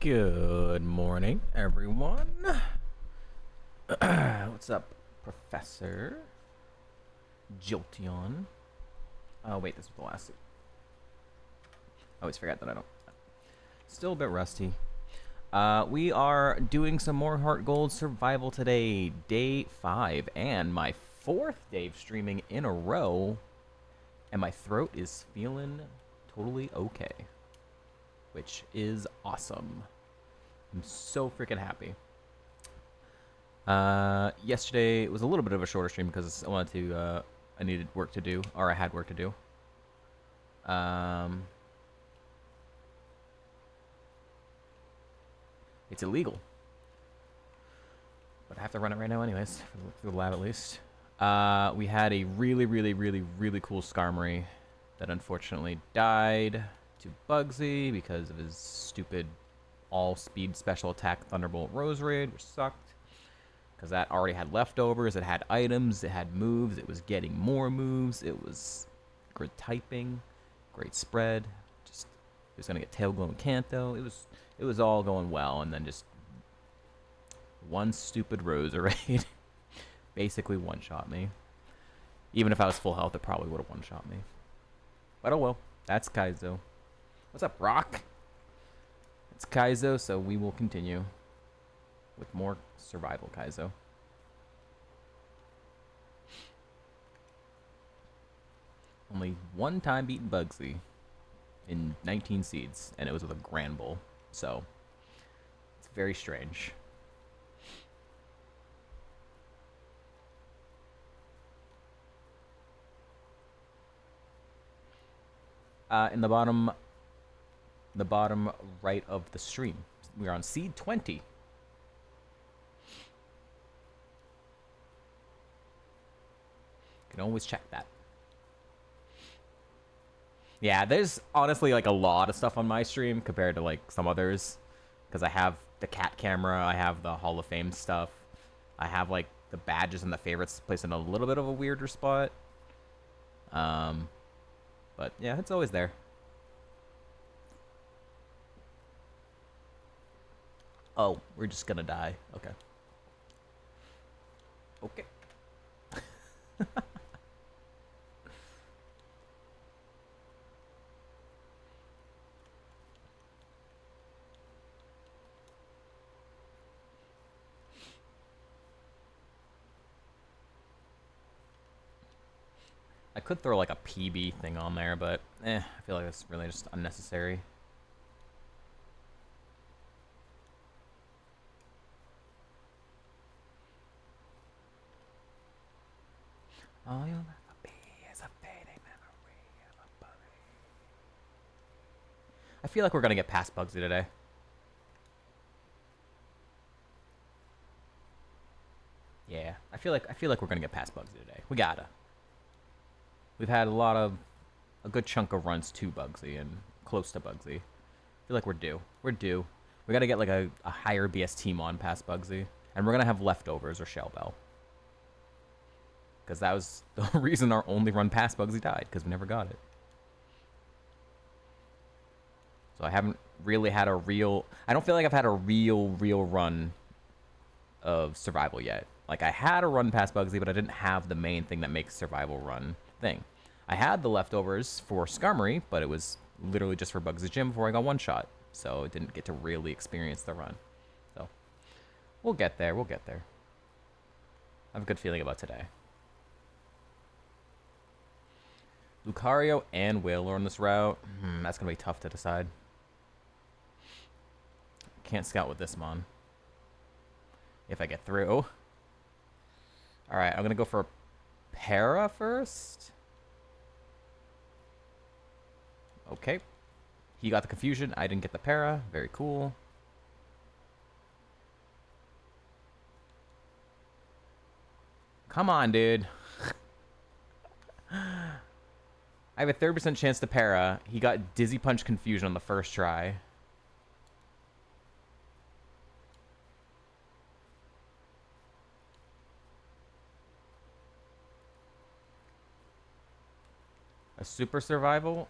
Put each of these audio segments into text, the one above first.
Good morning, everyone. What's up, Professor Jolteon? Oh, wait, this was the last. I always forget that I don't. Still a bit rusty. We are doing some more Heartgold survival today, day 5, and my 4th day of streaming in a row, and my throat is feeling totally okay, which is awesome. I'm so freaking happy. Yesterday was a little bit of a shorter stream because I needed work to do, or I had work to do. It's illegal, but I have to run it right now anyways, for the lab at least. We had a really cool Skarmory that unfortunately died to Bugsy because of his stupid all-speed special attack Thunderbolt Rose Raid, which sucked. Because that already had leftovers, it had items, it had moves, it was getting more moves, it was good typing, great spread. Just it was gonna get Tail Glow and Kanto. It was all going well, and then just one stupid Rose Raid basically one-shot me. Even if I was full health, it probably would have one-shot me. But oh well, that's Kaizo. What's up, Rock? It's Kaizo, so we will continue with more survival Kaizo. Only one time beaten Bugsy in 19 seeds, and it was with a Grand Bull, so it's very strange. In the bottom right of the stream, we're on seed 20. Can always check that. Yeah, there's honestly like a lot of stuff on my stream compared to like some others, because I have the cat camera, I have the Hall of Fame stuff, I have like the badges and the favorites placed in a little bit of a weirder spot. But yeah, it's always there. Oh, we're just gonna die. Okay. Okay. I could throw like a PB thing on there, but I feel like it's really just unnecessary. All you'll ever be is a fading memory of a bully. I feel like we're gonna get past Bugsy today. Yeah, I feel like we're gonna get past Bugsy today. We gotta. We've had a good chunk of runs to Bugsy and close to Bugsy. I feel like we're due. We're due. We gotta get like a higher BST mon past Bugsy, and we're gonna have leftovers or Shell Bell. Because that was the reason our only run past Bugsy died, because we never got it. So I haven't really had a real... I don't feel like I've had a real run of survival yet. Like, I had a run past Bugsy, but I didn't have the main thing that makes survival run thing. I had the leftovers for Skarmory, but it was literally just for Bugsy Gym before I got one shot. So it didn't get to really experience the run. So, we'll get there, we'll get there. I have a good feeling about today. Lucario and Wailord on this route. That's going to be tough to decide. Can't scout with this mon. If I get through. Alright, I'm going to go for Para first. Okay. He got the confusion. I didn't get the Para. Very cool. Come on, dude. I have a 30% chance to Para. He got Dizzy Punch confusion on the first try. A super survival?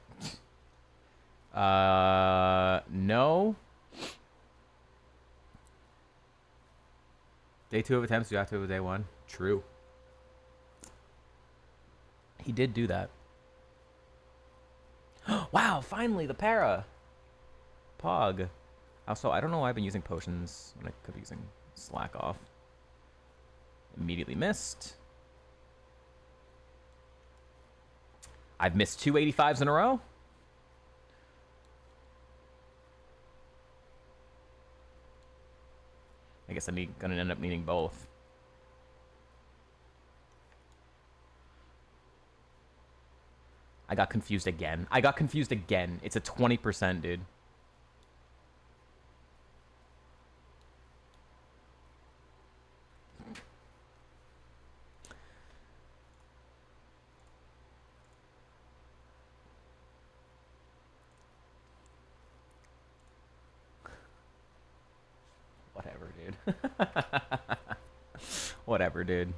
No. Day 2 of attempts, you have to have day 1. True. He did do that. Wow, finally, the para. Pog. Also, I don't know why I've been using potions when I could be using slack off. Immediately missed. I've missed 2 85s in a row. I guess I'm gonna end up needing both. I got confused again. It's a 20%, dude. Whatever, dude.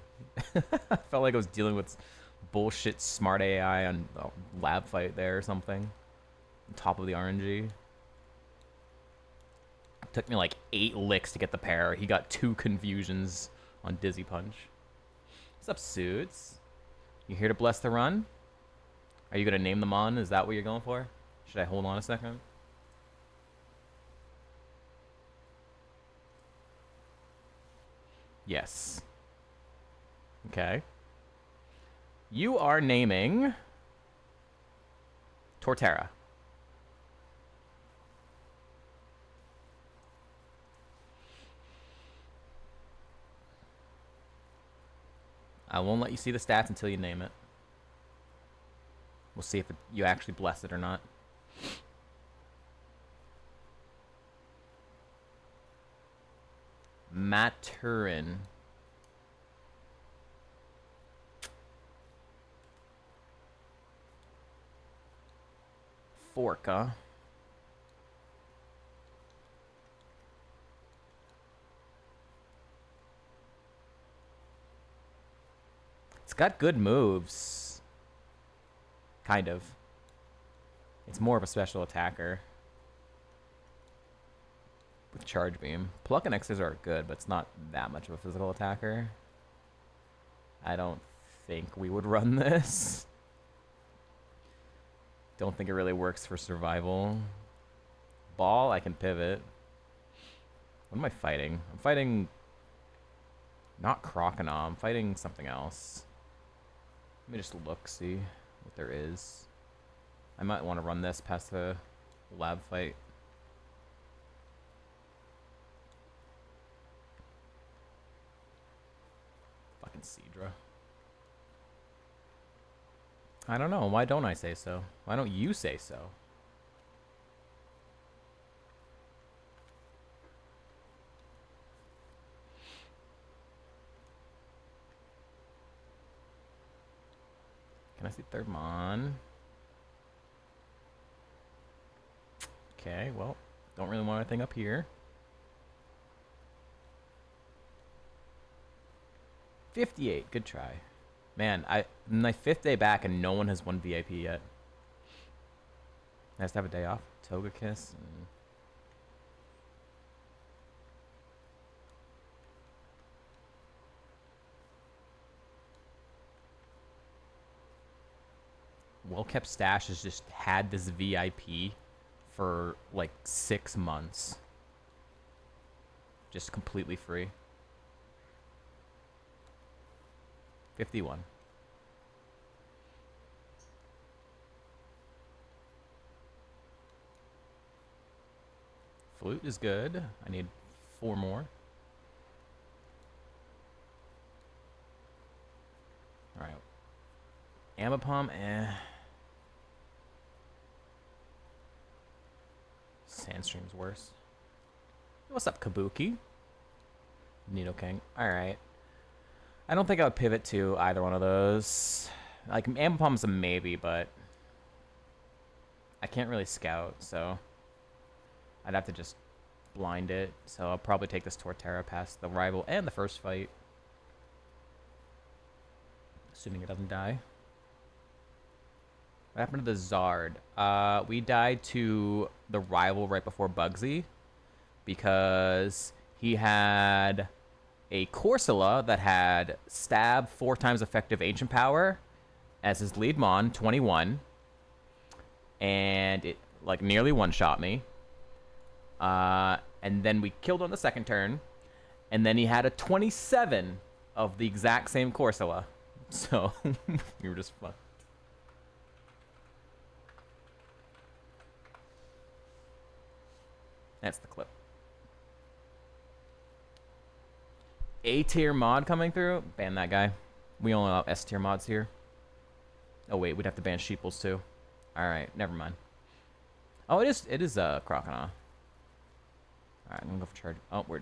I felt like I was dealing with bullshit smart AI on a lab fight there or something. On top of the RNG. It took me like 8 licks to get the pair. He got 2 confusions on Dizzy Punch. What's up, Suits? You here to bless the run? Are you going to name them on? Is that what you're going for? Should I hold on a second? Yes. Okay. You are naming Torterra. I won't let you see the stats until you name it. We'll see if you actually bless it or not. Maturin. Forka. It's got good moves. Kind of. It's more of a special attacker. With Charge Beam. Pluck and X's are good, but it's not that much of a physical attacker. I don't think we would run this. Don't think it really works for survival. Ball, I can pivot. What am I fighting? I'm fighting... Not Croconaw. I'm fighting something else. Let me just look, see what there is. I might want to run this past the lab fight. Fucking Seadra. I don't know. Why don't I say so? Why don't you say so? Can I see third Mon? Okay, well, don't really want anything up here. 58, good try. Man, my 5th day back and no one has won VIP yet. Nice to have a day off. Togekiss. Well-Kept Stash has just had this VIP for like 6 months. Just completely free. 51. Flute is good. I need 4 more. Alright. Ambipom, Sandstream's worse. What's up, Kabuki? Nidoking. Alright. I don't think I would pivot to either one of those. Like, Ambipom's a maybe, but I can't really scout, so I'd have to just blind it. So I'll probably take this Torterra past the rival and the first fight. Assuming it doesn't die. What happened to the Zard? We died to the rival right before Bugsy because he had a Corsola that had stab 4 times effective ancient power as his lead mon, 21. And it like nearly one-shot me. And then we killed on the second turn. And then he had a 27 of the exact same Corsola. So we were just fucked. That's the clip. A-tier mod coming through? Ban that guy. We only allow S-tier mods here. Oh wait, we'd have to ban Sheeples too. Alright, never mind. Oh, it is Crocodile. Alright, I'm gonna go for charge. Oh, we're...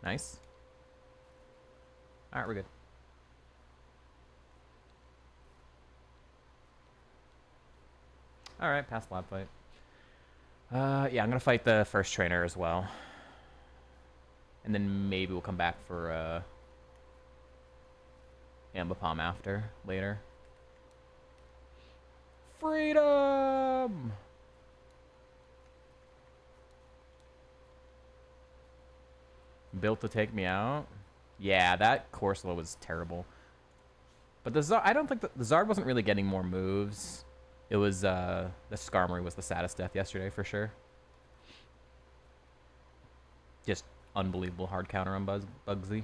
Nice. Alright, we're good. Alright, past lab fight. Yeah, I'm gonna fight the first trainer as well. And then maybe we'll come back for Ambipom after, later. Freedom! Built to take me out? Yeah, that Corsola was terrible. But the Zard, I don't think the Zard wasn't really getting more moves. It was, the Skarmory was the saddest death yesterday, for sure. Just unbelievable hard counter on Bugsy.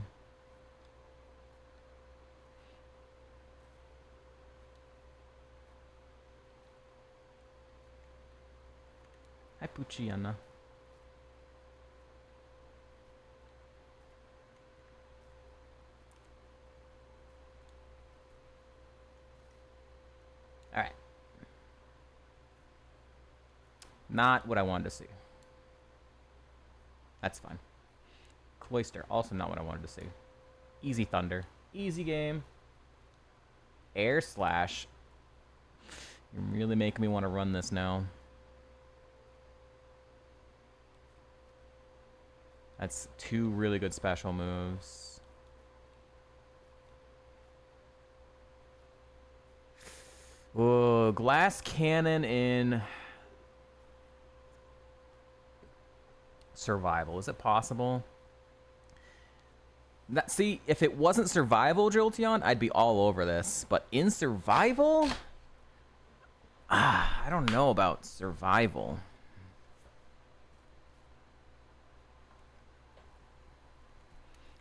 Hi, Puchiana. Alright. Not what I wanted to see. That's fine. Cloyster, also not what I wanted to see. Easy Thunder. Easy game. Air Slash. You're really making me want to run this now. That's 2 really good special moves. Whoa, Glass Cannon in Survival. Is it possible? See, if it wasn't Survival, Jolteon, I'd be all over this. But in Survival? I don't know about Survival.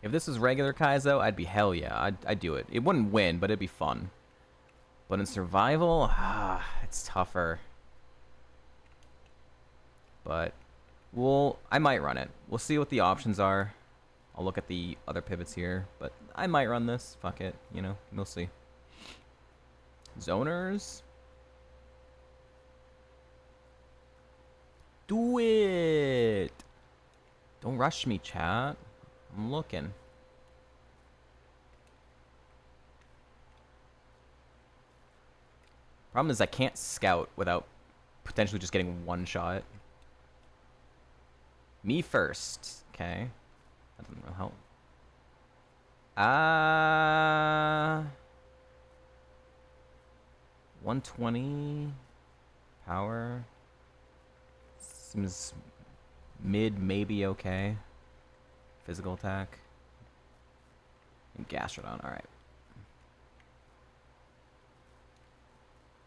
If this was regular Kaizo, I'd be hell yeah. I'd do it. It wouldn't win, but it'd be fun. But in Survival, it's tougher. But I might run it. We'll see what the options are. I'll look at the other pivots here, but I might run this. Fuck it, you know, we'll see. Zoners. Do it! Don't rush me, chat. I'm looking. Problem is I can't scout without potentially just getting one shot. Me first. Okay. That doesn't really help. 120 power. Seems mid, maybe okay. Physical attack. And Gastrodon, alright.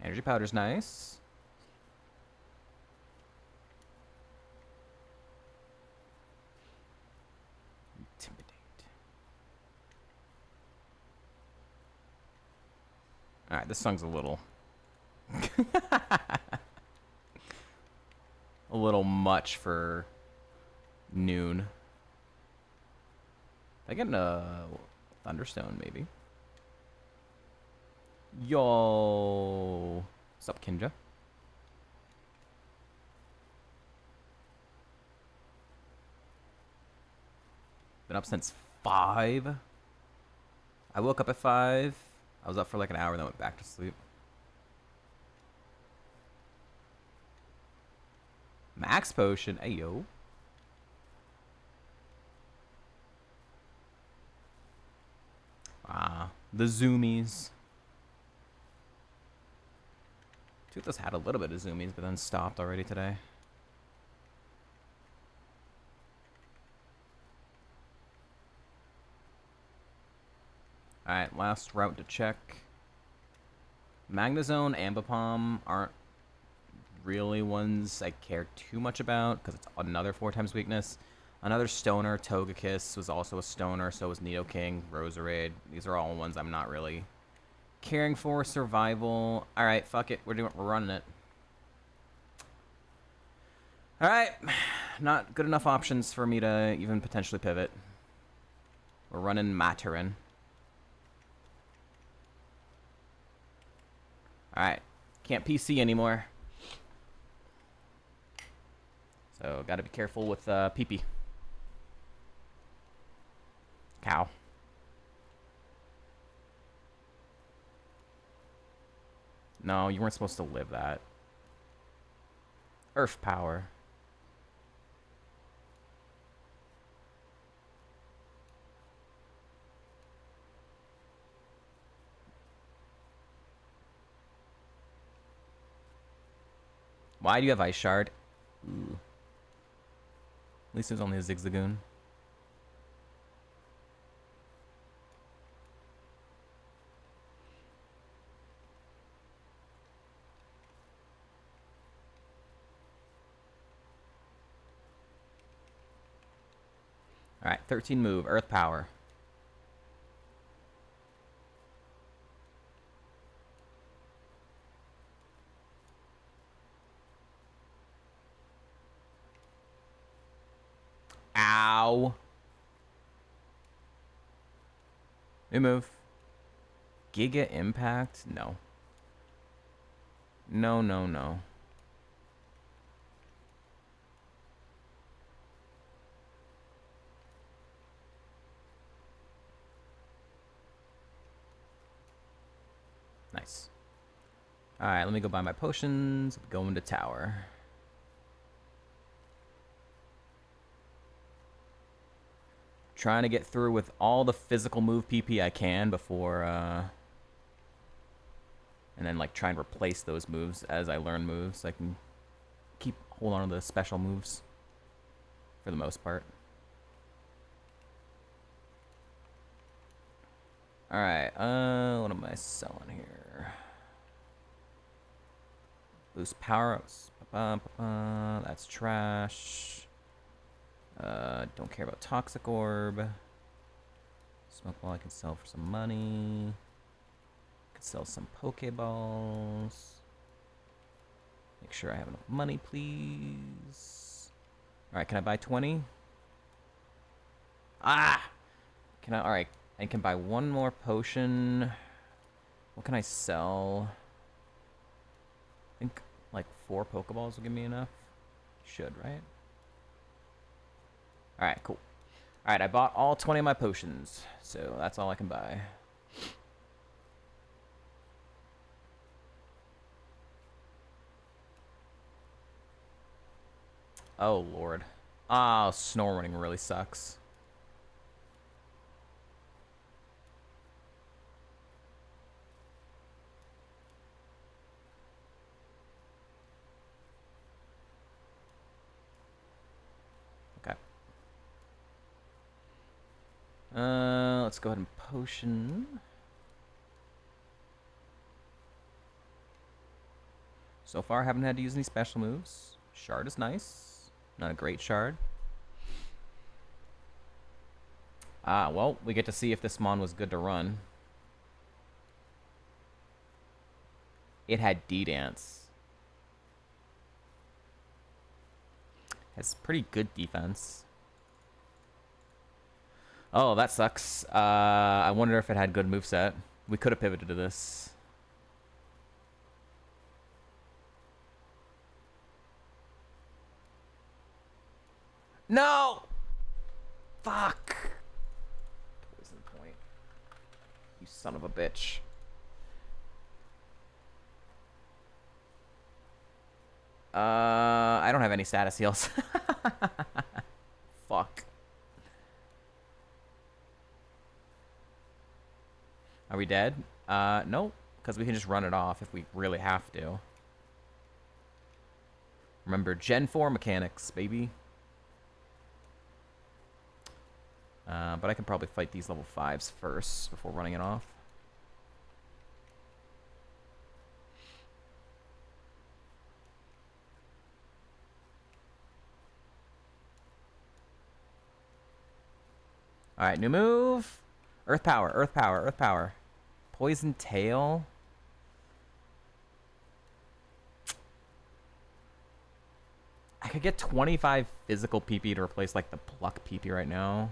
Energy powder's nice. Intimidate. Alright, this song's a little... a little much for noon. I get a Thunderstone, maybe. Yo. What's up, Kinja? Been up since 5. I woke up at 5. I was up for like an hour, then went back to sleep. Max Potion. Ayo. The zoomies. Truth has had a little bit of zoomies, but then stopped already today. Alright, last route to check. Magnezone, Ambipom aren't really ones I care too much about, because it's another 4x weakness. Another Stoner, Togekiss was also a Stoner, so was Nidoking, Roserade. These are all ones I'm not really caring for. Survival. Alright, fuck it. We're running it. Alright. Not good enough options for me to even potentially pivot. We're running Matarin. Alright. Can't PC anymore. So, gotta be careful with PP. Cow. No, you weren't supposed to live that. Earth power. Why do you have Ice Shard? Ooh. At least there's only a Zigzagoon. Alright, 13 move, Earth Power. Ow. New move. Giga Impact? No. No, no, no. Nice. Alright, let me go buy my potions. Go into tower. Trying to get through with all the physical move PP I can before, and then, like, try and replace those moves as I learn moves. So I can hold on to the special moves for the most part. Alright, what am I selling here? Boost power-ups. That's trash. Don't care about Toxic Orb. Smoke Ball I can sell for some money. Could sell some Pokeballs. Make sure I have enough money, please. Alright, can I buy 20? Ah! Can I? Alright, I can buy one more potion. What can I sell? I think like 4 Pokeballs will give me enough. Should, right? Alright, cool. Alright, I bought all 20 of my potions, so that's all I can buy. Oh, Lord. Ah, Snoring really sucks. Let's go ahead and potion. So far, I haven't had to use any special moves. Shard is nice. Not a great shard. Ah, well, we get to see if this Mon was good to run. It had D-Dance. Has pretty good defense. Oh, that sucks. I wonder if it had good moveset. We could have pivoted to this. No! Fuck! Poison point. You son of a bitch. I don't have any status heals. Fuck. Are we dead? No, because we can just run it off if we really have to. Remember, Gen 4 mechanics, baby. But I can probably fight these level 5s first before running it off. Alright, new move. Earth power, earth power, earth power. Poison tail. I could get 25 physical PP to replace like the pluck PP right now.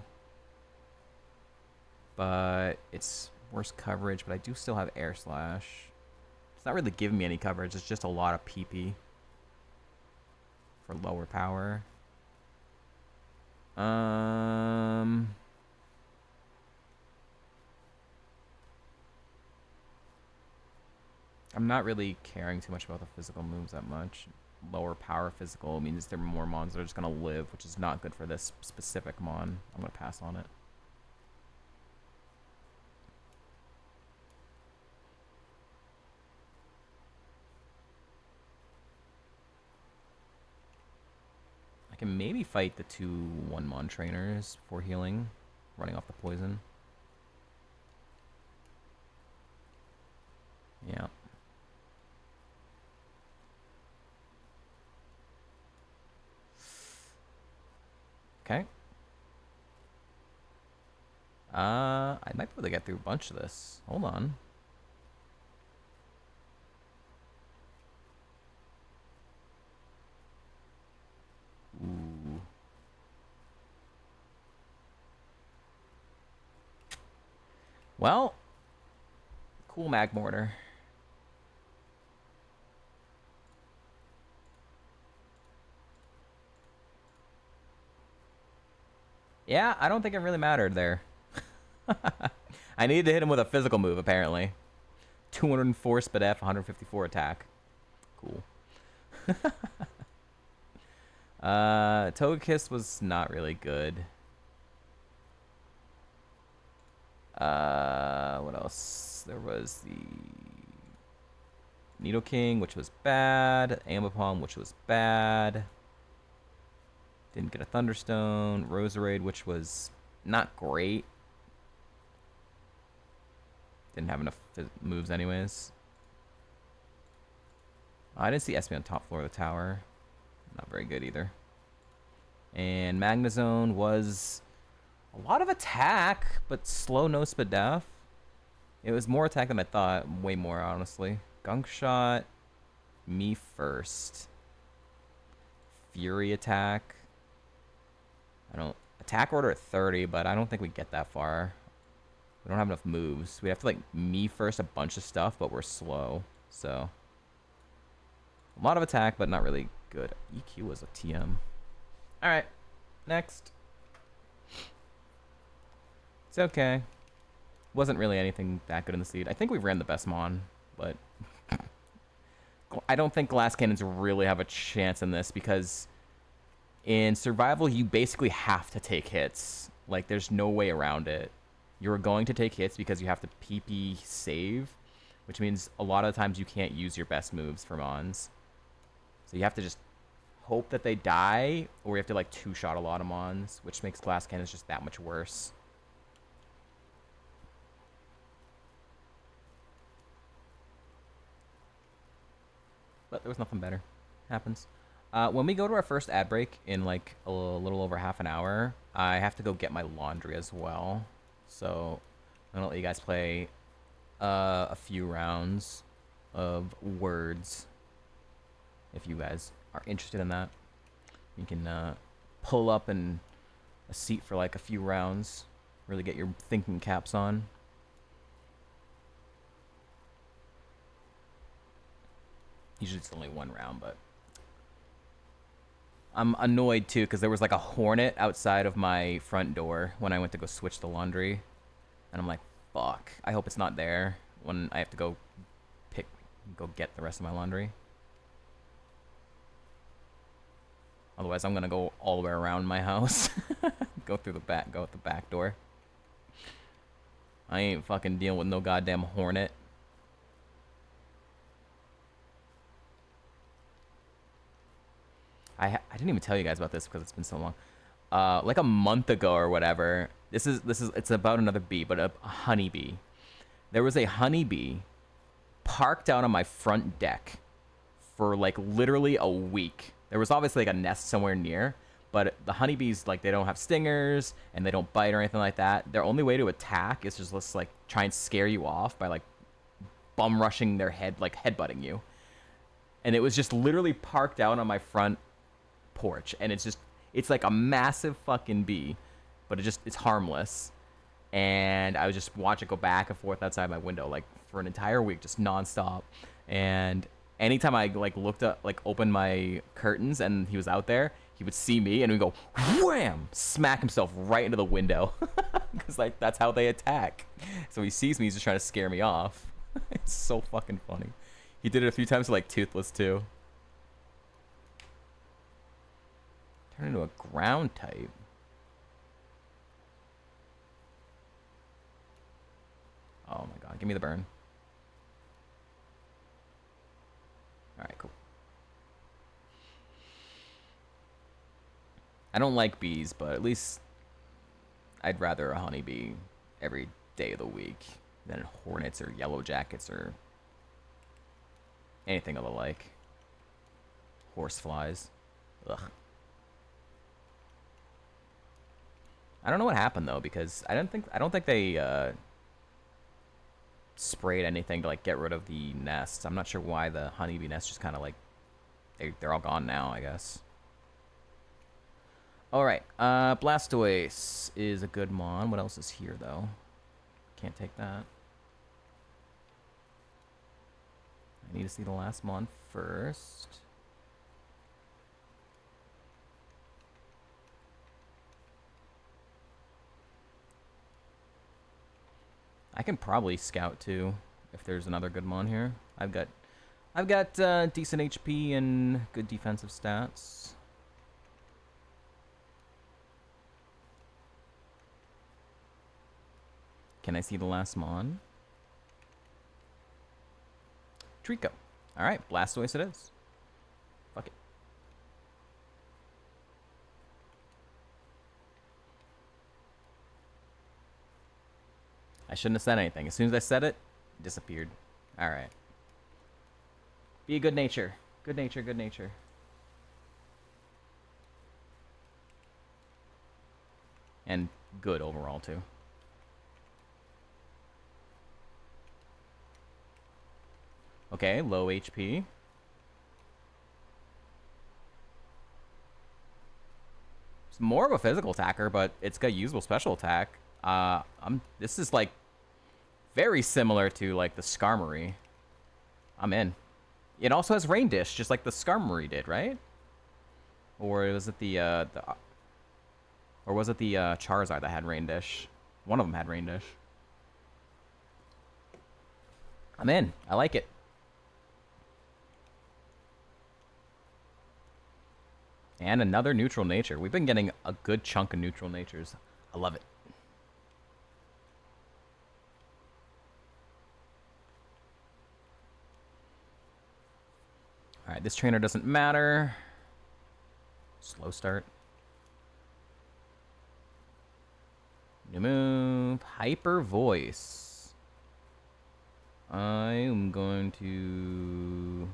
But it's worse coverage, but I do still have air slash. It's not really giving me any coverage, it's just a lot of PP for lower power. I'm not really caring too much about the physical moves that much. Lower power physical means there are more mons that are just going to live, which is not good for this specific mon. I'm going to pass on it. I can maybe fight the 2 1-mon trainers for healing, running off the poison. Yeah. Okay. I might be able to get through a bunch of this. Hold on. Ooh. Well, cool mag mortar. Yeah, I don't think it really mattered there. I needed to hit him with a physical move, apparently. 204 speed F, 154 attack. Cool. Togekiss was not really good. What else? There was the Nidoking, which was bad. Ambipom, which was bad. Didn't get a Thunderstone. Roserade, which was not great. Didn't have enough moves anyways. I didn't see Espy on top floor of the tower. Not very good either. And Magnezone was a lot of attack, but slow no speed def. It was more attack than I thought. Way more, honestly. Gunk Shot. Me first. Fury attack. I don't... Attack order at 30, but I don't think we get that far. We don't have enough moves. We have to, like, me first a bunch of stuff, but we're slow. So... A lot of attack, but not really good. EQ was a TM. Alright. Next. It's okay. Wasn't really anything that good in the seed. I think we ran the best mon, but... I don't think Glass Cannons really have a chance in this, because... In survival, you basically have to take hits. Like, there's no way around it. You're going to take hits because you have to PP save, which means a lot of times you can't use your best moves for mons. So you have to just hope that they die, or you have to, like, two-shot a lot of mons, which makes Glass Cannons just that much worse. But there was nothing better. Happens. When we go to our first ad break in, like, a little over half an hour, I have to go get my laundry as well. So I'm going to let you guys play a few rounds of words. If you guys are interested in that, you can pull up in a seat for like a few rounds, really get your thinking caps on. Usually it's only one round, but I'm annoyed too because there was like a hornet outside of my front door when I went to go switch the laundry, and I'm like, fuck, I hope it's not there when I have to go get the rest of my laundry. Otherwise, I'm gonna go all the way around my house. Go out the back door. I ain't fucking dealing with no goddamn hornet. I didn't even tell you guys about this because it's been so long. Like a month ago or whatever. It's about another bee, but a honeybee. There was a honeybee parked out on my front deck for like literally a week. There was obviously like a nest somewhere near, but the honeybees, like, they don't have stingers and they don't bite or anything like that. Their only way to attack is just like try and scare you off by like bum rushing their head, like headbutting you. And it was just literally parked out on my front porch, and it's like a massive fucking bee, but it's harmless. And I would just watch it go back and forth outside my window like for an entire week, just nonstop. And anytime I like looked up, like opened my curtains and he was out there, he would see me and he'd go wham, smack himself right into the window, because like that's how they attack. So he sees me, he's just trying to scare me off. It's so fucking funny. He did it a few times to like Toothless too. Turn into a ground type. Oh my god, give me the burn. Alright, cool. I don't like bees, but at least I'd rather a honeybee every day of the week than hornets or yellow jackets or anything of the like. Horseflies. Ugh. I don't know what happened though, because I don't think they sprayed anything to like get rid of the nests. I'm not sure why the honeybee nest just kind of like they're all gone now, I guess. All right, Blastoise is a good mon. What else is here though? Can't take that. I need to see the last mon first. I can probably scout too if there's another good mon here. I've got decent HP and good defensive stats. Can I see the last mon? Trico. All right, Blastoise it is. Fuck it. I shouldn't have said anything. As soon as I said it, it disappeared. All right. Be a good nature. Good nature, good nature. And good overall, too. Okay, low HP. It's more of a physical attacker, but it's got usable special attack. This is like very similar to like the Skarmory. I'm in. It also has Rain Dish, just like the Skarmory did, right? Or was it the Charizard that had Rain Dish? One of them had Rain Dish. I'm in. I like it. And another neutral nature. We've been getting a good chunk of neutral natures. I love it. Alright, this trainer doesn't matter. Slow start. New move. Hyper Voice. I am going to...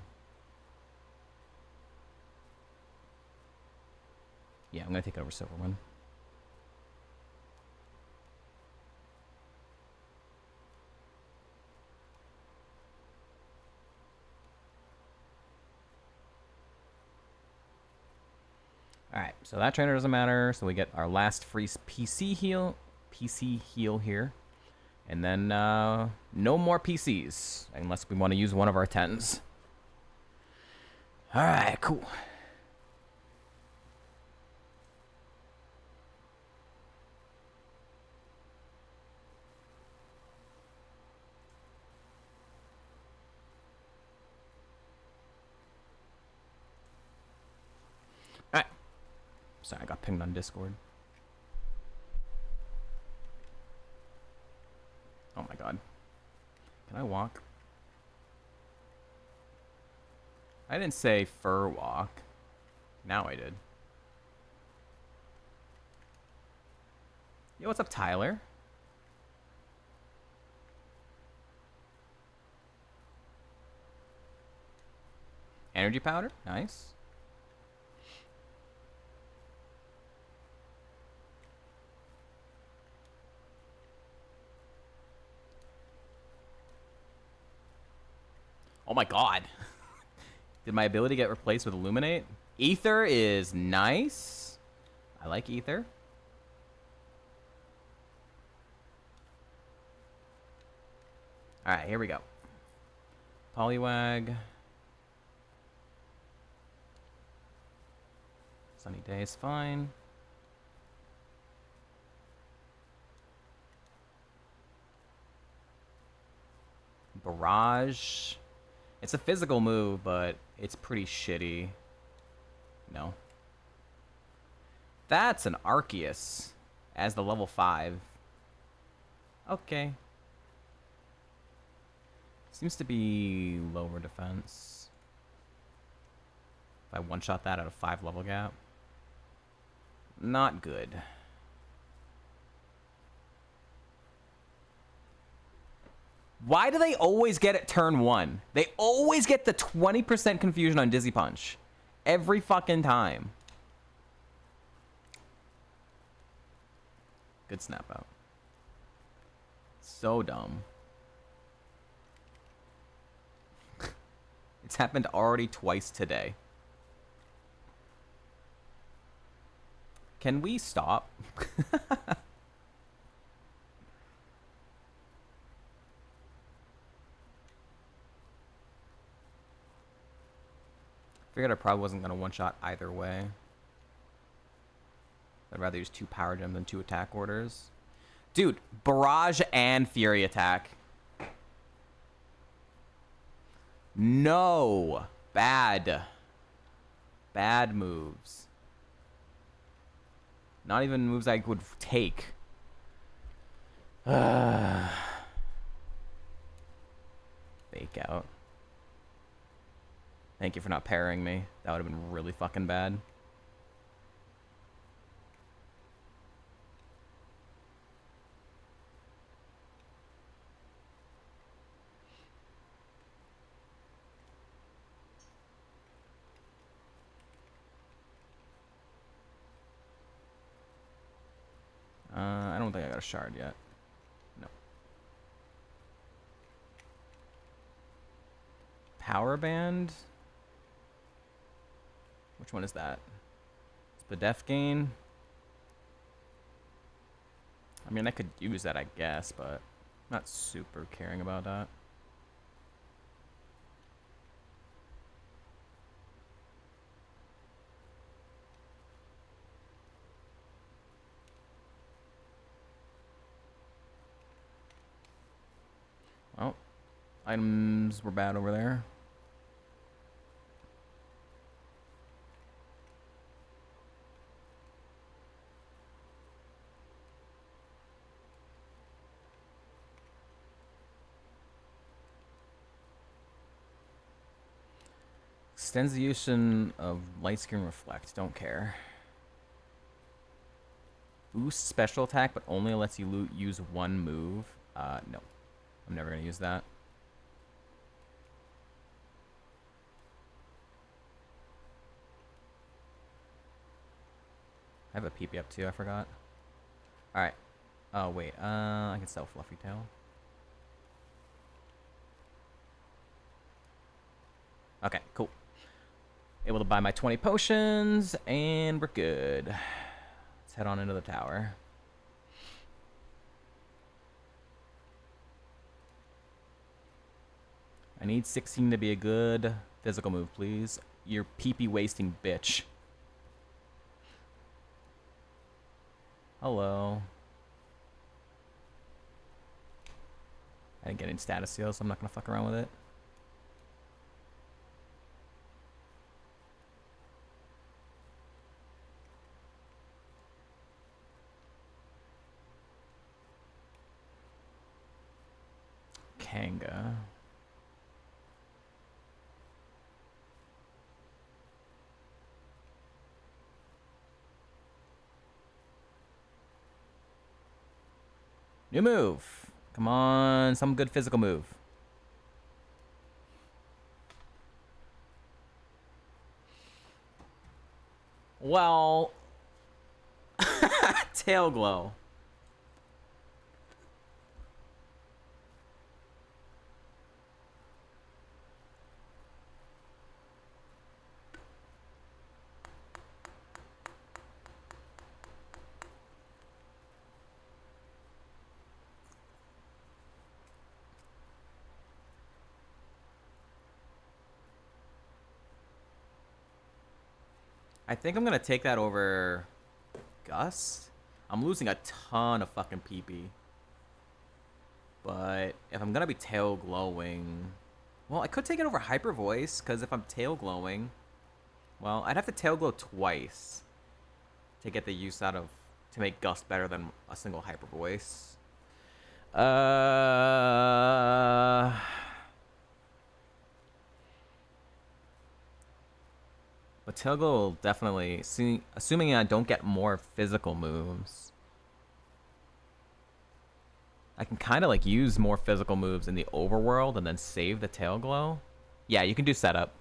Yeah, I'm going to take over Silverman. Alright, so that trainer doesn't matter. So we get our last free PC heal here. And then no more PCs, unless we want to use one of our 10s. Alright, cool. Alright. Sorry, I got pinged on Discord. Oh my god. Can I walk? I didn't say fur walk. Now I did. Yo, what's up, Tyler? Energy powder? Nice. Oh my god. Did my ability get replaced with Illuminate? Ether is nice. I like Ether. Alright, here we go. Poliwag. Sunny day is fine. Barrage. It's a physical move, but it's pretty shitty. No. That's an Arceus as the level 5. Okay. Seems to be lower defense. If I one-shot that at a 5 level gap. Not good. Why do they always get it turn 1? They always get the 20% confusion on Dizzy Punch. Every fucking time. Good snap out. So dumb. It's happened already twice today. Can we stop? Figured I probably wasn't going to one-shot either way. I'd rather use 2 Power Gem than 2 attack orders. Dude, Barrage and Fury Attack. No. Bad. Bad moves. Not even moves I would take. Fake out. Thank you for not parrying me. That would have been really fucking bad. I don't think I got a shard yet. No. Power Band? Which one is that? It's the Def Gain. I mean, I could use that, I guess, but I'm not super caring about that. Well, items were bad over there. Extends the use of light screen reflect. Don't care. Boosts special attack, but only lets you use 1 move. No. I'm never going to use that. I have a PP up too, I forgot. Alright. Oh, wait. I can sell Fluffy Tail. Okay, cool. Able to buy my 20 potions, and we're good. Let's head on into the tower. I need 16 to be a good physical move, please. You're PP wasting bitch. Hello. I didn't get any status seals, so I'm not gonna fuck around with it. Kanga. New move. Come on, some good physical move. Well, tail glow. I think I'm gonna take that over Gust. I'm losing a ton of fucking PP. But if I'm gonna be tail glowing, well, I could take it over Hyper Voice, because if I'm tail glowing, well, I'd have to tail glow twice to get the use out of, to make Gust better than a single Hyper Voice. But tail glow will definitely, assuming I don't get more physical moves, I can kind of like use more physical moves in the overworld and then save the tail glow. Yeah, you can do setup.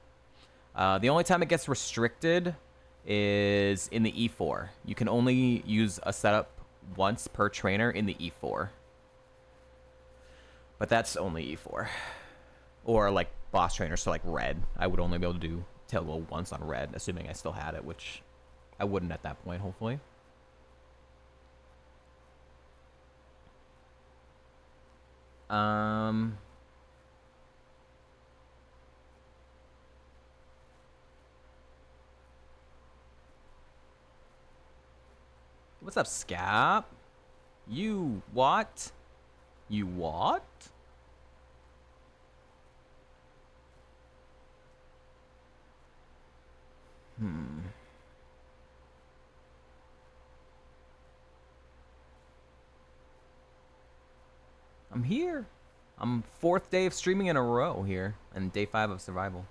The only time it gets restricted is in the E4. You can only use a setup once per trainer in the E4. But that's only E4. Or like boss trainers, so like red. I would only be able to do tail glow once on red, assuming I still had it, which I wouldn't at that point, hopefully. What's up, Scap? You what? You what? I'm here. I'm 4th day of streaming in a row here, and day 5 of survival.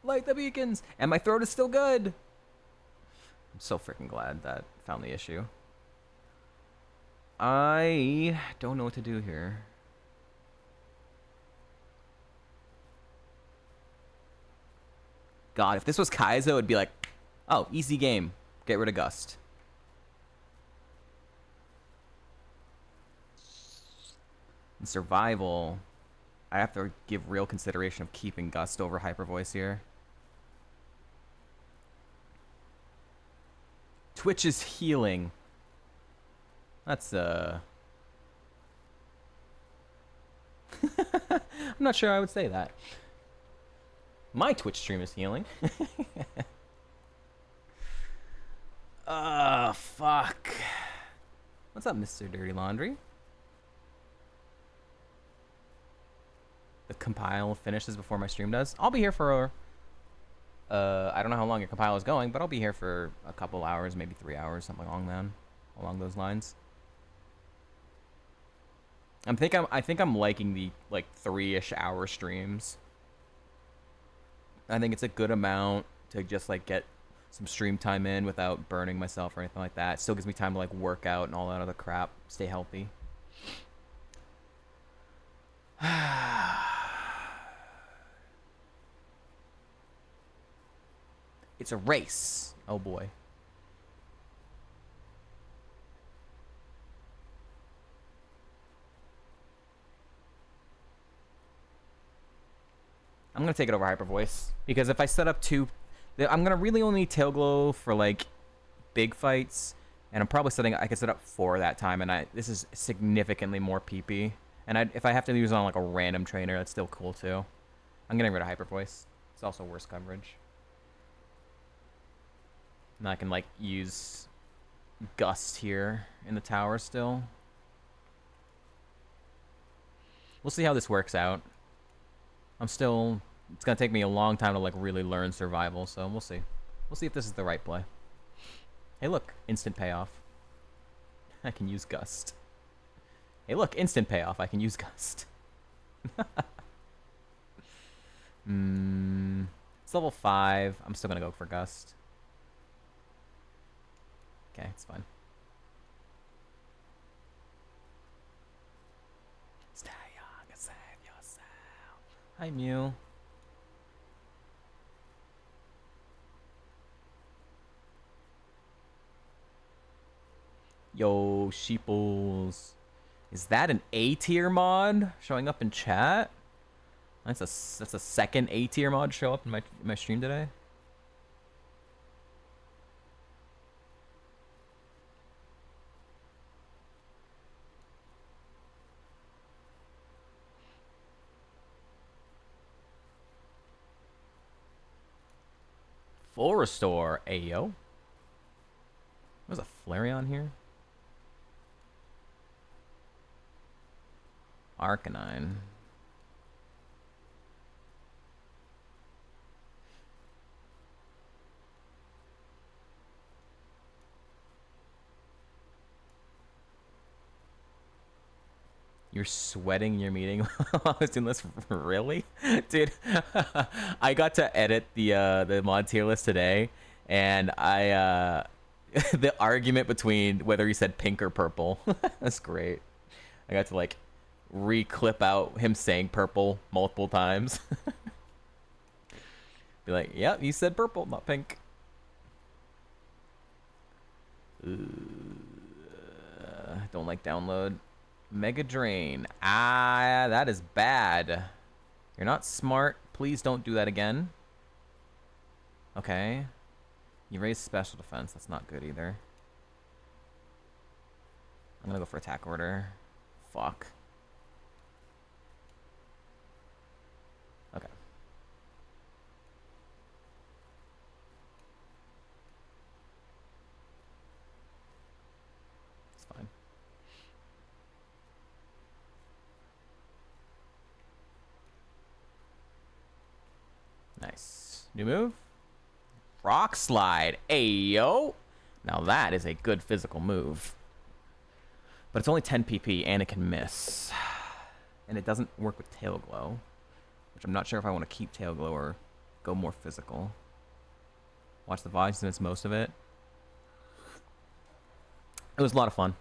Light the beacons, and my throat is still good. I'm so freaking glad that found the issue. I don't know what to do here. God, if this was Kaizo, it'd be like, oh, easy game. Get rid of Gust. In survival, I have to give real consideration of keeping Gust over Hyper Voice here. Twitch is healing. That's I'm not sure I would say that. My Twitch stream is healing. Fuck. What's up, Mr. Dirty Laundry? The compile finishes before my stream does. I'll be here for I don't know how long your compile is going, but I'll be here for a couple hours, maybe 3 hours, something along those lines. I think I'm liking the like 3-ish hour streams. I think it's a good amount to just like get some stream time in without burning myself or anything like that. It still gives me time to like work out and all that other crap, stay healthy. It's a race. Oh boy. I'm gonna take it over Hyper Voice because if I set up 2, I'm gonna really only need Tail Glow for like big fights, and I'm probably I could set up 4 that time, and this is significantly more PP. And if I have to use it on like a random trainer, that's still cool too. I'm getting rid of Hyper Voice. It's also worse coverage. And I can like use Gust here in the tower still. We'll see how this works out. It's gonna take me a long time to like really learn survival, so we'll see. We'll see if this is the right play. Hey look, instant payoff. I can use Gust. Hey look, instant payoff, I can use Gust. It's level 5. I'm still gonna go for Gust. Okay, it's fine. Hi, Mew. Yo, sheeples. Is that an A tier mod showing up in chat? That's a second A tier mod show up in my stream today. Full restore, ayo. There's a Flareon here. Arcanine. You're sweating your meeting while I was doing this? Really? Dude, I got to edit the mod tier list today, and I the argument between whether he said pink or purple. That's great. I got to like re-clip out him saying purple multiple times. Be like, yep, you said purple, not pink. Don't like download. Mega Drain. Ah, that is bad. You're not smart. Please don't do that again. Okay. You raise special defense. That's not good either. I'm gonna go for attack order. Fuck. Okay. It's fine. Nice. New move. Rock Slide. Ayo. Now that is a good physical move. But it's only 10 PP and it can miss. And it doesn't work with Tail Glow, which I'm not sure if I want to keep Tail Glow or go more physical. Watch the VODs, miss most of it. It was a lot of fun.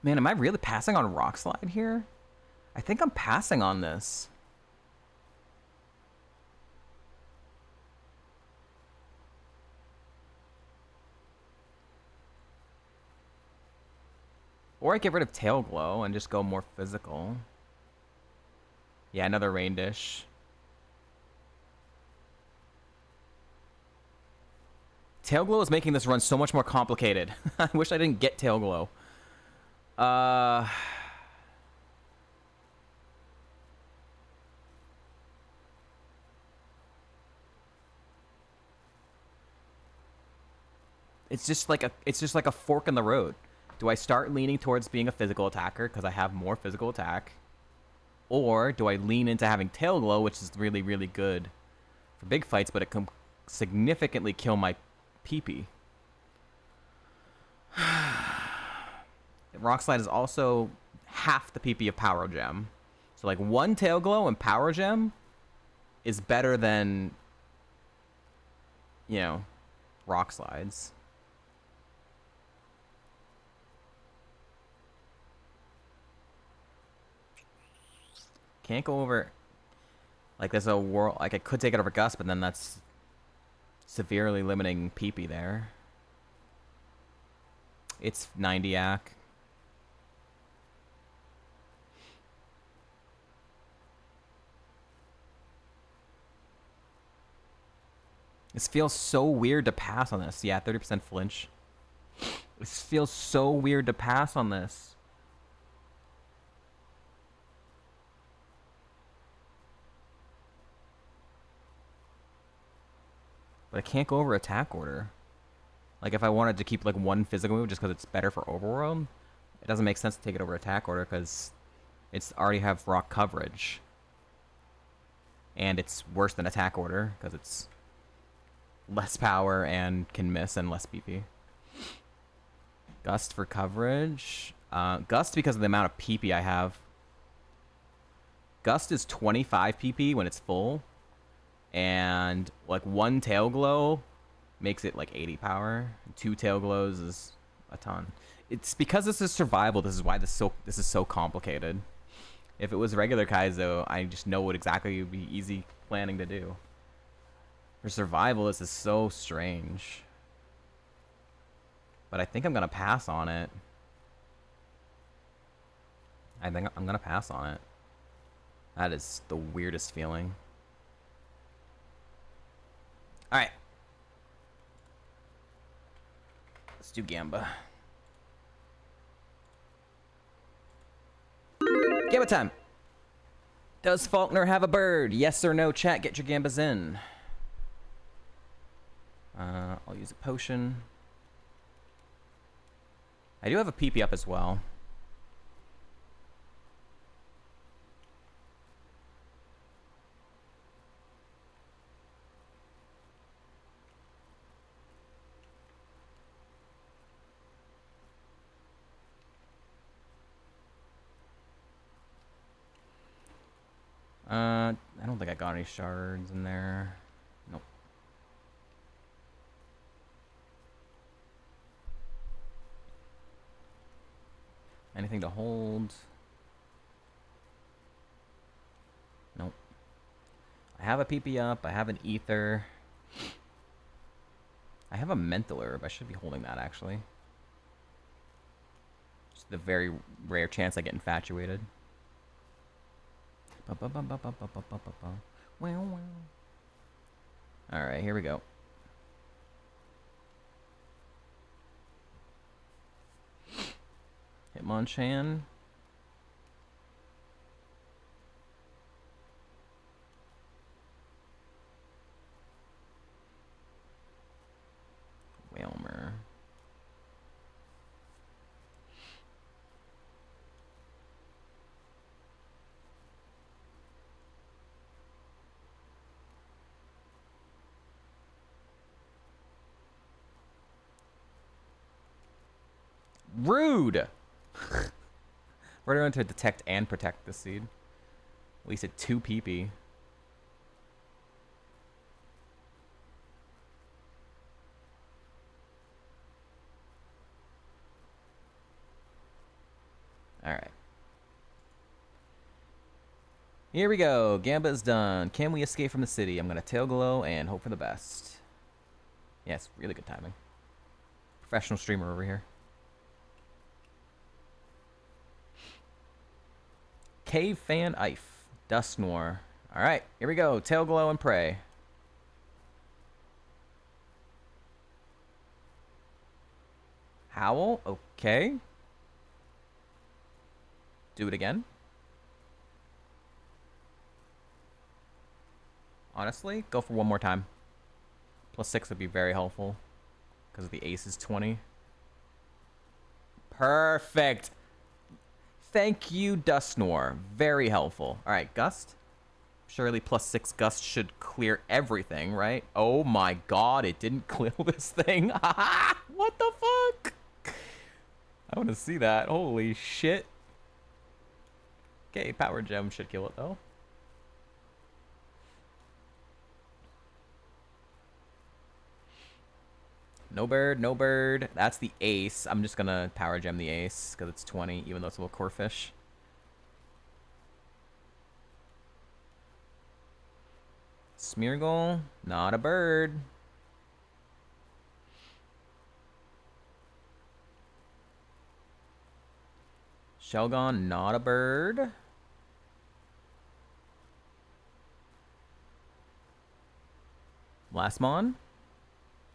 Man, am I really passing on Rock Slide here? I think I'm passing on this. Or I get rid of Tail Glow and just go more physical. Yeah, another Rain Dish. Tail Glow is making this run so much more complicated. I wish I didn't get Tail Glow. It's just like a fork in the road. Do I start leaning towards being a physical attacker because I have more physical attack? Or do I lean into having Tail Glow, which is really, really good for big fights, but it can significantly kill my PP? Rock Slide is also half the PP of Power Gem. So like one Tail Glow and Power Gem is better than, you know, Rock Slides. Can't go over, like there's a world, like I could take it over Gust, but then that's severely limiting PP there. It's 90-ack. This feels so weird to pass on this. Yeah, 30% flinch. This feels so weird to pass on this. But I can't go over attack order. Like if I wanted to keep like one physical move just because it's better for overworld, it doesn't make sense to take it over attack order because it's already have rock coverage. And it's worse than attack order because it's less power and can miss and less BP. Gust for coverage. Gust because of the amount of PP I have. Gust is 25 PP when it's full. And like 1 tail glow makes it like 80 power. 2 tail glows is a ton. It's because this is survival. This is why this is so complicated. If it was regular Kaizo, I just know what exactly would be easy planning to do. For survival, this is so strange. But I think I'm gonna pass on it. I think I'm gonna pass on it. That is the weirdest feeling. Alright. Let's do Gamba. Gamba time! Does Faulkner have a bird? Yes or no, chat? Get your Gambas in. I'll use a potion. I do have a PP up as well. I don't think I got any shards in there. Nope. Anything to hold? Nope. I have a PP up. I have an ether. I have a mental herb. I should be holding that, actually. Just the very rare chance I get infatuated. Alright, here we go. Hitmonchan. Whalmer. Rude! We're going to detect and protect this seed. At least at 2 PP. Alright. Here we go. Gamba is done. Can we escape from the city? I'm going to tail glow and hope for the best. Yes, really good timing. Professional streamer over here. Cave Fan Ife. Dust Noir. Alright, here we go. Tail glow and pray. Howl. Okay. Do it again. Honestly, go for one more time. +6 would be very helpful. Because the ace is 20. Perfect. Thank you, Dust Noir. Very helpful. Alright, Gust. Surely +6 Gust should clear everything, right? Oh my god, it didn't clear this thing. What the fuck? I want to see that. Holy shit. Okay, Power Gem should kill it, though. No bird, no bird. That's the ace. I'm just gonna Power Gem the ace, because it's 20, even though it's a little core fish. Smeargle, not a bird. Shelgon, not a bird. Lastmon.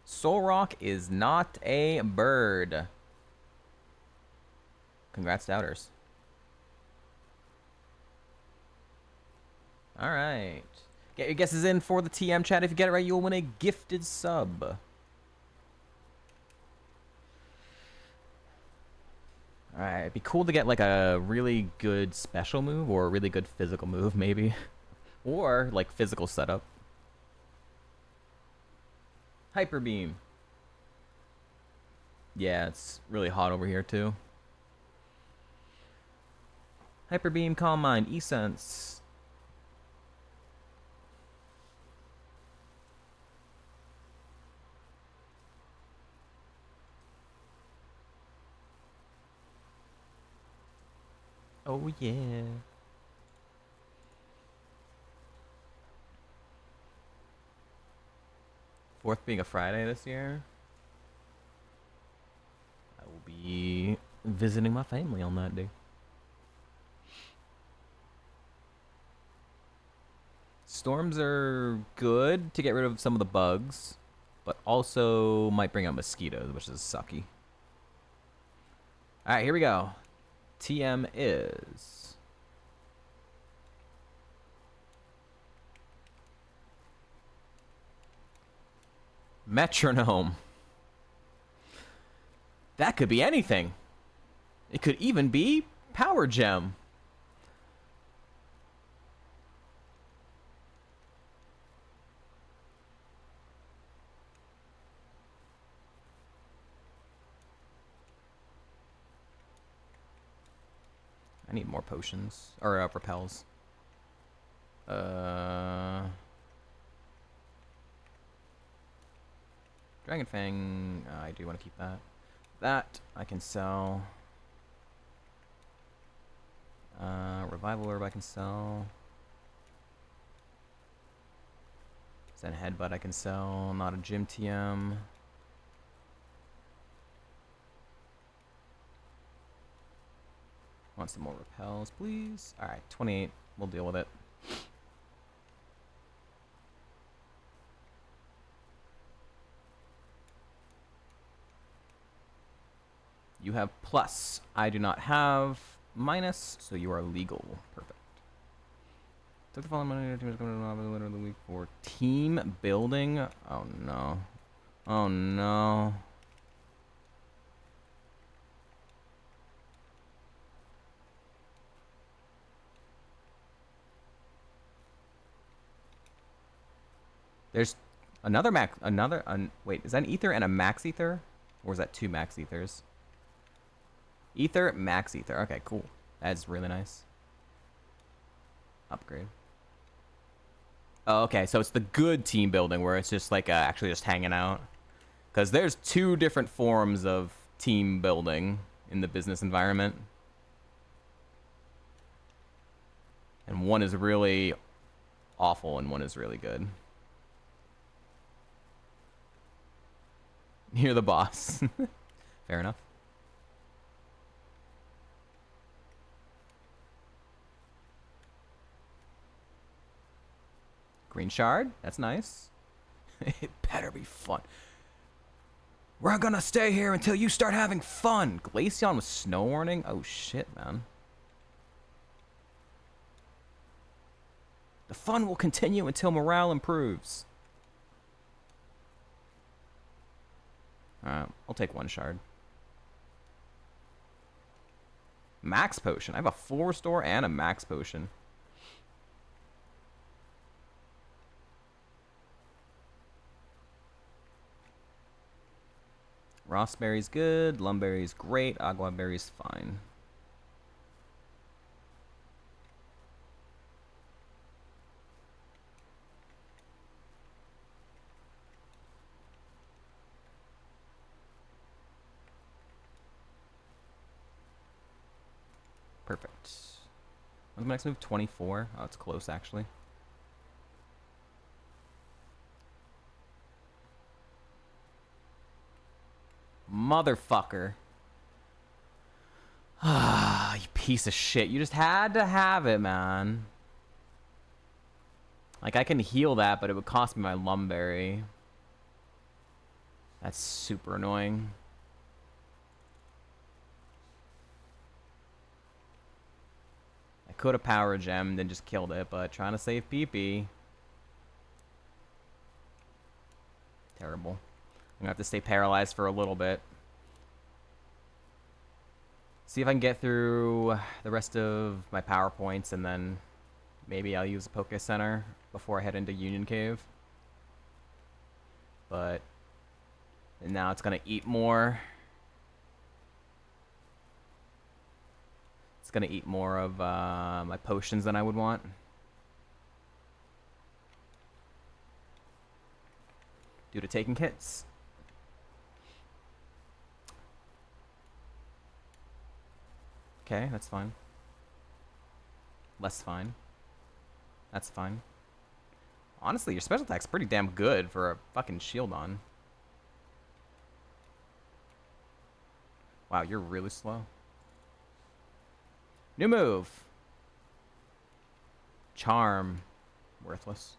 Solrock is not a bird. Congrats, doubters. All right. Get your guesses in for the TM chat. If you get it right, you'll win a gifted sub. Alright, it'd be cool to get like a really good special move or a really good physical move, maybe. Or like physical setup. Hyper Beam. Yeah, it's really hot over here too. Hyper Beam, Calm Mind, E-Sense. Oh yeah. Fourth being a Friday this year. I will be visiting my family on that day. Storms are good to get rid of some of the bugs, but also might bring out mosquitoes, which is sucky. All right, here we go. TM is Metronome. That could be anything. It could even be Power Gem. I need more potions. Or repels. Dragon Fang, I do want to keep that. That I can sell. Revival Herb I can sell. Zen Headbutt I can sell. Not a Gym TM. Want some more repels, please? Alright, 28. We'll deal with it. You have plus. I do not have minus, so you are legal. Perfect. Took the following money to the of the week for team building. Oh no. Oh no. There's another wait, is that an ether and a max ether? Or is that two max ethers? Ether, max ether. Okay, cool. That's really nice. Upgrade. Oh, okay, so it's the good team building where it's just like actually just hanging out. Because there's two different forms of team building in the business environment. And one is really awful and one is really good. You're the boss. Fair enough. Green shard. That's nice. It better be fun. We're gonna stay here until you start having fun. Glaceon with snow warning? Oh shit, man. The fun will continue until morale improves. Alright, I'll take one shard. Max potion. I have a full restore and a max potion. Rossberry's good. Lumberry's great. Aguaberry's fine. Perfect. What's my next move? 24. Oh, it's close, actually. Motherfucker. Ah, you piece of shit. You just had to have it, man. Like, I can heal that, but it would cost me my Lumberry. That's super annoying. I could have Power Gemmed and just killed it, but trying to save PP. Terrible. I'm gonna have to stay paralyzed for a little bit. See if I can get through the rest of my PowerPoints, and then maybe I'll use the Poké Center before I head into Union Cave. But now it's gonna eat more. It's gonna eat more of my potions than I would want. Due to taking hits. Okay, that's fine. Less fine. That's fine. Honestly, your special attack's pretty damn good for a fucking shield on. Wow, you're really slow. New move. Charm. Worthless.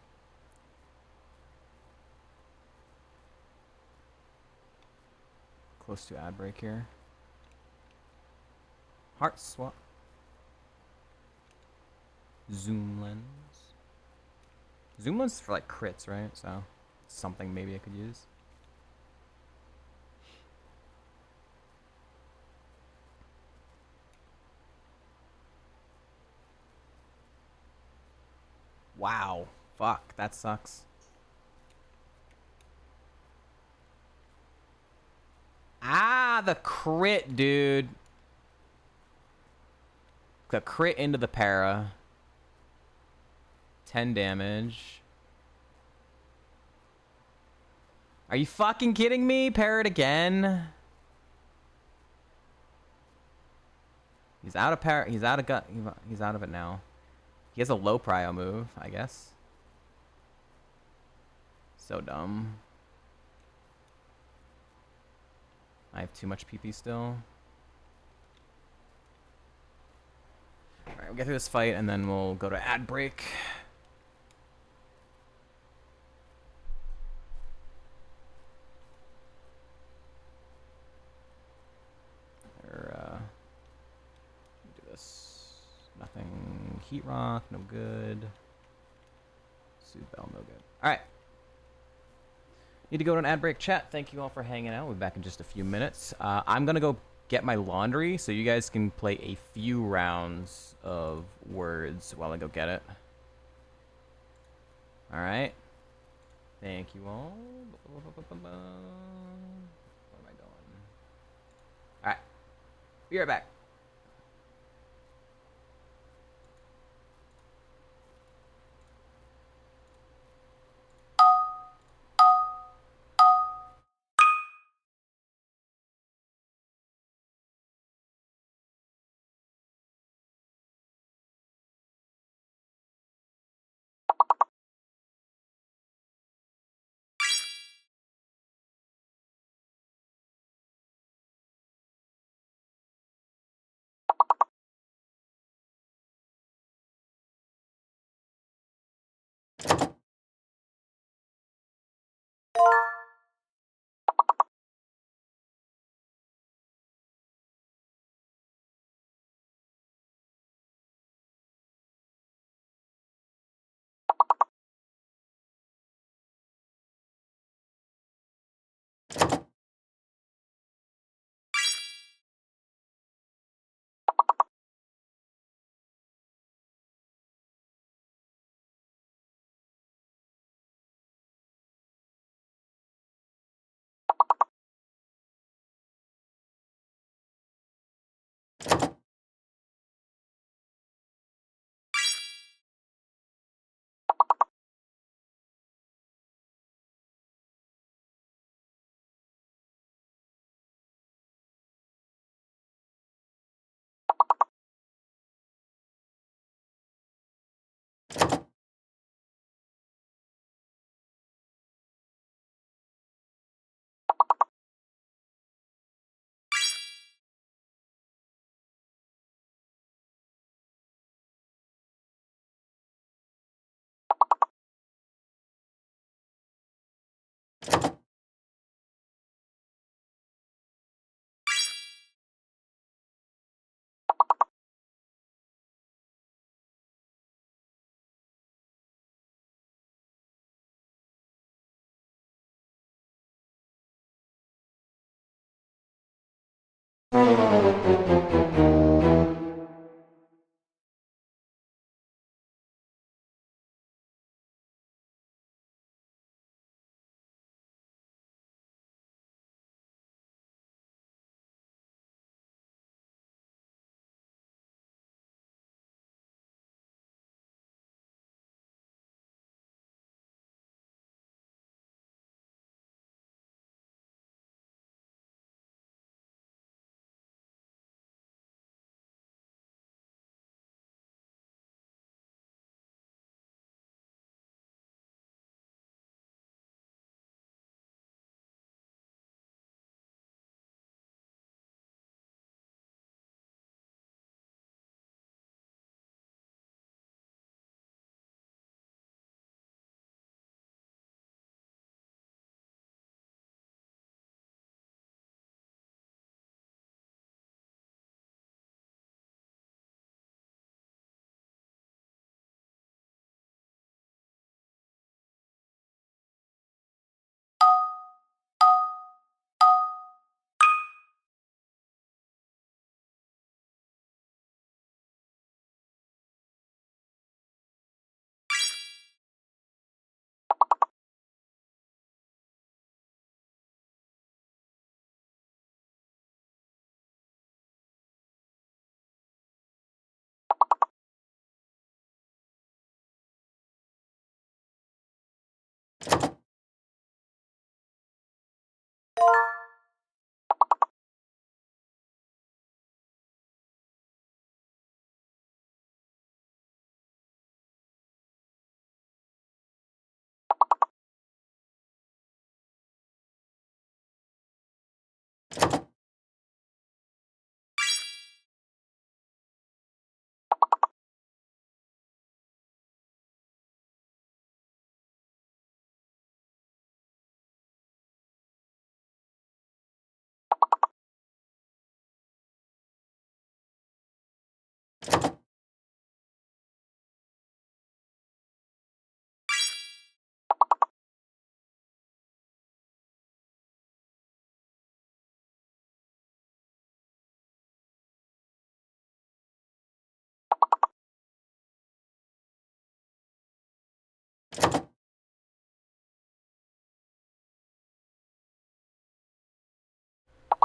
Close to ad break here. Heart swap. Zoom lens. Zoom lens is for like crits, right? So something maybe I could use. Wow. Fuck, that sucks. Ah, the crit, dude. The crit into the para. 10 damage. Are you fucking kidding me? Parrot again? He's out of parrot. He's out of gut. He's out of it now. He has a low prio move, I guess. So dumb. I have too much PP still. Alright, we'll get through this fight and then we'll go to ad break. Do this. Nothing. Heat rock, no good. Soothe bell, no good. Alright. Need to go to an ad break. Chat, thank you all for hanging out. We'll be back in just a few minutes. I'm going to go get my laundry so you guys can play a few rounds of words while I go get it. Alright. Thank you all. Where am I going? Alright. Be right back.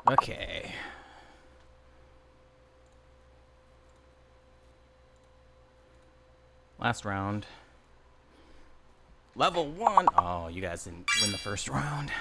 Okay. Last round. Level 1. Oh, you guys didn't win the first round.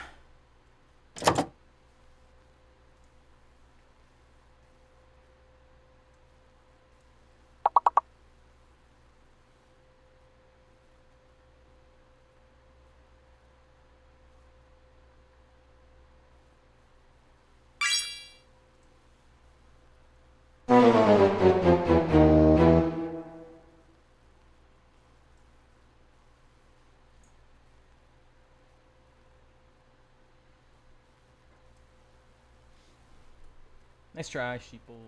Nice try, sheeples.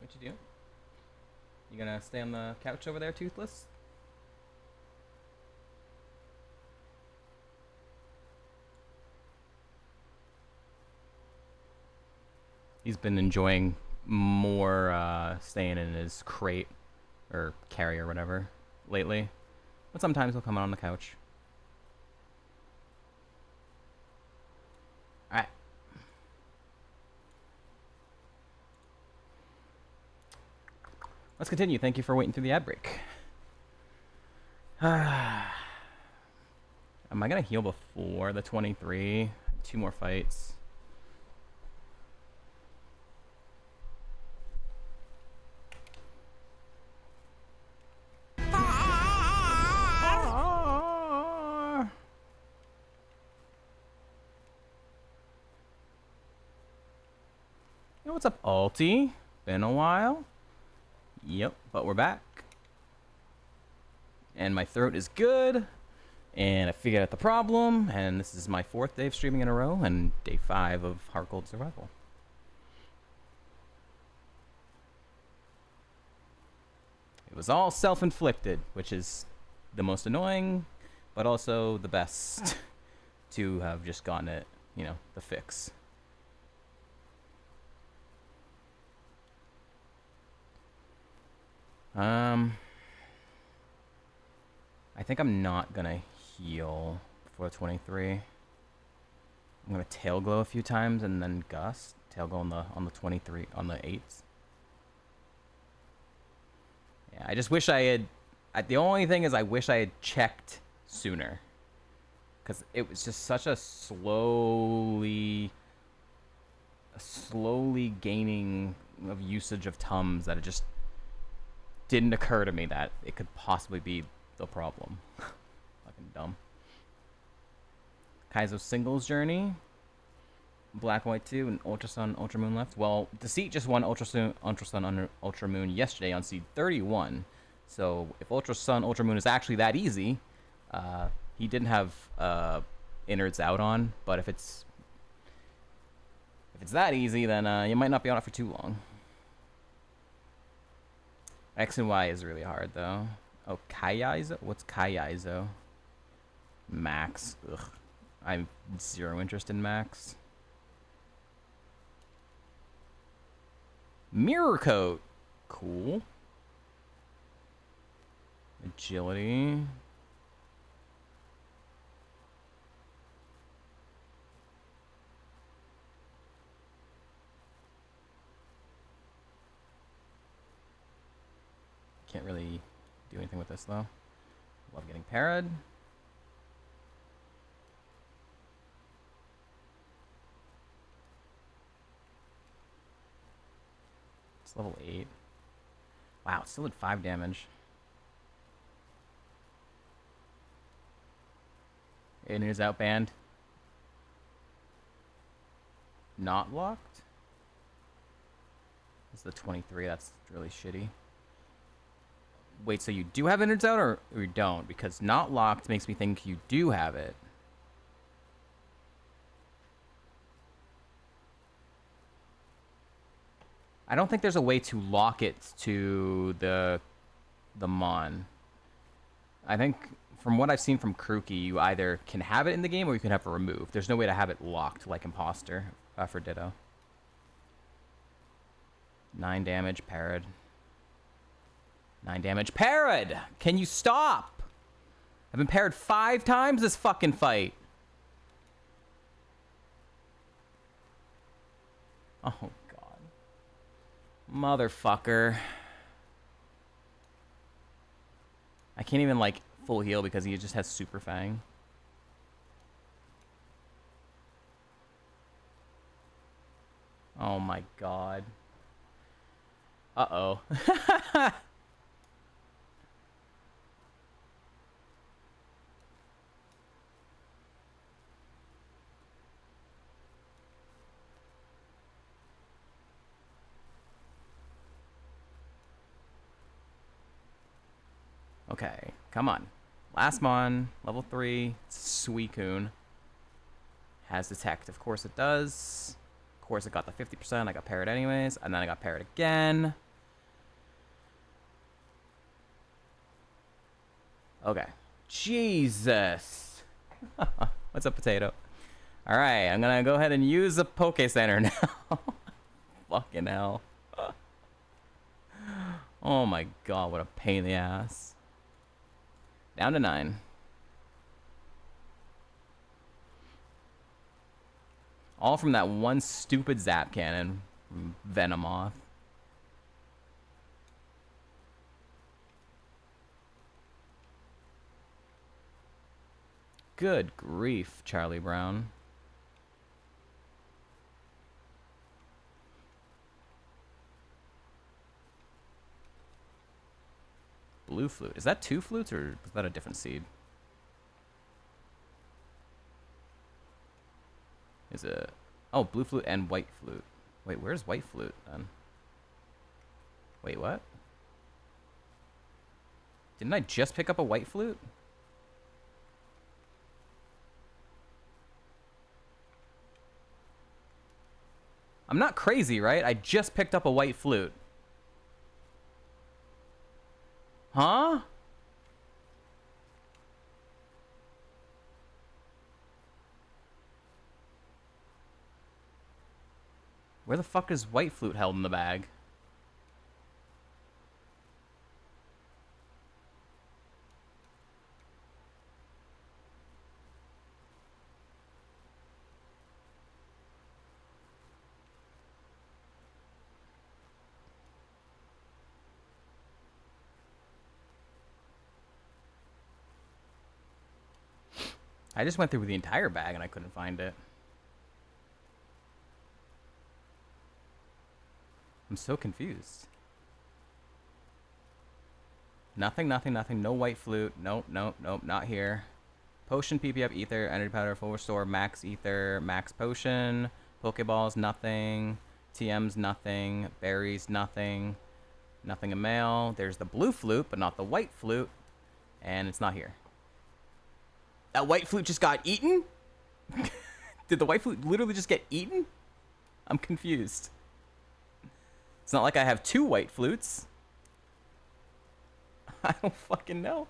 What you do? You gonna stay on the couch over there, Toothless? He's been enjoying more staying in his crate or carry or whatever lately, but sometimes he'll come on the couch. All right. Let's continue. Thank you for waiting through the ad break. Am I gonna heal before the 23? 2 more fights. Yo, what's up, Alti? Been a while. Yep, but we're back. And my throat is good. And I figured out the problem. And this is my 4th day of streaming in a row. And day 5 of Heartgold Survival. It was all self-inflicted, which is the most annoying, but also the best to have just gotten it, you know, the fix. I think I'm not gonna heal before 23. I'm gonna tail glow a few times and then gust. Tail glow on the 23 on the 8s. Yeah, I just wish I had. The only thing is, I wish I had checked sooner, because it was just such a slowly gaining of usage of Tums that it just didn't occur to me that it could possibly be the problem. Fucking dumb. Kaizo singles journey. Black White 2 and Ultra Sun Ultra Moon left. Well, Deceit just won Ultra Sun Ultra Moon yesterday on seed 31. So if Ultra Sun Ultra Moon is actually that easy, he didn't have innards out on. But if it's that easy, then you might not be on it for too long. X and Y is really hard though. Oh, Kaizo? What's Kaizo? Max. Ugh. I'm zero interest in Max. Mirror coat. Cool. Agility. Can't really do anything with this though. Love getting parried. It's level 8. Wow, it still did 5 damage. And it is outband. Not locked? It's the 23, that's really shitty. Wait, so you do have innards out or you don't? Because not locked makes me think you do have it. I don't think there's a way to lock it to the Mon. I think from what I've seen from Kruki, you either can have it in the game or you can have it removed. There's no way to have it locked like Imposter for Ditto. 9 damage, parried. 9 damage, parried! Can you stop? I've been paired 5 times this fucking fight. Oh, God. Motherfucker. I can't even, like, full heal because he just has Super Fang. Oh, my God. Uh-oh. Okay, come on. Last mon, level 3, Suicune. Has detect. Of course it does. Of course it got the 50%. I got parried anyways. And then I got parried again. Okay. Jesus. What's up, potato? All right, I'm going to go ahead and use the Poke Center now. Fucking hell. Oh my God, what a pain in the ass. Down to 9. All from that one stupid Zap Cannon from Venomoth. Good grief, Charlie Brown. Blue flute. Is that 2 flutes or is that a different seed? Is it... Oh, blue flute and white flute. Wait, where's white flute then? Wait, what? Didn't I just pick up a white flute? I'm not crazy, right? I just picked up a white flute. Huh? Where the fuck is white flute held in the bag? I just went through the entire bag and I couldn't find it. I'm so confused. Nothing, nothing, nothing. No white flute. Nope, nope, nope. Not here. Potion, PP up, ether, energy powder, full restore, max ether, max potion. Pokeballs, nothing. TMs, nothing. Berries, nothing. Nothing in mail. There's the blue flute, but not the white flute. And it's not here. That white flute just got eaten? Did the white flute literally just get eaten? I'm confused. It's not like I have 2 white flutes. I don't fucking know.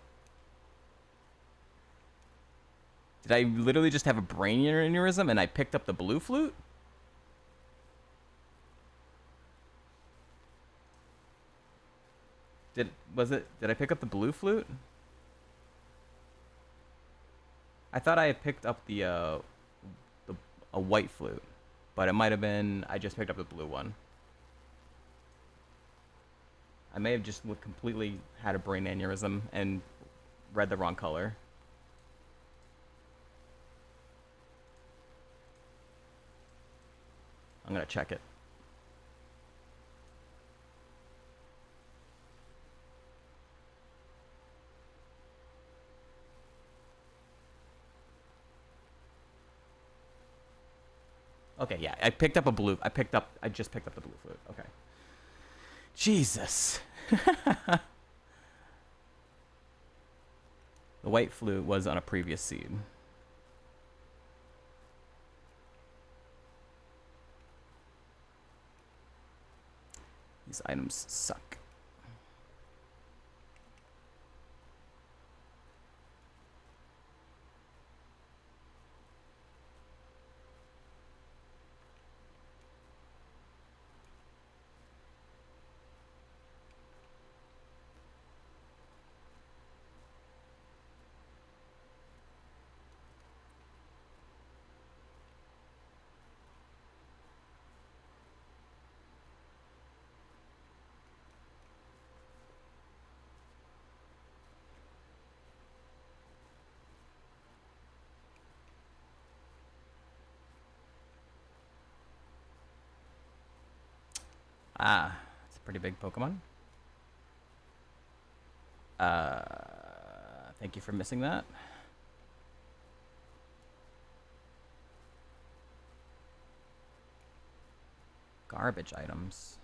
Did I literally just have a brain aneurysm and I picked up the blue flute? Did I pick up the blue flute? I thought I had picked up a white flute, but it might have been I just picked up the blue one. I may have just completely had a brain aneurysm and read the wrong color. I'm gonna check it. Okay, yeah, I picked up a blue. I just picked up the blue flute. Okay. Jesus. The white flute was on a previous seed. These items suck. Ah, it's a pretty big Pokemon. Thank you for missing that. Garbage items.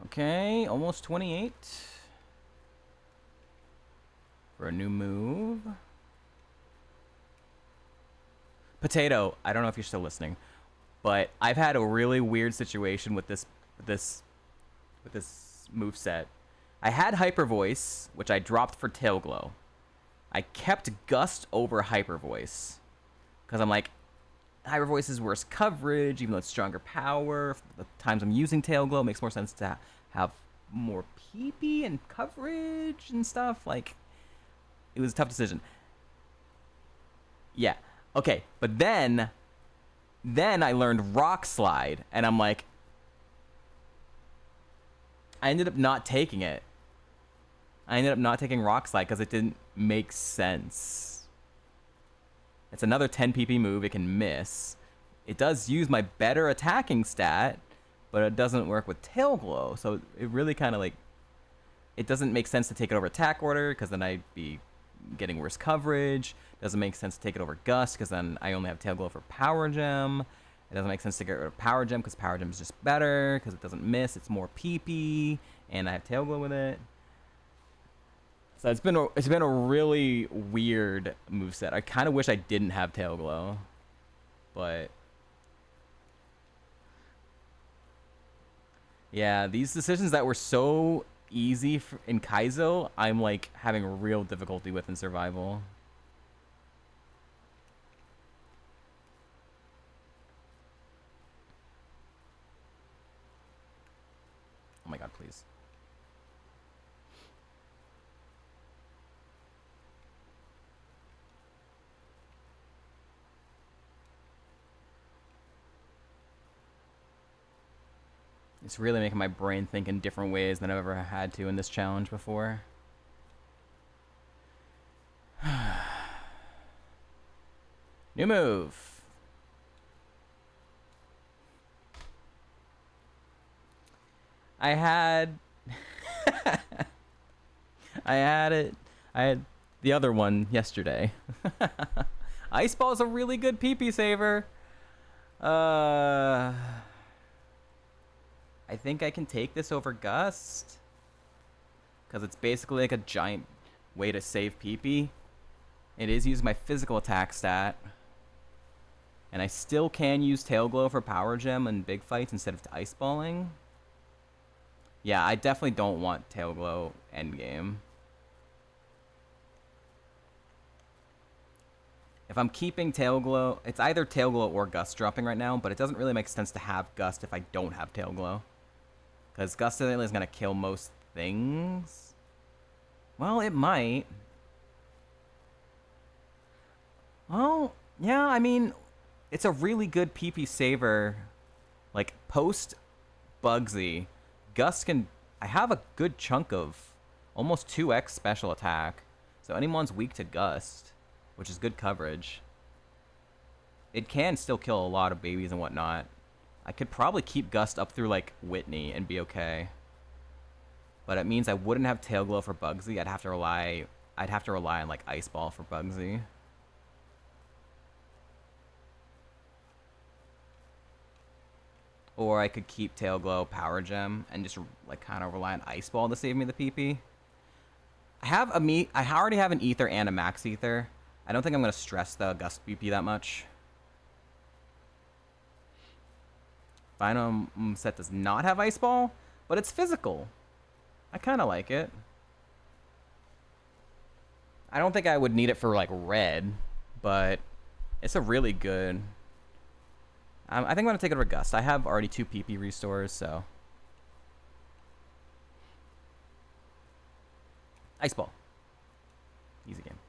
Okay, almost 28. For a new move. Potato, I don't know if you're still listening, but I've had a really weird situation with this move set. I had Hyper Voice, which I dropped for Tail Glow. I kept Gust over Hyper Voice because I'm like, Hyper Voice is worse coverage, even though it's stronger power. The times I'm using Tail Glow, it makes more sense to have more PP and coverage and stuff. Like, it was a tough decision. Yeah. Okay, but then I learned Rock Slide, and I'm like, I ended up not taking it. I ended up not taking Rock Slide because it didn't make sense. It's another 10 PP move. It can miss. It does use my better attacking stat, but it doesn't work with Tail Glow. So it really kind of like, it doesn't make sense to take it over Attack Order because then I'd be getting worse coverage. Doesn't make sense to take it over Gust because then I only have Tail Glow for Power Gem. It doesn't make sense to get rid of Power Gem because Power Gem is just better because it doesn't miss. It's more PP, and I have Tail Glow with it. So it's been a really weird moveset. I kind of wish I didn't have Tail Glow, but yeah, these decisions that were so easy in Kaizo, I'm like having real difficulty with in survival. Oh my god, please. It's really making my brain think in different ways than I've ever had to in this challenge before. New move. I had I had the other one yesterday. Ice Ball is a really good PP saver. I think I can take this over Gust. Because it's basically like a giant way to save PP. It is using my physical attack stat. And I still can use Tail Glow for Power Gem in big fights instead of Ice Balling. Yeah, I definitely don't want Tail Glow endgame. If I'm keeping Tail Glow, it's either Tail Glow or Gust dropping right now, but it doesn't really make sense to have Gust if I don't have Tail Glow. Because Gust is going to kill most things. Well, it might. Well, yeah, I mean, it's a really good PP saver. Like, post Bugsy, Gust can... I have a good chunk of almost 2x special attack. So anyone's weak to Gust, which is good coverage. It can still kill a lot of babies and whatnot. I could probably keep Gust up through, like, Whitney and be okay. But it means I wouldn't have Tail Glow for Bugsy. I'd have to rely on, like, Ice Ball for Bugsy. Or I could keep Tail Glow, Power Gem, and just, like, kind of rely on Ice Ball to save me the PP. I already have an Ether and a Max Ether. I don't think I'm going to stress the Gust PP that much. Final set does not have Ice Ball, but it's physical. I kind of like it. I don't think I would need it for, like, red, but it's a really good... I think I'm going to take it over Gust. I have already 2 PP restores, so... Ice Ball. Easy game.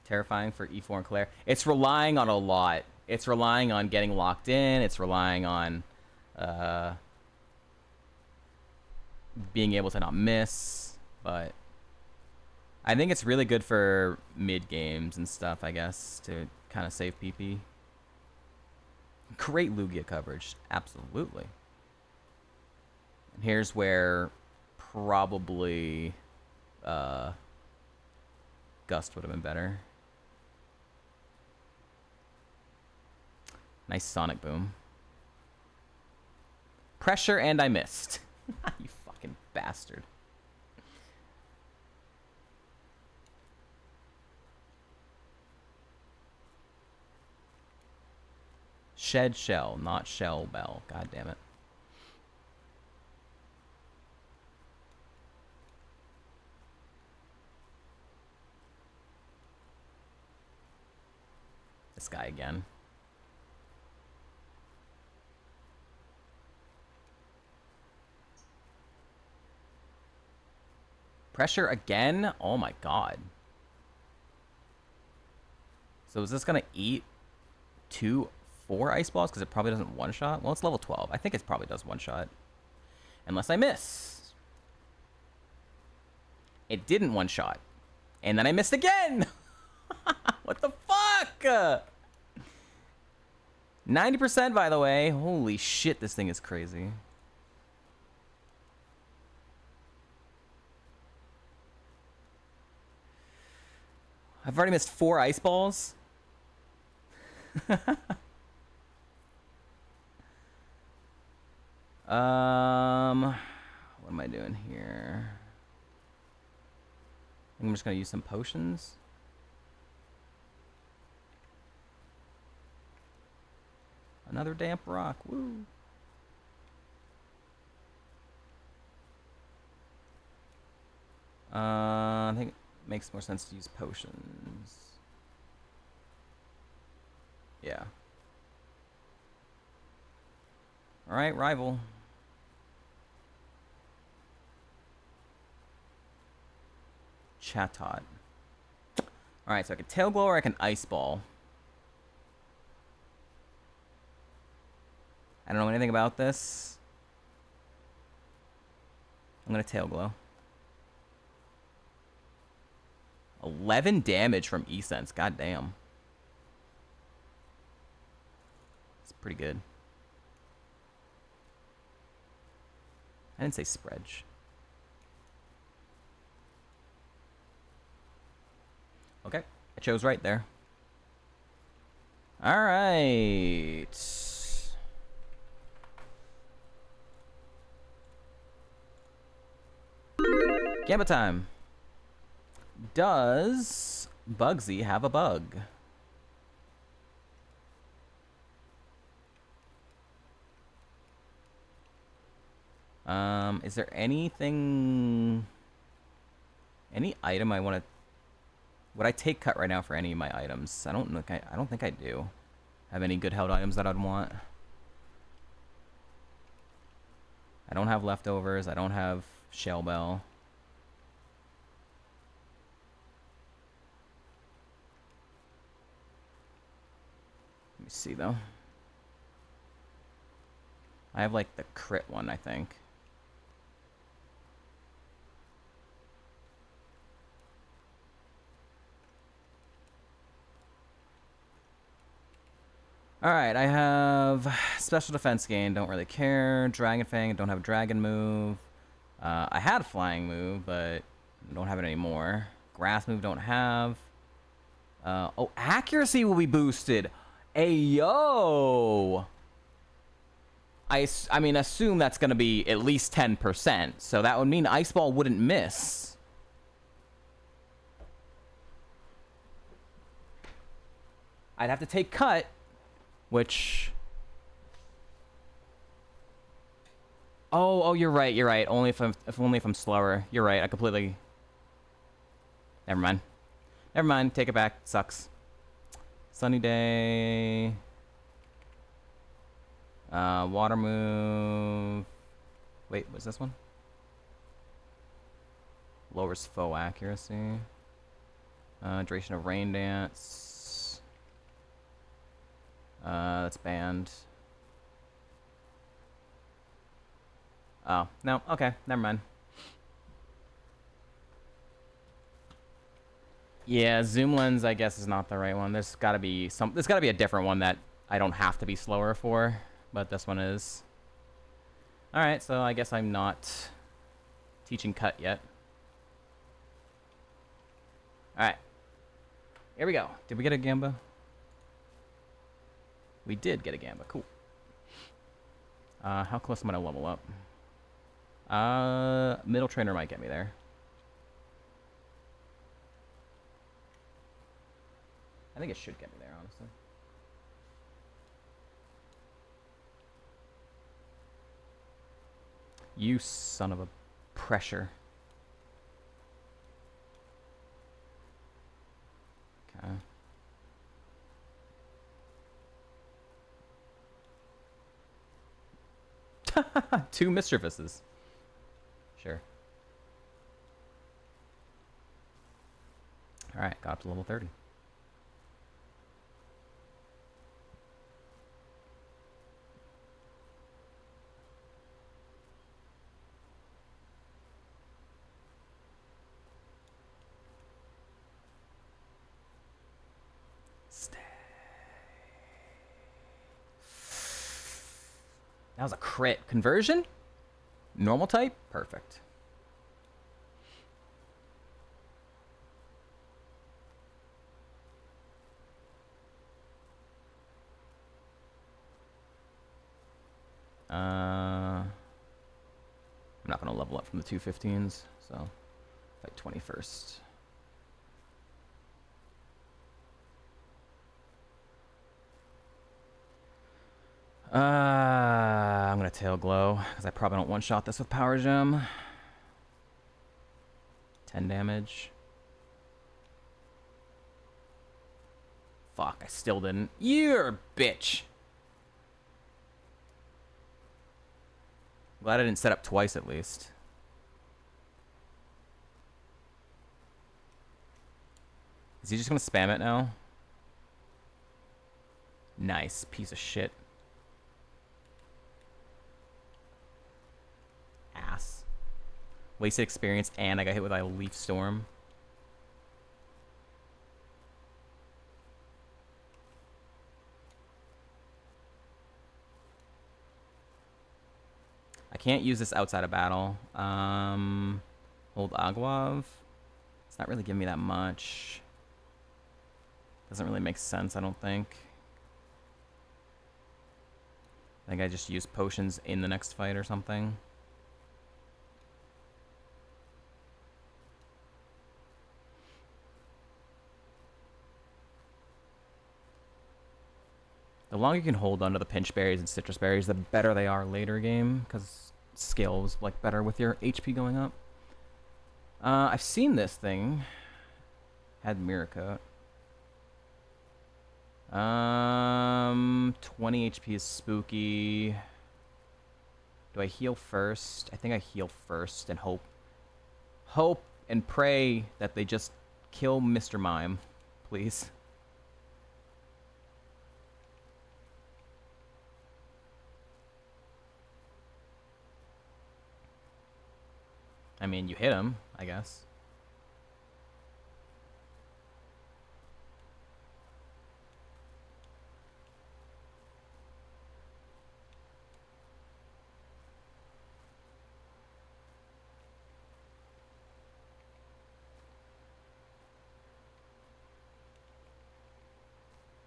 Terrifying for E4 and Claire. It's relying on a lot. it's relying on getting locked in. It's relying on being able to not miss. But I think it's really good for mid games and stuff, I guess, to kind of save PP. Great Lugia coverage, absolutely. And here's where probably Gust would have been better. Nice Sonic Boom. Pressure, and I missed. You fucking bastard. Shed Shell, not Shell Bell. God damn it. This guy again. Pressure again? Oh my god. So is this gonna eat 4 ice balls? Because it probably doesn't one-shot. Well, it's level 12. I think it probably does one-shot. Unless I miss. It didn't one-shot. And then I missed again! What the fuck? 90%, by the way. Holy shit, this thing is crazy. I've already missed 4 ice balls. What am I doing here? I think I'm just gonna use some potions. Another damp rock. Woo. I think it makes more sense to use potions. Yeah. All right, rival. Chatot. All right, so I can tail glow or I can ice ball. I don't know anything about this. I'm gonna tail glow. 11 damage from E-Sense. God damn. It's pretty good. I didn't say spread. Okay, I chose right there. All right. Gambit time. Does Bugsy have a bug? Is there anything, any item I want to? Would I take cut right now for any of my items? I don't think I do. Have any good held items that I'd want? I don't have leftovers. I don't have Shell Bell. Let me see though. I have like the crit one, I think. Alright, I have special defense gain, don't really care. Dragon Fang, don't have a dragon move. I had a flying move, but don't have it anymore. Grass move, don't have. Oh, accuracy will be boosted. Ayo! I mean, assume that's going to be at least 10%. So that would mean Ice Ball wouldn't miss. I'd have to take cut, which... Oh, you're right, you're right. Only if I'm slower. You're right, I completely... Never mind. Never mind, take it back. Sucks. Sunny day... water move. Wait, what's this one? Lowers foe accuracy. Duration of rain dance. That's banned. Oh, no. Okay, never mind. Yeah, zoom lens, I guess, is not the right one. There's got to be a different one that I don't have to be slower for, but this one is. All right, so I guess I'm not teaching cut yet. All right. Here we go. Did we get a Gamba? We did get a Gamba. Cool. How close am I to level up? Middle trainer might get me there. I think it should get me there, honestly. You son of a pressure. Okay. 2 Mischievuses. Sure. Alright, got up to level 30. That was a crit. Conversion? Normal type? Perfect. I'm not going to level up from the 215s, so fight 21st. I'm going to tail glow, because I probably don't one-shot this with power gem. 10 damage. Fuck, I still didn't. You're a bitch. Glad I didn't set up twice at least. Is he just gonna spam it now? Nice, piece of shit. Ass. Wasted experience and I got hit with a leaf storm. I can't use this outside of battle. Hold Aguav. It's not really giving me that much. Doesn't really make sense, I don't think. I think I just use potions in the next fight or something. The longer you can hold onto the pinch berries and citrus berries, the better they are later game, because scales like better with your HP going up. I've seen this thing. Had mirror coat. 20 HP is spooky. Do I heal first? I think I heal first and hope and pray that they just kill Mr. Mime, please. I mean, you hit him, I guess.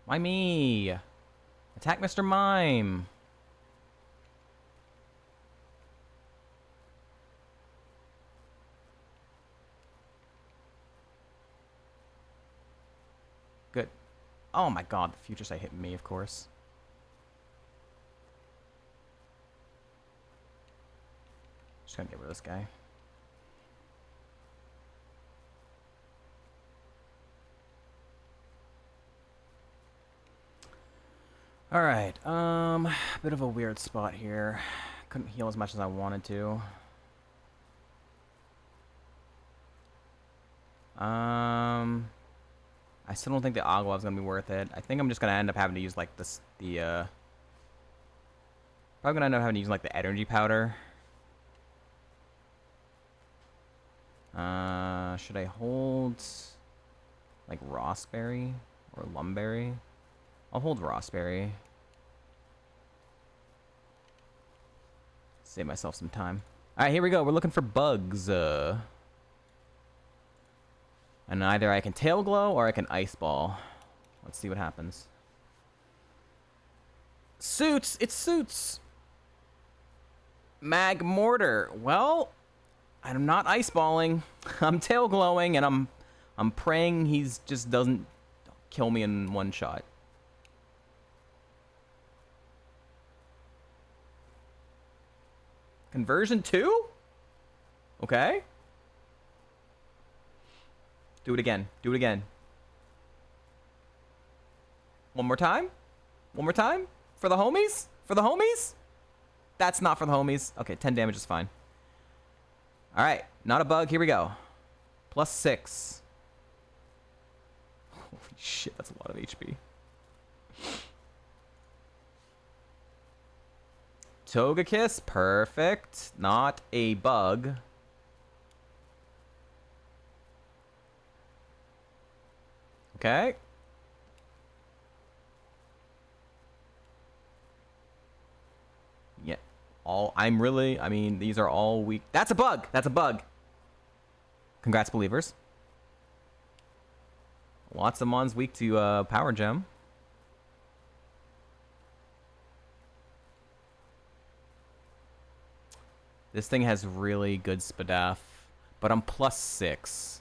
Why me? Attack Mr. Mime. Good. Oh my god, the future sight hit me, of course. Just gonna get rid of this guy. Alright, bit of a weird spot here. Couldn't heal as much as I wanted to. I I still don't think the Agua is gonna be worth it. I think I'm just gonna end up having to use like probably gonna end up having to use like the energy powder. Should I hold like Rossberry or Lumberry? I'll hold Rossberry. Save myself some time. All right, here we go. We're looking for bugs. And either I can tail glow or I can ice ball. Let's see what happens. Suits! It's Suits! Mag Mortar. Well, I'm not ice balling. I'm tail glowing, and I'm praying he's just doesn't kill me in one shot. Conversion 2? Okay. Do it again. Do it again. One more time? One more time? For the homies? For the homies? That's not for the homies. Okay, 10 damage is fine. Alright, not a bug. Here we go. +6. Holy shit, that's a lot of HP. Togekiss, perfect. Not a bug. Okay. Yeah. I mean, these are all weak. That's a bug. That's a bug. Congrats, believers. Lots of mons weak to Power Gem. This thing has really good Spadaf, but I'm +6.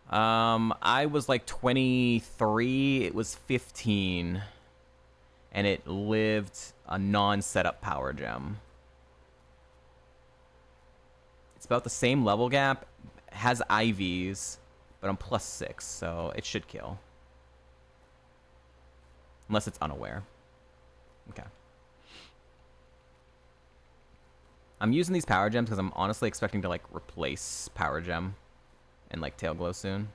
I was like 23, it was 15, and it lived a non-setup Power Gem. It's about the same level gap, has IVs, but I'm +6, so it should kill. Unless it's unaware. Okay. I'm using these Power Gems because I'm honestly expecting to like replace Power Gem and like Tail Glow soon.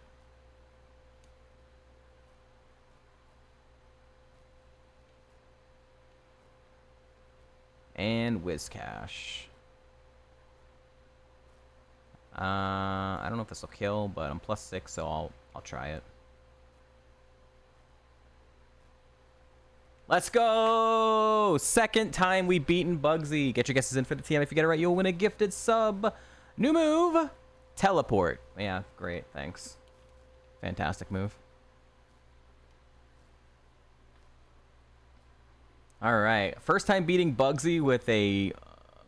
And Whiscash. I don't know if this will kill, but I'm +6, so I'll try it. Let's go! Second time we've beaten Bugsy. Get your guesses in for the TM. If you get it right, you'll win a gifted sub. New move, Teleport. Yeah, great, thanks. Fantastic move. All right, first time beating Bugsy with a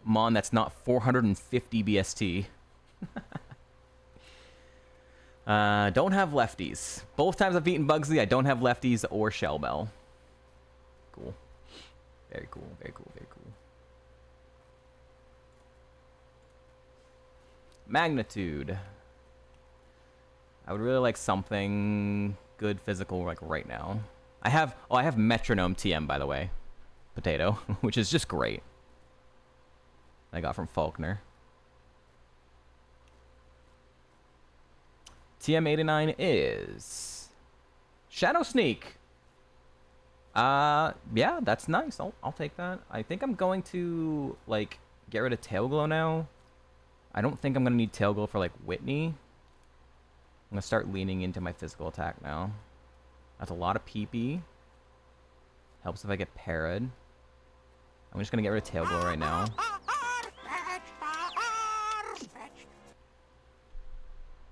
mon that's not 450 BST. Don't have lefties. Both times I've beaten Bugsy, I don't have lefties or Shell Bell. Cool. Very cool, very cool, very cool. Magnitude. I would really like something good physical like right now. I have Metronome TM, by the way. Potato, which is just great. I got from Faulkner. TM89 is Shadow Sneak. Yeah, that's nice. I'll take that. I think I'm going to like get rid of Tail Glow now. I don't think I'm gonna need Tail Glow for like Whitney. I'm gonna start leaning into my physical attack now. That's a lot of PP. Helps if I get parried. I'm just gonna get rid of Tail Glow right now.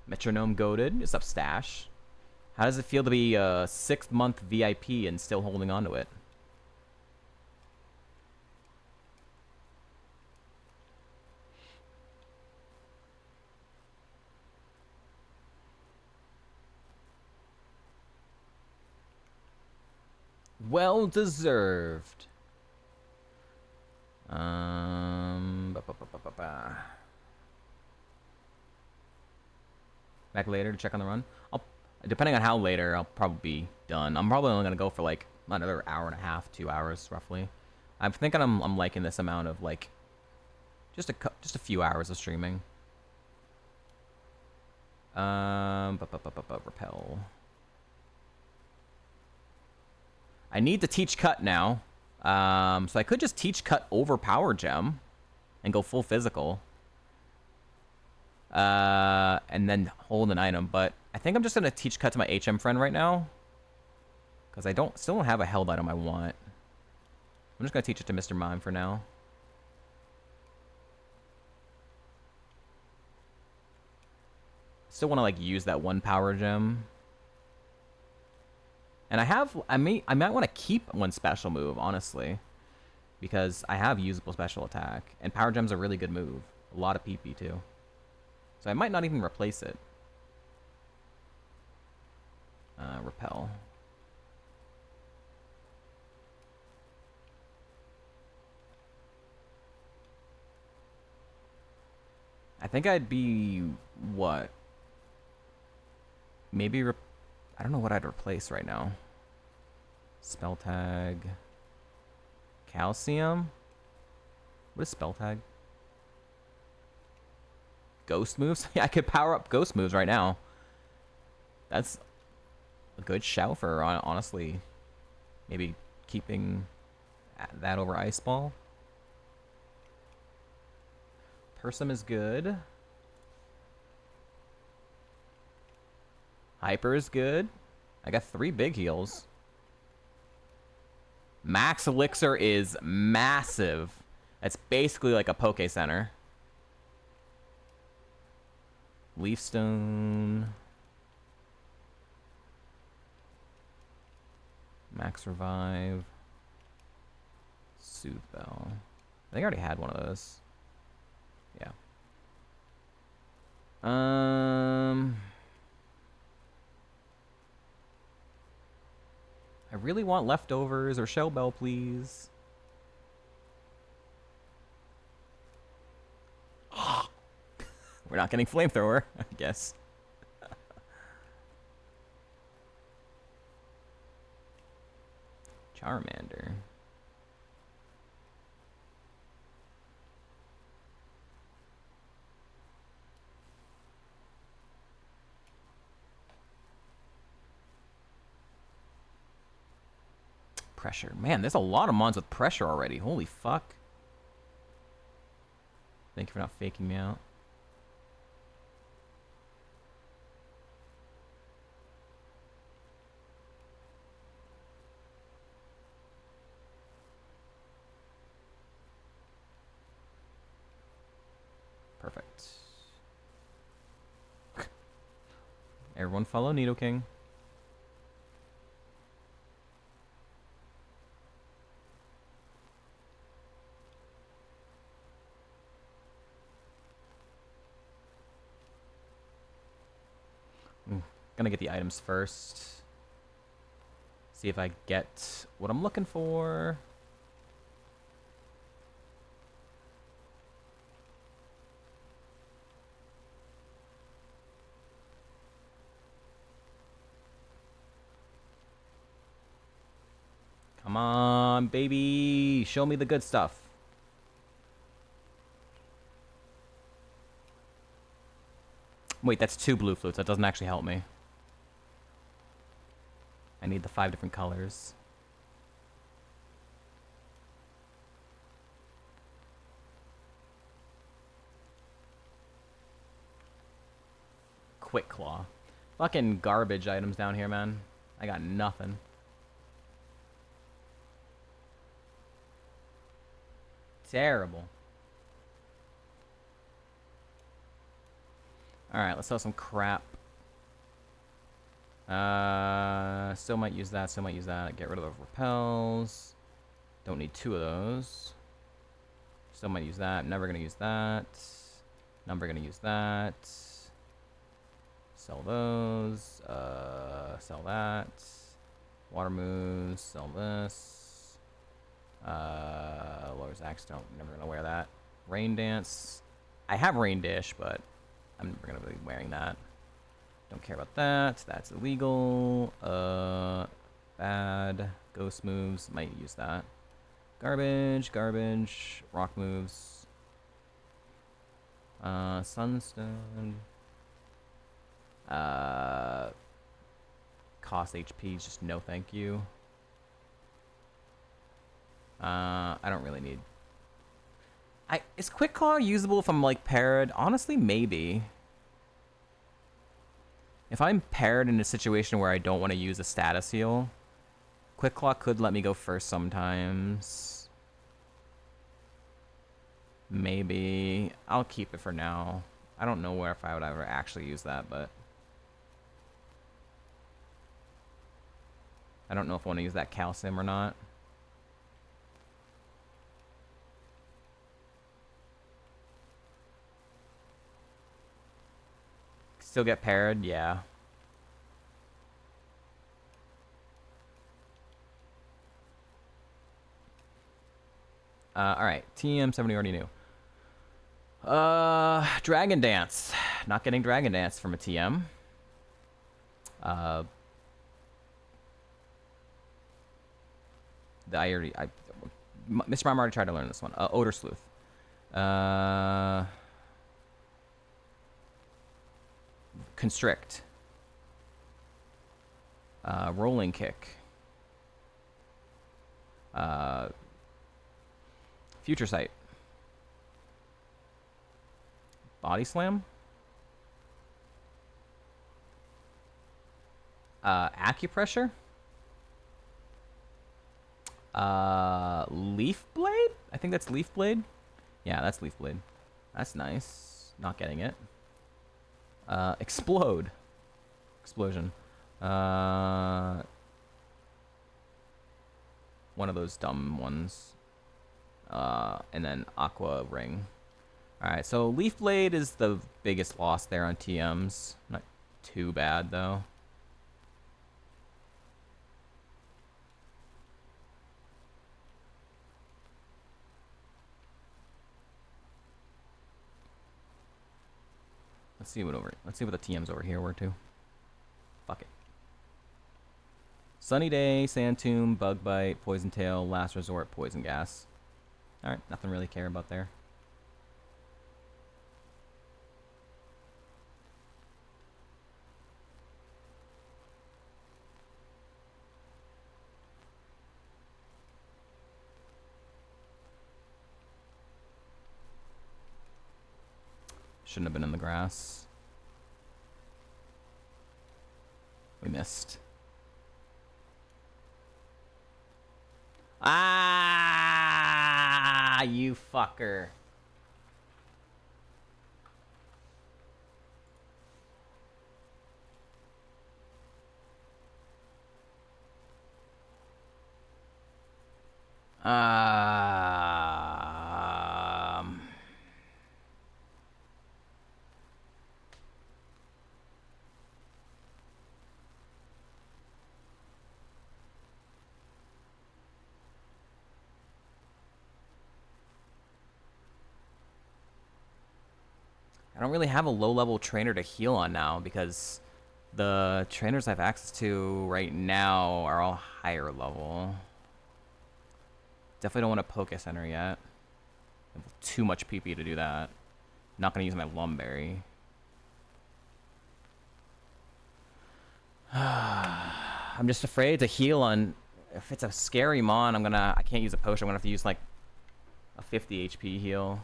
Metronome goaded. It's up stash. How does it feel to be a 6-month VIP and still holding on to it? Well deserved. Back later to check on the run. Depending on how later, I'll probably be done. I'm probably only gonna go for like another hour and a half, 2 hours roughly. I'm thinking I'm liking this amount of like just a few hours of streaming. Repel. I need to teach cut now. So I could just teach cut over power gem and go full physical. And then hold an item, but I think I'm just gonna teach cut to my HM friend right now. Because I still don't have a held item I want. I'm just gonna teach it to Mr. Mime for now. Still wanna like use that one power gem. And I might want to keep one special move, honestly. Because I have usable special attack. And power gem's a really good move. A lot of PP too. So I might not even replace it. Repel. I think I'd be, what? Maybe, I don't know what I'd replace right now. Spell tag. Calcium? What is spell tag? Ghost moves? Yeah, I could power up ghost moves right now. That's a good shout for, honestly, maybe keeping that over Ice Ball. Persum is good. Hyper is good. I got 3 big heals. Max Elixir is massive. That's basically like a Poke Center. Leaf Stone. Max Revive. Soothe Bell. I think I already had one of those. Yeah. I really want leftovers or Shell Bell, please. We're not getting Flamethrower, I guess. Charmander. Pressure. Man, there's a lot of mons with pressure already. Holy fuck. Thank you for not faking me out. Perfect. Everyone follow Nidoking. Gonna get the items first. See if I get what I'm looking for. Come on, baby. Show me the good stuff. Wait, that's 2 blue flutes. That doesn't actually help me. I need the 5 different colors. Quick Claw. Fucking garbage items down here, man. I got nothing. Terrible. Alright, let's sell some crap. Still might use that, still might use that. Get rid of the repels. Don't need 2 of those. Still might use that. Never gonna use that. Never gonna use that. Sell those. Sell that. Water moves. Sell this. Lord's Axe. Never gonna wear that. Rain Dance. I have Rain Dish, but I'm never gonna be wearing that. Don't care about that. That's illegal. Bad. Ghost moves. Might use that. Garbage. Garbage. Rock moves. Sunstone. Cost HP, just no thank you. I don't really need... Is Quick Claw usable if I'm, like, paired? Honestly, maybe. If I'm paired in a situation where I don't want to use a status heal, Quick Claw could let me go first sometimes. Maybe. I'll keep it for now. I don't know if I would ever actually use that, but... I don't know if I want to use that calcium or not. Still get paired? Yeah. Alright. TM70 already knew. Dragon Dance. Not getting Dragon Dance from a TM. Mr. Mom already tried to learn this one. Odor Sleuth. Constrict. Rolling Kick. Future Sight. Body Slam. Acupressure. Leaf Blade? I think that's Leaf Blade. Yeah, that's Leaf Blade. That's nice. Not getting it. Explode. Explosion. One of those dumb ones. And then Aqua Ring. Alright, so Leaf Blade is the biggest loss there on TMs. Not too bad, though. Let's see what the TMs over here were too. Fuck it. Sunny Day, Sand Tomb, Bug Bite, Poison Tail, Last Resort, Poison Gas. Alright, nothing really care about there. Shouldn't have been in the grass. We missed. Ah, you fucker. I don't really have a low-level trainer to heal on now because the trainers I have access to right now are all higher level. Definitely don't want a Poke Center yet. I have too much PP to do that. Not gonna use my Lumberry. I'm just afraid to heal on... If it's a scary Mon, I can't use a potion. I'm gonna have to use like a 50 HP heal.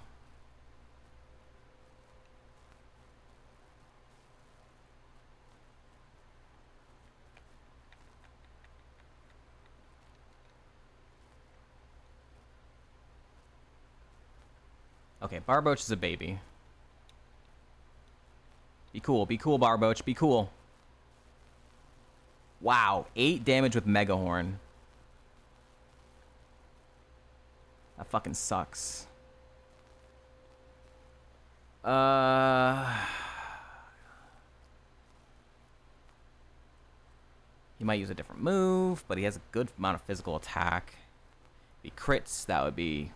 Okay, Barboach is a baby. Be cool, Barboach, be cool. Wow, 8 damage with Mega Horn. That fucking sucks. He might use a different move, but he has a good amount of physical attack. If he crits, that would be...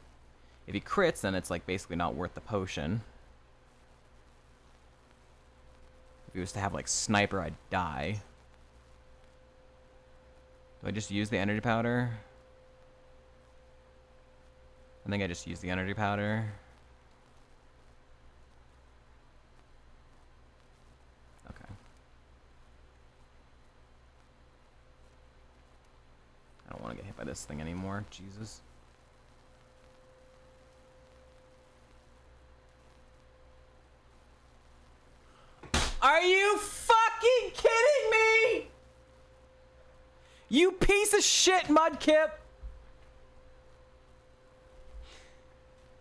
If he crits, then it's like basically not worth the potion. If he was to have like Sniper, I'd die. Do I just use the energy powder? I think I just use the energy powder. Okay. by this thing anymore. Jesus. Are you fucking kidding me? You piece of shit, Mudkip.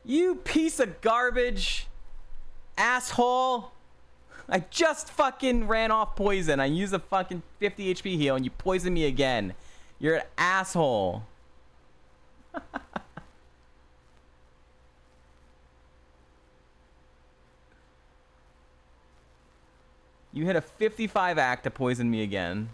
You piece of garbage. Asshole. I just fucking ran off poison. I used a fucking 50 HP heal and you poisoned me again. You're an asshole. You hit a 55 act to poison me again.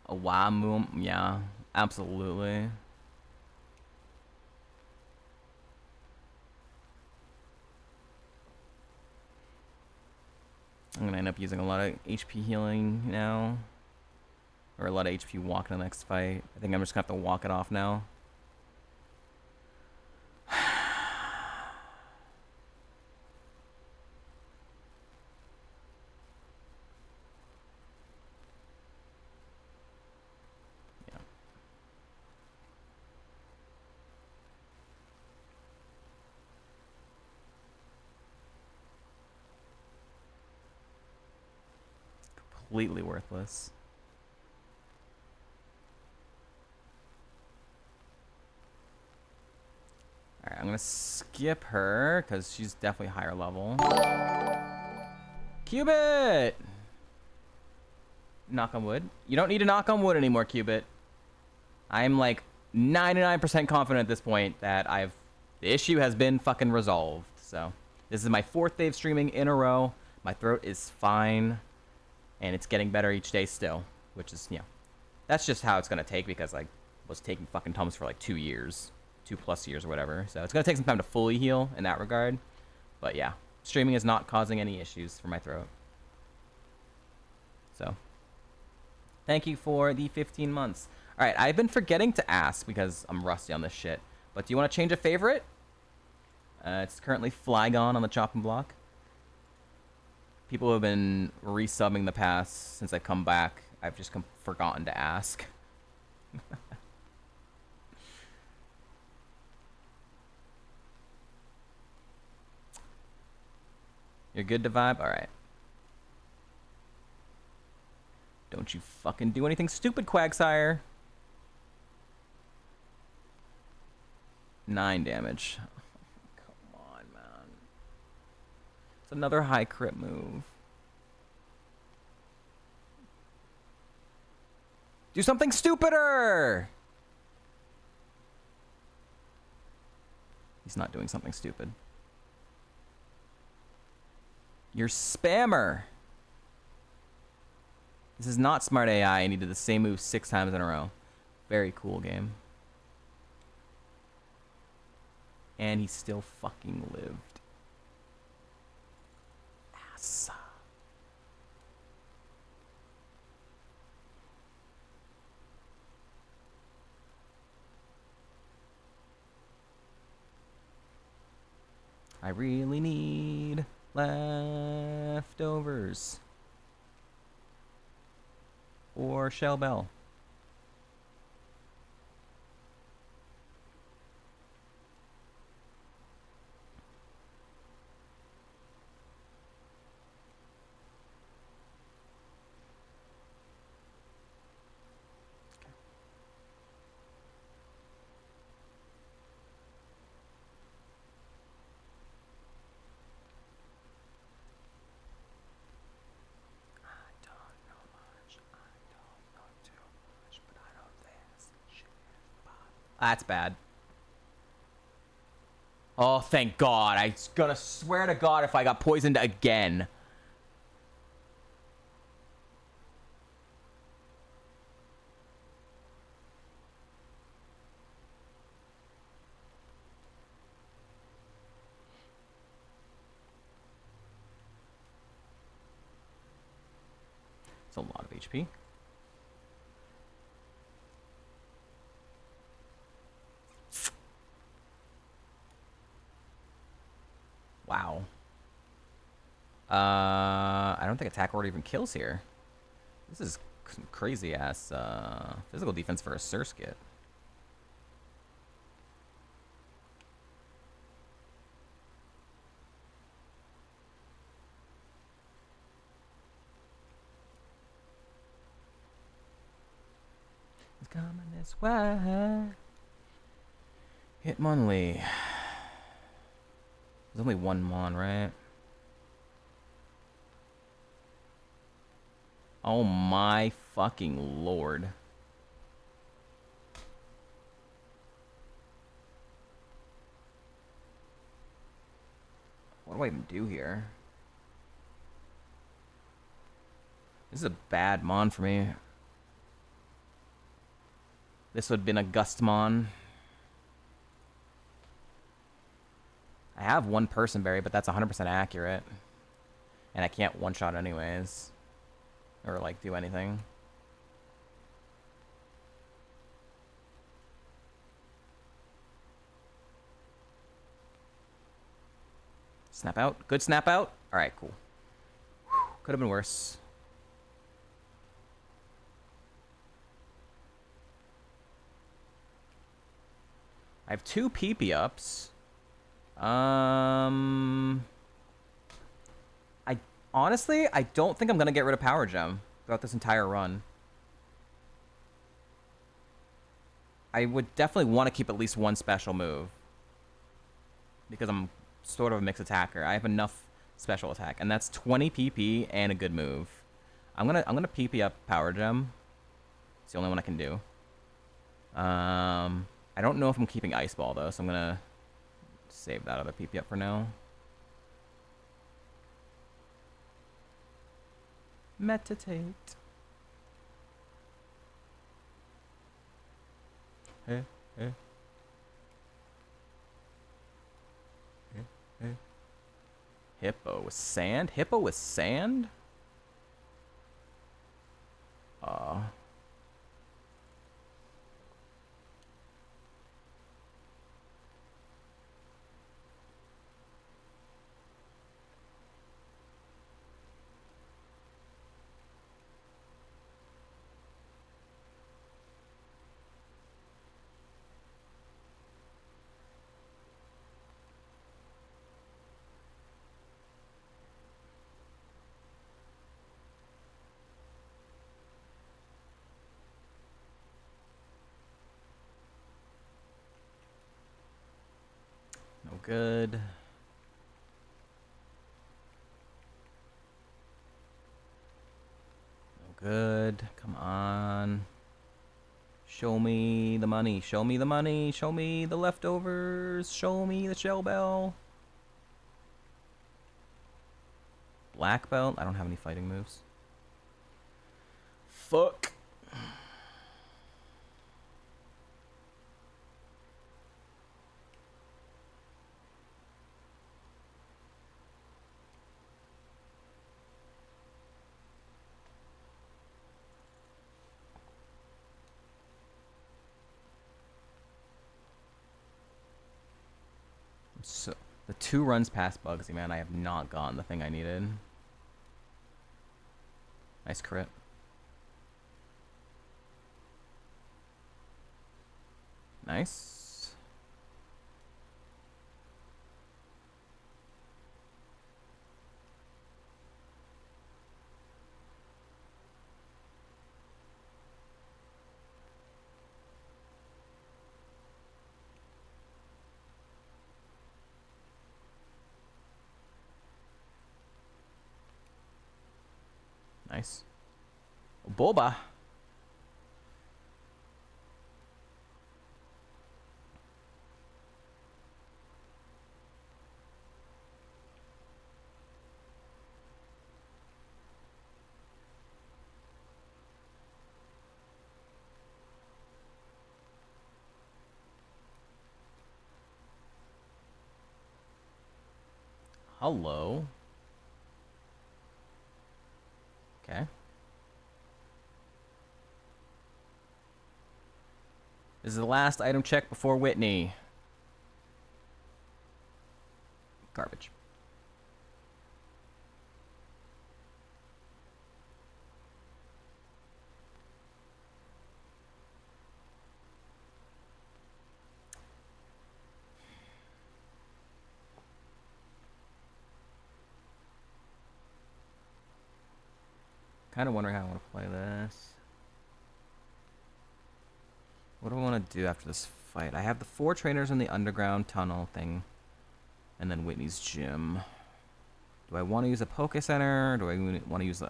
A Wamu, yeah, absolutely. I'm gonna end up using a lot of HP healing now. Or a lot of HP walk in the next fight. I think I'm just gonna have to walk it off now. Yeah. Completely worthless. Alright, I'm gonna skip her, because she's definitely higher level. Cubit! Knock on wood. You don't need to knock on wood anymore, Cubit. I'm like 99% confident at this point that the issue has been fucking resolved. So, this is my 4th day of streaming in a row. My throat is fine. And it's getting better each day still. Which is, you know, that's just how it's gonna take, because I was taking fucking Tums for like 2 years. 2+ years or whatever. So it's gonna take some time to fully heal in that regard. But yeah, streaming is not causing any issues for my throat. So thank you for the 15 months. All right, I've been forgetting to ask because I'm rusty on this shit. But do you want to change a favorite? It's currently Flygon on the chopping block. People who have been resubbing the past since I've come back, I've just forgotten to ask. You're good to vibe? Alright. Don't you fucking do anything stupid, Quagsire. 9 damage. Come on, man. It's another high crit move. Do something stupider! He's not doing something stupid. You're spammer. This is not smart AI, and he did the same move 6 times in a row. Very cool game. And he still fucking lived. Ass. I really need leftovers. Or Shell Bell. That's bad. Oh, thank God. I was gonna swear to God if I got poisoned again. That's a lot of HP. Wow. I don't think attack order even kills here. This is some crazy ass physical defense for a Surskit. It's coming this way. Hitmonlee. There's only one Mon, right? Oh my fucking lord. What do I even do here? This is a bad Mon for me. This would have been a Gustmon. I have one Person Berry, but that's 100% accurate. And I can't one-shot anyways. Or, like, do anything. Snap out. Good snap out. Alright, cool. Could have been worse. I have 2 PP ups. Honestly, I don't think I'm gonna get rid of Power Gem throughout this entire run. I would definitely want to keep at least one special move. Because I'm sort of a mixed attacker. I have enough special attack, and that's 20 PP and a good move. I'm gonna PP up Power Gem. It's the only one I can do. I don't know if I'm keeping Ice Ball though, so I'm gonna save that other PP up for now. Meditate. Hey, hey. Hey, hey. Hippo with sand? Hippo with sand? No good. No good. Come on. Show me the money. Show me the money. Show me the leftovers. Show me the shell bell. Black belt? I don't have any fighting moves. Fuck. So, the 2 runs past Bugsy, man. I have not gotten the thing I needed. Nice crit. Nice. Nice. Boba. Hello. Okay. This is the last item check before Whitney. Garbage. Kind of wondering how I want to play this. What do I want to do after this fight? I have the 4 trainers in the underground tunnel thing. And then Whitney's gym. Do I want to use a Poké Center? Do I want to use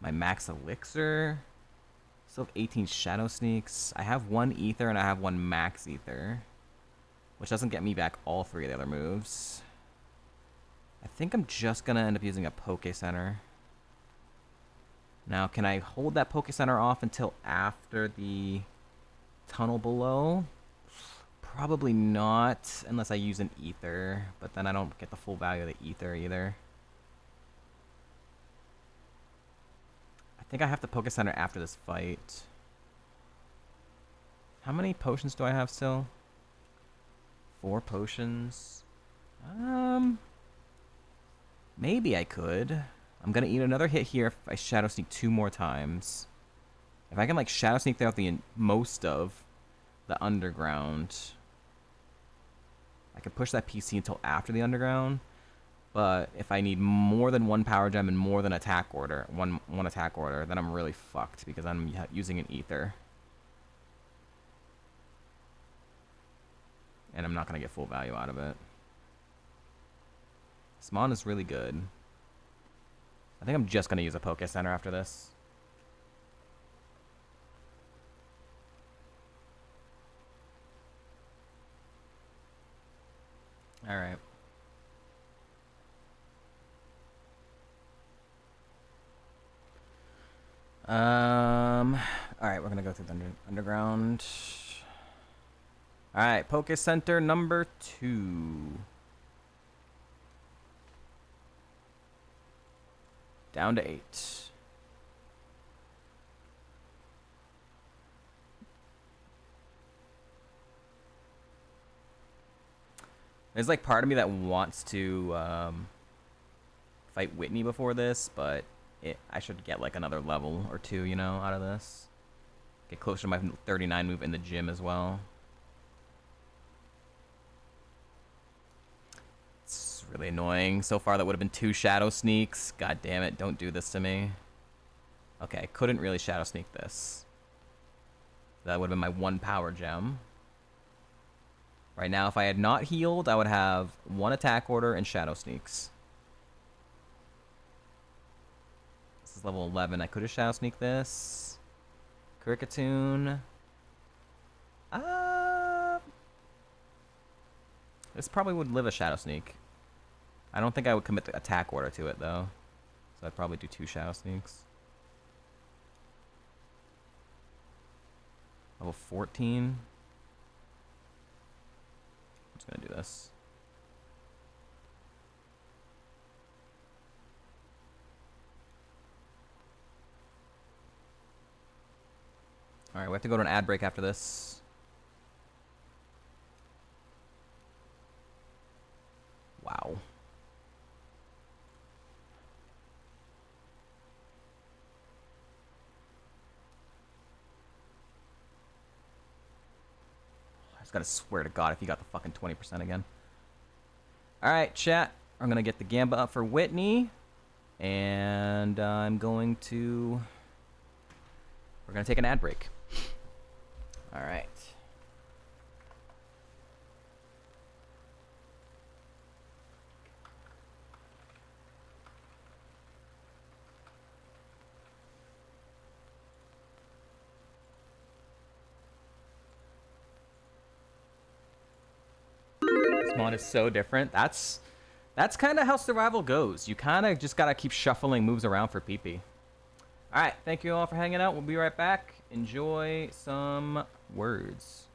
my max elixir? Still have 18 Shadow Sneaks. I have 1 Ether and I have 1 max Ether. Which doesn't get me back all 3 of the other moves. I think I'm just going to end up using a Poké Center. Now, can I hold that Poké Center off until after the tunnel below? Probably not, unless I use an Ether. But then I don't get the full value of the Ether either. I think I have to Poké Center after this fight. How many potions do I have still? 4 potions. Maybe I could. I'm gonna eat another hit here if I Shadow Sneak 2 more times. If I can like Shadow Sneak throughout the most of the underground, I can push that PC until after the underground. But if I need more than 1 power gem and more than attack order, one attack order, then I'm really fucked because I'm using an Ether. And I'm not gonna get full value out of it. Smon is really good. I think I'm just gonna use a Poké Center after this. Alright. Alright, we're gonna go through the underground. Alright, Poké Center number 2. Down to 8. There's like part of me that wants to fight Whitney before this, but I should get like another level or 2, you know, out of this. Get closer to my 39 move in the gym as well. It's really annoying. So far that would have been 2 Shadow Sneaks. God damn it, don't do this to me. Okay, I couldn't really Shadow Sneak this. That would have been my 1 power gem. Right now, if I had not healed, I would have 1 attack order and Shadow Sneaks. This is level 11. I could have Shadow Sneak this. Cricketune. This probably would live a Shadow Sneak. I don't think I would commit the attack order to it, though. So I'd probably do 2 Shadow Sneaks. Level 14. I'm just gonna do this. Alright, we have to go to an ad break after this. Wow. I just gotta swear to God if you got the fucking 20% again. Alright, chat. I'm gonna get the Gamba up for Whitney. And I'm going to... We're gonna take an ad break. Alright. This mod is so different. That's kind of how survival goes. You kind of just gotta keep shuffling moves around for PP. Alright, thank you all for hanging out. We'll be right back. Enjoy some words.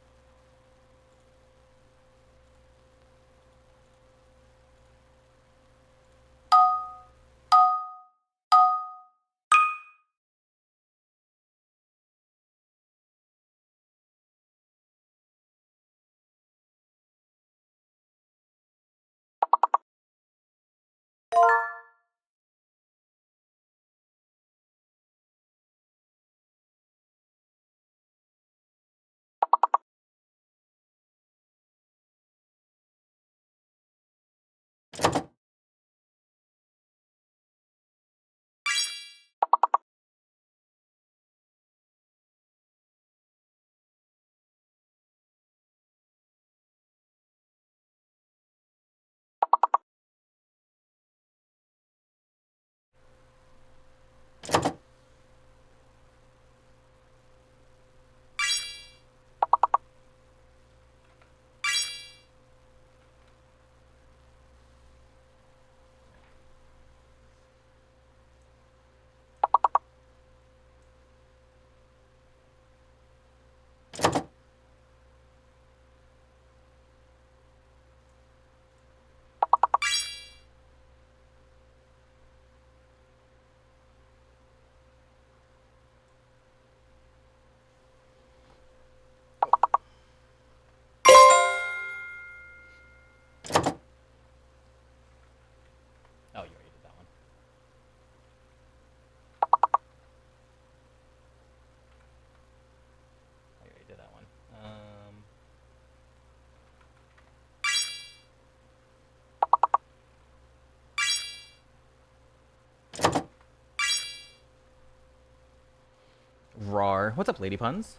Rar. What's up, Lady Puns?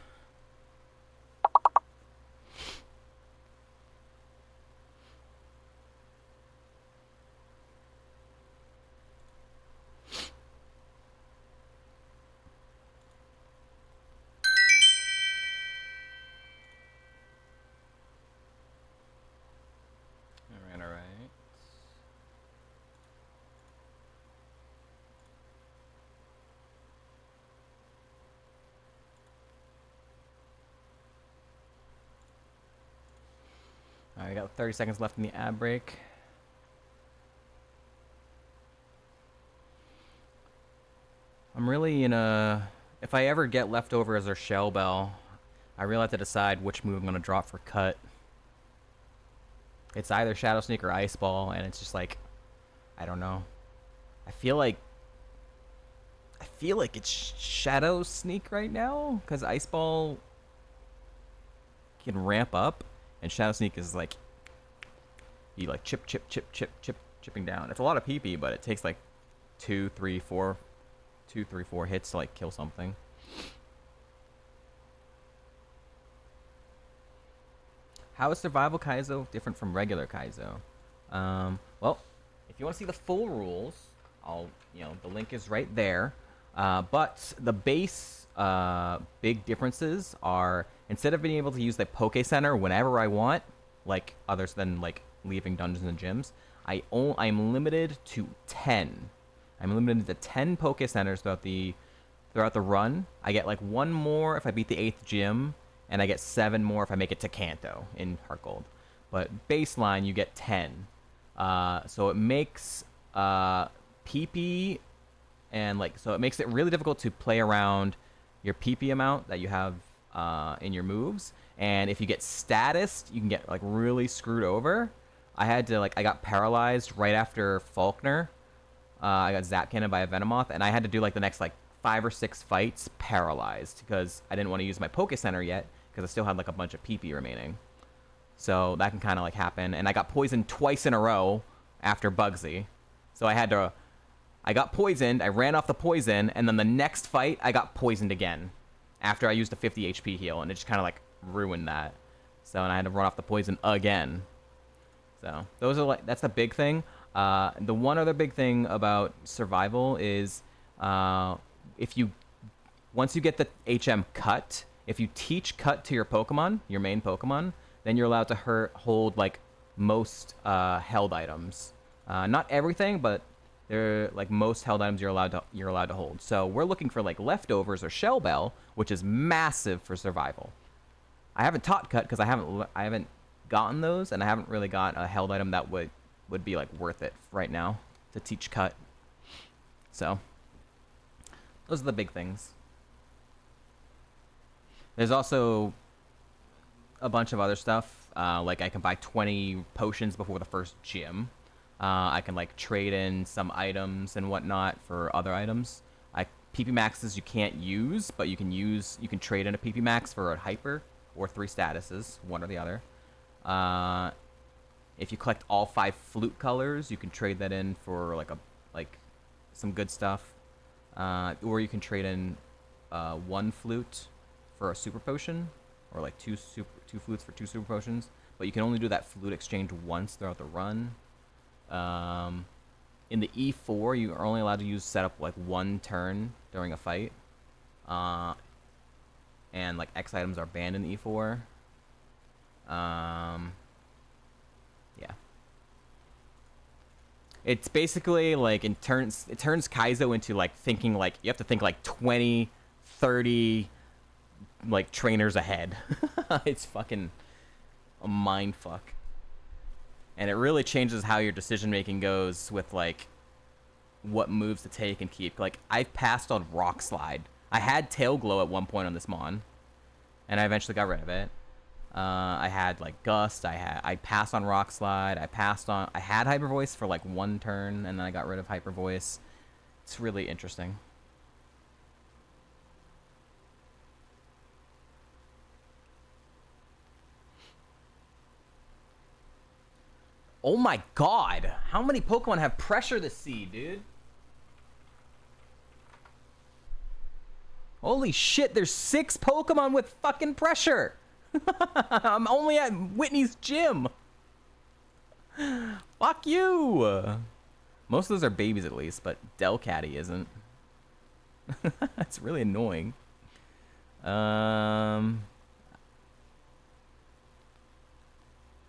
Alright, alright. Alright, I got 30 seconds left in the ad break. I'm really in a... If I ever get leftovers or Shell Bell, I really have to decide which move I'm going to drop for cut. It's either Shadow Sneak or Ice Ball, and it's just like... I don't know. I feel like it's Shadow Sneak right now, because Ice Ball can ramp up, and Shadow Sneak is like... You like chipping down. It's a lot of PP, but it takes like 2, 3, 4 hits to like kill something. How is Survival Kaizo different from regular Kaizo? Well, if you want to see the full rules, the link is right there. But the base big differences are, instead of being able to use the Poke Center whenever I want, like others than like leaving dungeons and gyms, I'm limited to 10. I'm limited to 10 Poke Centers throughout the run. I get like 1 more if I beat the 8th gym, and I get 7 more if I make it to Kanto in Heartgold. But baseline, you get 10. So it makes PP and so it makes it really difficult to play around your PP amount that you have in your moves. And if you get statused, you can get like really screwed over. I got paralyzed right after Faulkner. I got Zap Cannon by a Venomoth, and I had to do like the next like 5 or 6 fights paralyzed because I didn't want to use my Poke Center yet because I still had like a bunch of PP remaining. So that can kind of like happen. And I got poisoned twice in a row after Bugsy. So I got poisoned, I ran off the poison, and then the next fight I got poisoned again after I used a 50 HP heal, and it just kind of like ruined that. So, and I had to run off the poison again. So that's the big thing. The one other big thing about survival is once you get the HM cut, if you teach cut to your Pokemon, your main Pokemon, then you're allowed to hold like most held items. Not everything, but they're like most held items you're allowed to hold. So we're looking for like leftovers or Shell Bell, which is massive for survival. I haven't taught cut because I haven't gotten those, and I haven't really got a held item that would be like worth it right now to teach cut. So those are the big things. There's also a bunch of other stuff, like I can buy 20 potions before the first gym. I can like trade in some items and whatnot for other items. PP maxes you can't use, but you can trade in a PP max for a hyper or 3 statuses, one or the other. If you collect all 5 flute colors, you can trade that in for like some good stuff. Or you can trade in 1 flute for a super potion, or like 2 flutes for 2 super potions. But you can only do that flute exchange once throughout the run. In the E4, you are only allowed to use setup like 1 turn during a fight. And like X items are banned in the E4. Yeah. It's basically like it turns Kaizo into like thinking like you have to think like 20, 30 like trainers ahead. It's fucking a mind fuck. And it really changes how your decision making goes with like what moves to take and keep. Like I've passed on Rock Slide. I had Tail Glow at one point on this Mon, and I eventually got rid of it. I had like Gust. I passed on Rock Slide. I had Hyper Voice for like 1 turn, and then I got rid of Hyper Voice. It's really interesting. Oh my god! How many Pokemon have Pressure the Sea, dude? Holy shit, there's 6 Pokemon with fucking pressure. I'm only at Whitney's gym. Fuck you. Most of those are babies at least, but Delcatty isn't. That's really annoying. I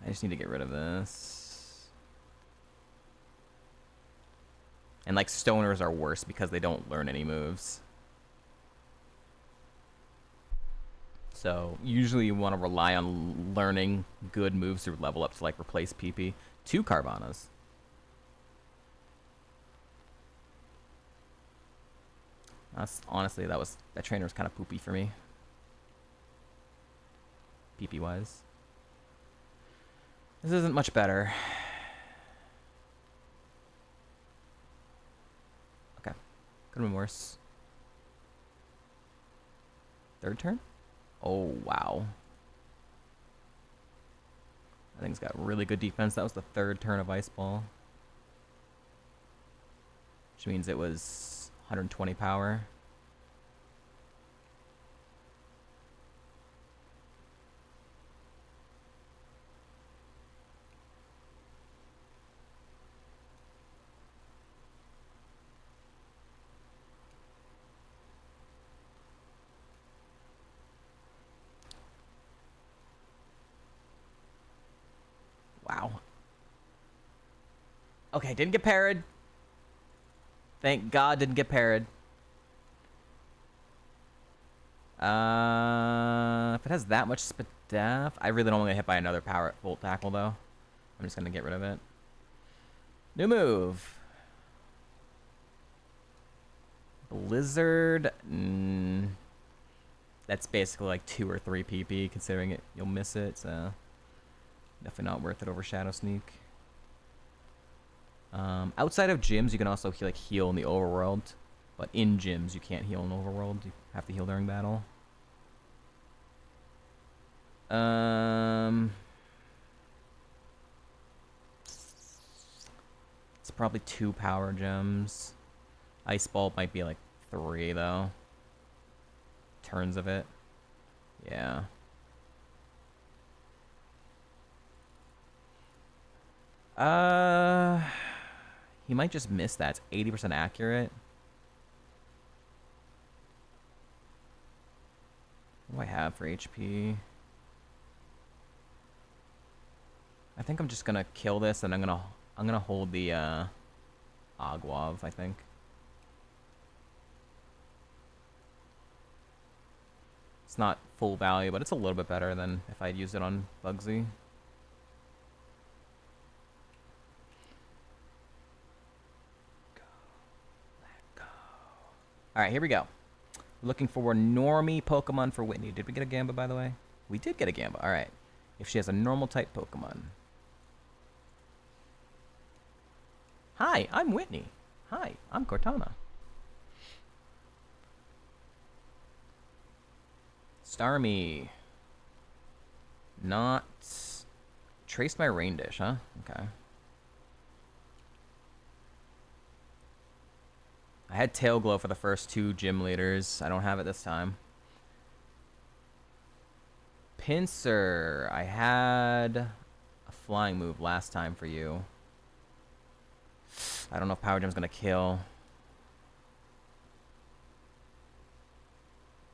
just need to get rid of this. And like stoners are worse because they don't learn any moves. So usually you want to rely on learning good moves to level up to like replace PP. 2 Carvanas. That's honestly that trainer was kind of poopy for me. PP wise. This isn't much better. Okay. Could have been worse. 3rd turn? Oh, wow. That thing's got really good defense. That was the 3rd turn of Ice Ball. Which means it was 120 power. Wow. Okay, didn't get parried. Thank God didn't get parried. If it has that much Spadaf, I really don't want to get hit by another power Volt Tackle though. I'm just gonna get rid of it. New move. Blizzard. That's basically like 2 or 3 PP, considering it you'll miss it. So definitely not worth it over Shadow Sneak. Outside of gyms, you can also heal in the overworld, but in gyms you can't heal in overworld. You have to heal during battle. It's probably 2 power gems. Ice Ball might be like 3 though. Turns of it. Yeah. He might just miss that. It's 80% accurate. What do I have for HP? I think I'm just gonna kill this, and I'm gonna hold the Agwav, I think. It's not full value, but it's a little bit better than if I'd used it on Bugsy. Alright, here we go. Looking for normie Pokemon for Whitney. Did we get a Gamba, by the way? We did get a Gamba. Alright. If she has a normal type Pokemon. Hi, I'm Whitney. Hi, I'm Cortana. Starmie. Not... Traced my Rain Dish, huh? Okay. I had Tail Glow for the first 2 gym leaders. I don't have it this time. Pinsir. I had a flying move last time for you. I don't know if Power Gem's gonna kill.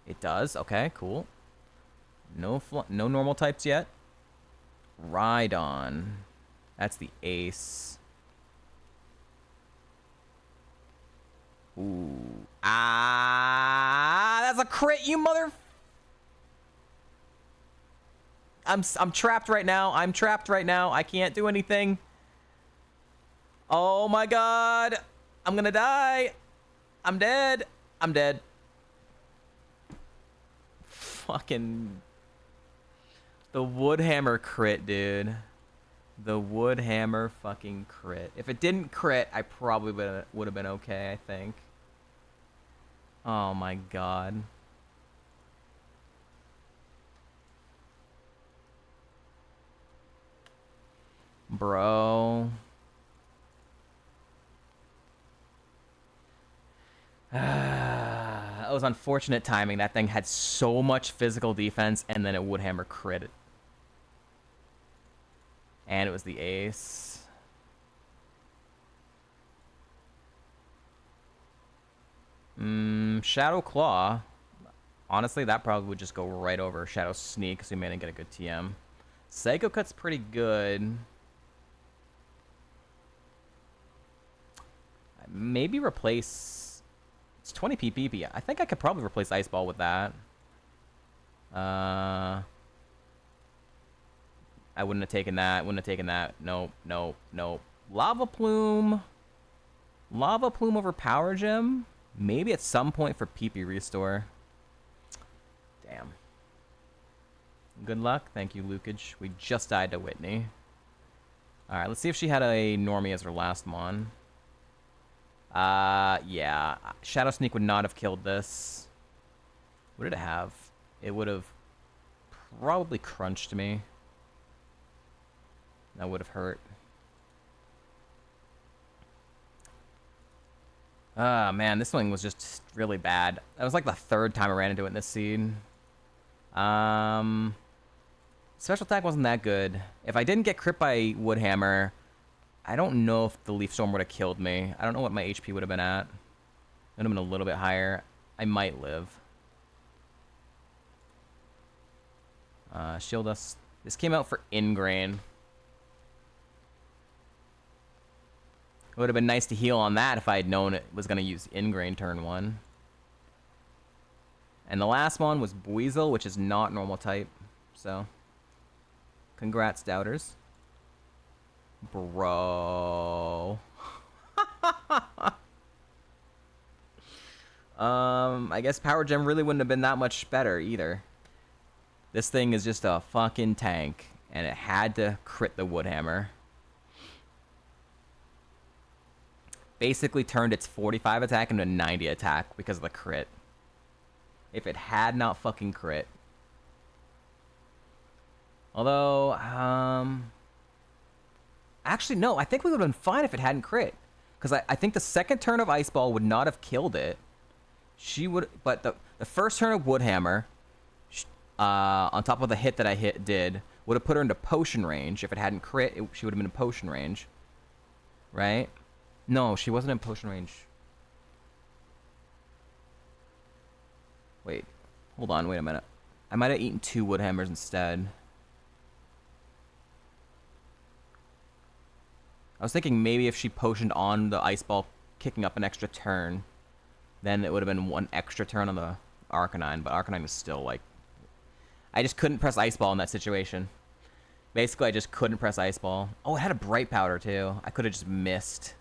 It does? Okay, cool. No normal types yet. Rhydon. That's the ace. Ooh. Ah, that's a crit, you mother... I'm trapped right now. I'm trapped right now. I can't do anything. Oh my god. I'm gonna die. I'm dead. I'm dead. Fucking... The Woodhammer crit, dude. The Woodhammer fucking crit. If it didn't crit, I probably would have been okay, I think. Oh my god. Bro. was unfortunate timing. That thing had so much physical defense, and then it Woodhammer crit. And it was the ace. Shadow Claw. Honestly, that probably would just go right over Shadow Sneak, so you may not get a good TM. Psycho Cut's pretty good. Maybe replace... It's 20 PPP. I think I could probably replace Ice Ball with that. I wouldn't have taken that. Wouldn't have taken that. Nope, nope, nope. Lava Plume. Lava Plume over Power Gem. Maybe at some point for PP Restore. Damn. Good luck. Thank you, Lukage. We just died to Whitney. Alright, let's see if she had a Normie as her last Mon. Yeah. Shadow Sneak would not have killed this. What did it have? It would have probably crunched me. That would have hurt. Ah, man, this one was just really bad. That was like the third time I ran into it in this seed. Special attack wasn't that good. If I didn't get crit by Woodhammer, I don't know if the Leaf Storm would have killed me. I don't know what my HP would have been at. It would have been a little bit higher. I might live. Shield Us. This came out for Ingrain. It would have been nice to heal on that if I had known it was going to use Ingrain turn 1. And the last one was Buizel, which is not normal type. So, congrats, doubters. Bro. I guess Power Gem really wouldn't have been that much better either. This thing is just a fucking tank, and it had to crit the Woodhammer. Basically turned its 45 attack into a 90 attack because of the crit. If it had not fucking crit. Although, actually, no. I think we would have been fine if it hadn't crit. Because I think the second turn of Ice Ball would not have killed it. She would... But the first turn of Woodhammer, on top of the hit that I did, would have put her into potion range. If it hadn't crit, she would have been in potion range. Right? No, she wasn't in potion range. Wait. Hold on, wait a minute. I might have eaten 2 Woodhammers instead. I was thinking maybe if she potioned on the Ice Ball, kicking up an extra turn, then it would have been 1 extra turn on the Arcanine, but Arcanine is still like... I just couldn't press Ice Ball in that situation. Basically, I just couldn't press Ice Ball. Oh, it had a Bright Powder too. I could have just missed.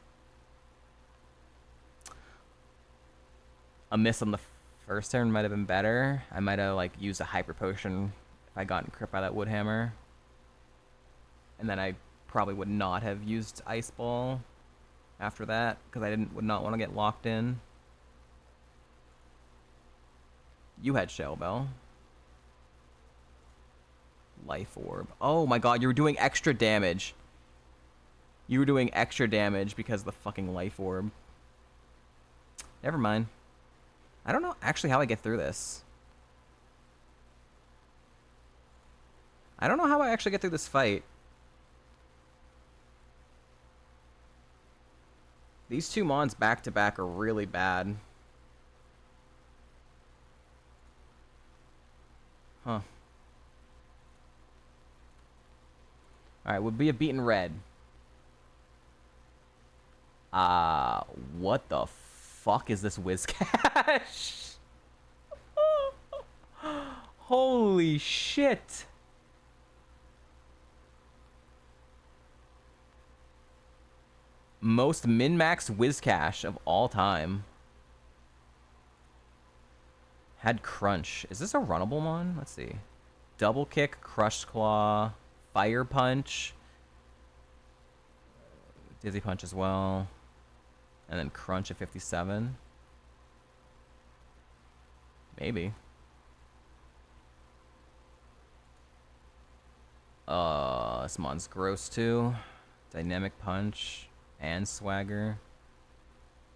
A miss on the first turn might have been better. I might have like used a Hyper Potion if I gotten crit by that Woodhammer. And then I probably would not have used Ice Ball after that because I would not want to get locked in. You had Shell Bell. Life Orb. Oh my god, you were doing extra damage. You were doing extra damage because of the fucking Life Orb. Never mind. I don't know actually how I get through this. I don't know how I actually get through this fight. These 2 Mons back to back are really bad. Huh. Alright, would be a beaten red. What the fuck is this Whiscash? Holy shit. Most min-max Whiscash of all time. Had Crunch. Is this a runnable one? Let's see. Double Kick, Crushed Claw, Fire Punch, Dizzy Punch as well, and then Crunch at 57. Maybe. This mon's gross too. Dynamic Punch and Swagger.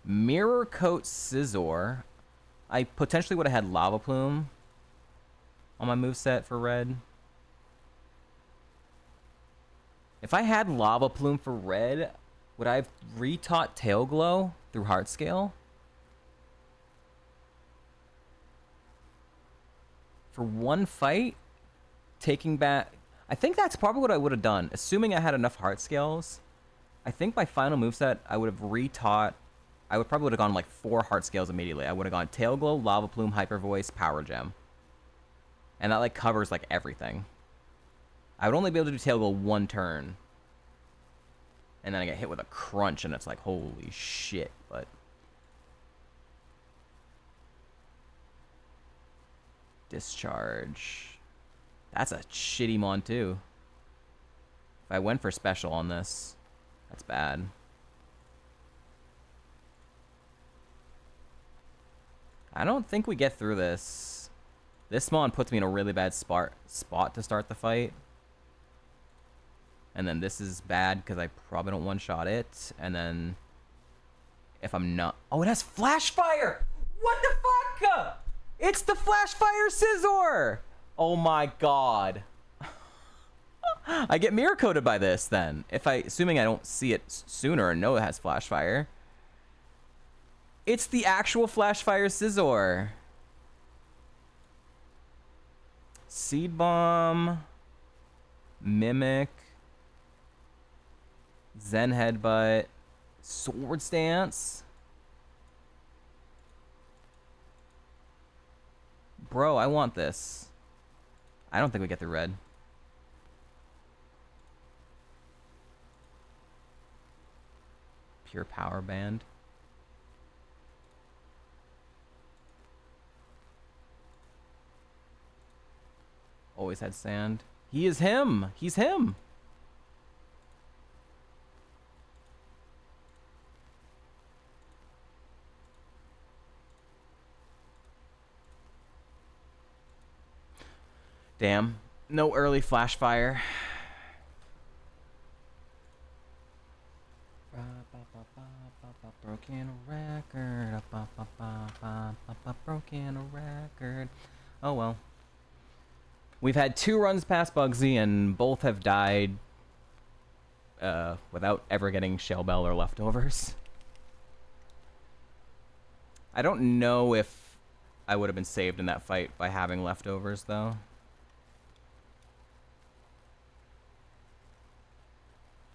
Mirror Coat Scizor. I potentially would have had Lava Plume on my moveset for red. If I had Lava Plume for red, would I have retaught Tail Glow through Heart Scale? For one fight, taking back... I think that's probably what I would have done. Assuming I had enough Heart Scales, I think my final moveset, I would have retaught... I would probably would have gone like 4 Heart Scales immediately. I would have gone Tail Glow, Lava Plume, Hyper Voice, Power Gem. And that like covers like everything. I would only be able to do Tail Glow 1 turn. And then I get hit with a crunch and it's like, holy shit, but... Discharge. That's a shitty mon too. If I went for special on this, that's bad. I don't think we get through this. This mon puts me in a really bad spot to start the fight. And then this is bad because I probably don't one-shot it. And then if I'm not... Oh, it has Flash Fire! What the fuck? It's the Flash Fire Scizor! Oh my god. I get mirror coated by this then. Assuming I don't see it sooner and know it has Flash Fire. It's the actual Flash Fire Scizor. Seed Bomb. Mimic. Zen Headbutt. Swords Dance. Bro, I want this. I don't think we get the red. Pure Power Band. Always had sand. He is him. He's him. Damn. No early Flash Fire. Broken record. Broken record. Oh well. We've had 2 runs past Bugsy and both have died without ever getting Shell Bell or leftovers. I don't know if I would have been saved in that fight by having leftovers though.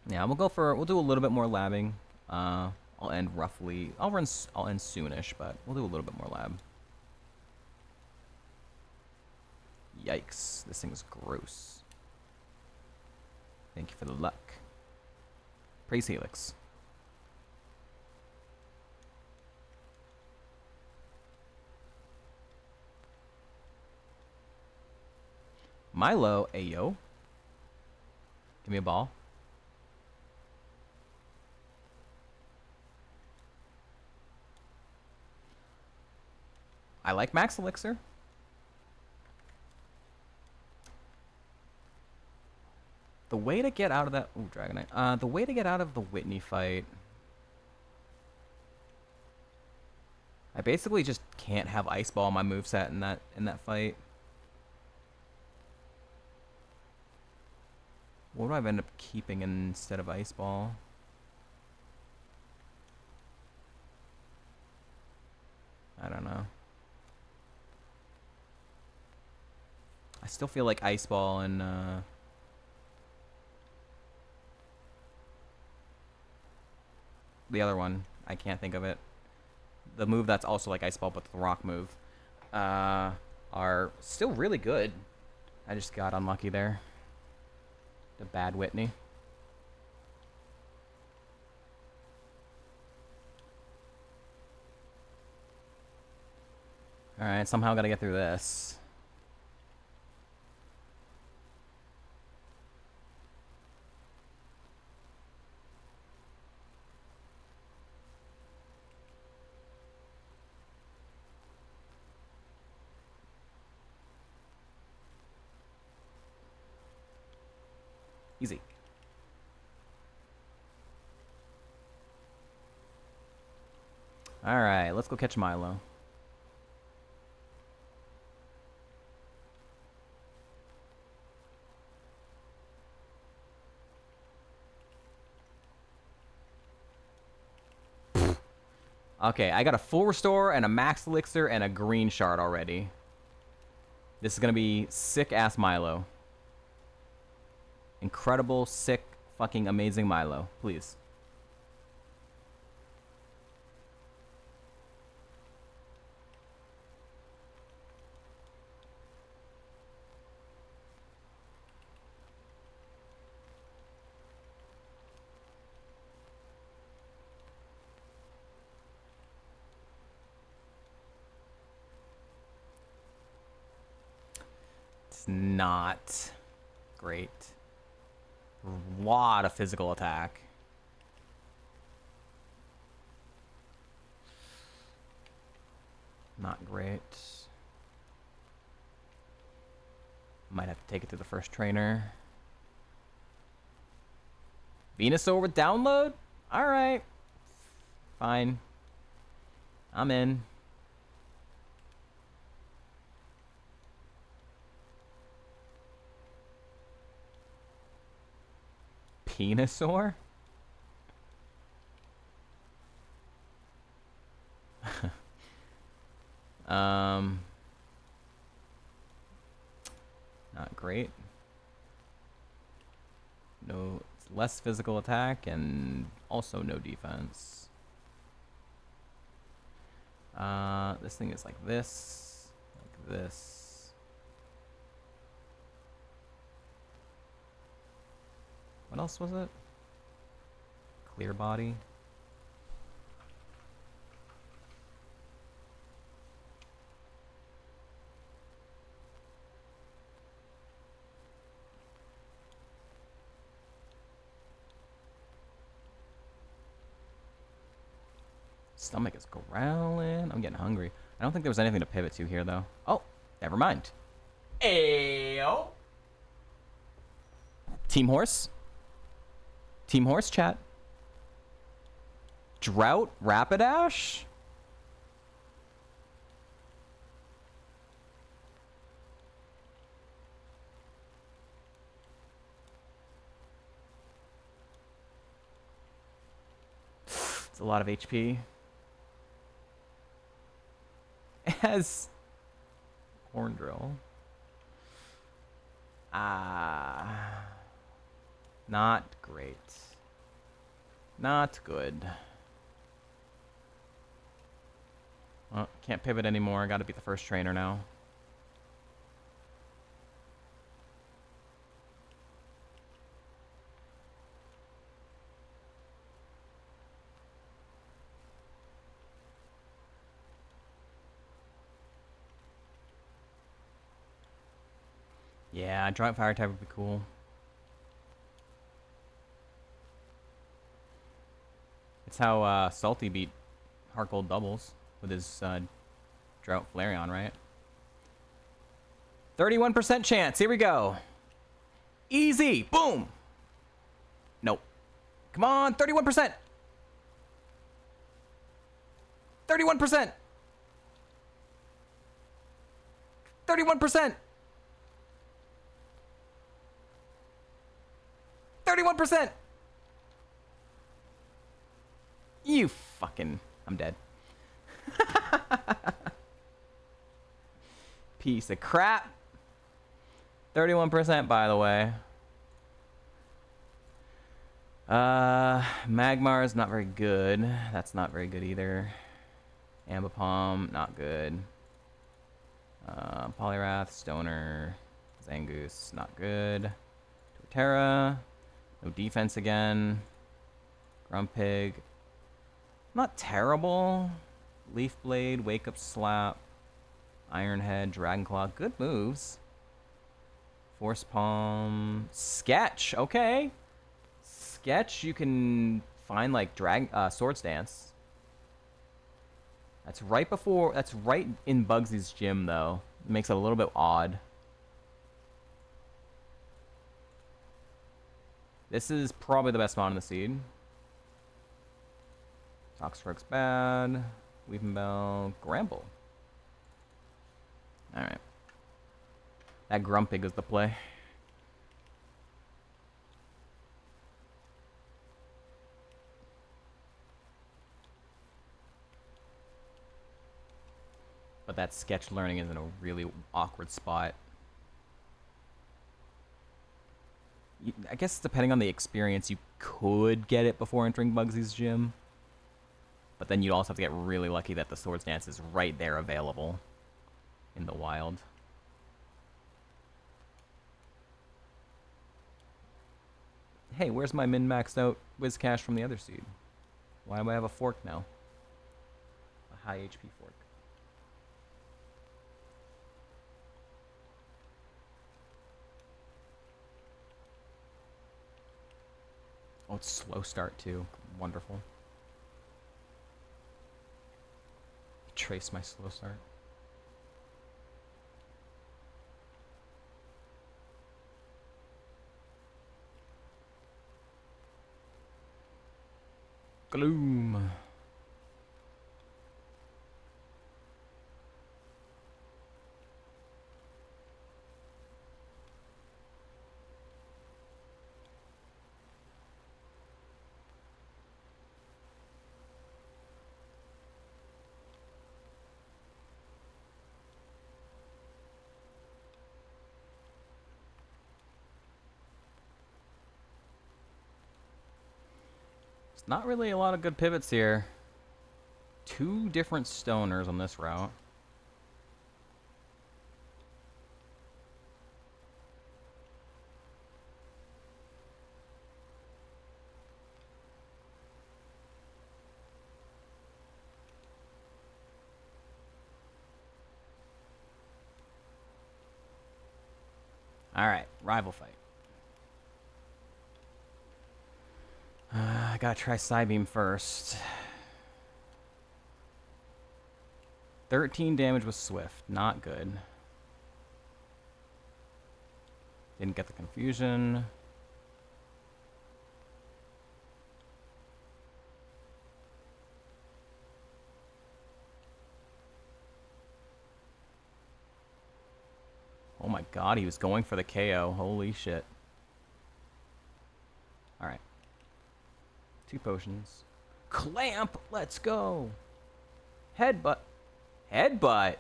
Yeah, we'll do a little bit more labbing. I'll end soonish, but we'll do a little bit more lab. Yikes, this thing is gross. Thank you for the luck. Praise Helix. Milo, ayo. Give me a ball. I like Max Elixir. The way to get out of that... Ooh, Dragonite. The way to get out of the Whitney fight... I basically just can't have Ice Ball on my moveset in that fight. What do I end up keeping instead of Ice Ball? I don't know. I still feel like Ice Ball and the other one, I can't think of it. The move that's also like Ice Ball but the rock move are still really good. I just got unlucky there. The bad Whitney. Alright, somehow gotta get through this. Easy. Alright, let's go catch Milo. Okay, I got a full restore and a max elixir and a green shard already. This is gonna be sick-ass Milo. Incredible, sick, fucking amazing Milo. Please. It's not great. A lot of physical attack. Not great. Might have to take it to the first trainer. Venusaur with download? Alright. Fine. I'm in. Venusaur? Not great. No, it's less physical attack and also no defense. This thing is like this, like this. What else was it? Clear body. Stomach is growling. I'm getting hungry. I don't think there was anything to pivot to here, though. Oh, never mind. Ayo. Team Horse? Team Horse, chat. Drought Rapidash? It's a lot of HP. It has Horn Drill. Not great. Not good. Well, can't pivot anymore. Gotta beat the first trainer now. Yeah, Drought Fire type would be cool. It's how Salty beat Heartgold doubles with his Drought Flareon, right? 31% chance. Here we go. Easy. Boom. Nope. Come on. 31%. 31%. 31%. 31%. You fucking... I'm dead. Piece of crap. 31%, by the way. Magmar's not very good. That's not very good either. Ambipom, not good. Poliwrath, Stoner, Zangoose, not good. Torterra, no defense again. Grumpig, not terrible. Leaf Blade, Wake Up Slap, Iron Head, Dragon Claw, good moves. Force Palm, Sketch, okay. Sketch, you can find like Swords Dance. That's right before, that's right in Bugsy's gym though. It makes it a little bit odd. This is probably the best mod in the seed. Toxfrog's bad. Weepinbell, Gramble. Alright. That Grumpig is the play. But that sketch learning is in a really awkward spot. I guess depending on the experience, you could get it before entering Bugsy's gym. But then you'd also have to get really lucky that the Swords Dance is right there available in the wild. Hey, where's my min-maxed out Whiscash from the other seed? Why do I have a fork now? A high HP fork. Oh, it's slow start too. Wonderful. Trace my slow start. Gloom. Not really a lot of good pivots here. 2 different stoners on this route. Alright, rival fight. I gotta try Psybeam first. 13 damage with Swift. Not good. Didn't get the confusion. Oh my god, he was going for the KO. Holy shit. Alright. 2 potions. Clamp! Let's go! Headbutt. Headbutt!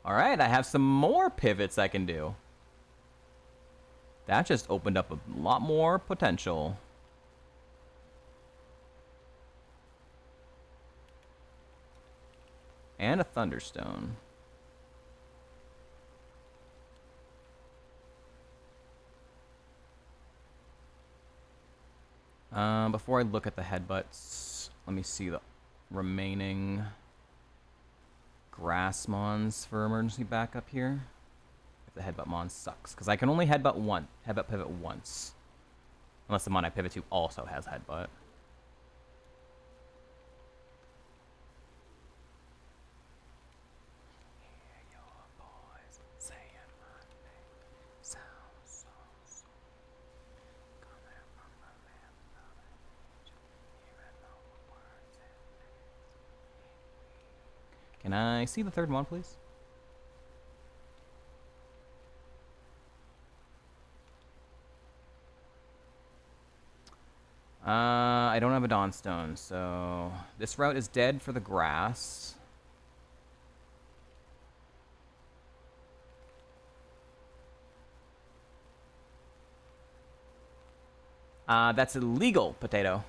Alright, I have some more pivots I can do. That just opened up a lot more potential. And a Thunderstone. Before I look at the headbutts, let me see the remaining grass mons for emergency backup here. If the headbutt mon sucks, because I can only headbutt pivot once. Unless the mon I pivot to also has headbutt. Can I see the third one, please? I don't have a Dawnstone, so this route is dead for the grass. That's illegal, Potato.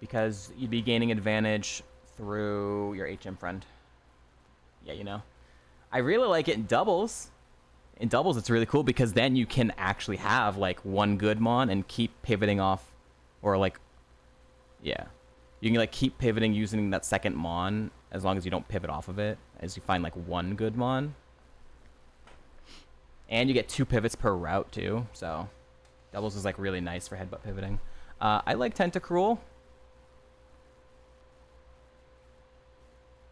Because you'd be gaining advantage through your HM friend. Yeah, you know. I really like it in doubles. In doubles, it's really cool because then you can actually have, like, one good mon and keep pivoting off. Or, like, yeah. You can, like, keep pivoting using that second mon as long as you don't pivot off of it. As you find, like, one good mon. And you get 2 pivots per route, too. So, doubles is, like, really nice for headbutt pivoting. I like Tentacruel.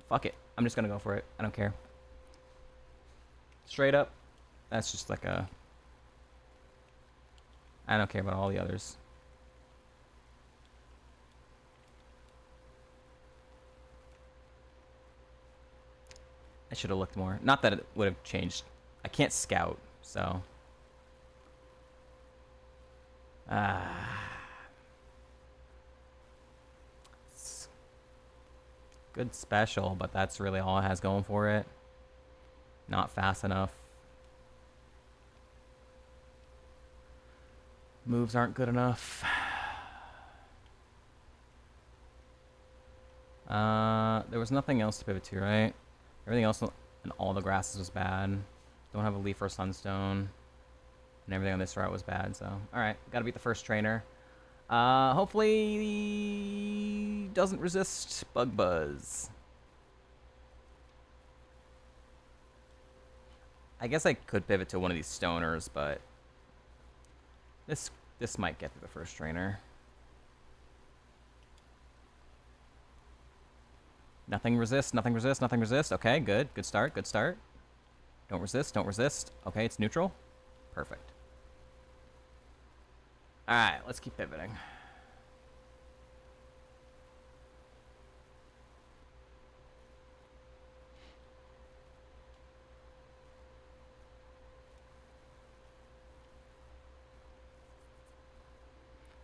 Fuck it. I'm just gonna go for it. I don't care. Straight up. That's just like a... I don't care about all the others. I should have looked more. Not that it would have changed. I can't scout, so... Good special, but that's really all it has going for it. Not fast enough. Moves aren't good enough. There was nothing else to pivot to, right? Everything else in all the grasses was bad. Don't have a leaf or sunstone. And everything on this route was bad, so... Alright, gotta beat the first trainer. Hopefully... he doesn't resist Bug Buzz. I guess I could pivot to one of these stoners, but... This might get through the first trainer. Nothing resist, nothing resist, nothing resist. Okay, good. Good start, good start. Don't resist, don't resist. Okay, it's neutral. Perfect. Alright, let's keep pivoting.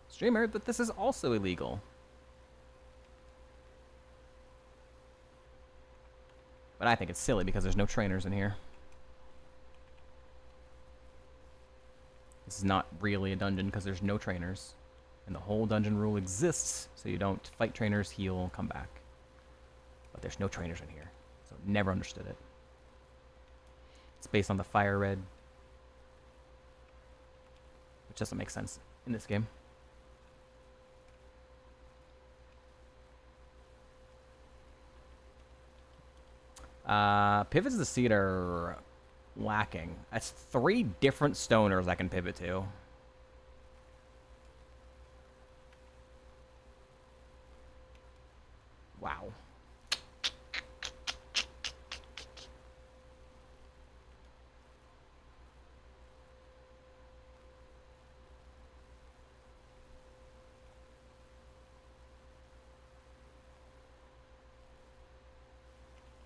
Streamer, but this is also illegal. But I think it's silly because there's no trainers in here. This is not really a dungeon because there's no trainers. And the whole dungeon rule exists so you don't fight trainers, heal, come back. But there's no trainers in here. So never understood it. It's based on the fire red. Which doesn't make sense in this game. Pivots to the seed are lacking. That's 3 different stoners I can pivot to. Wow.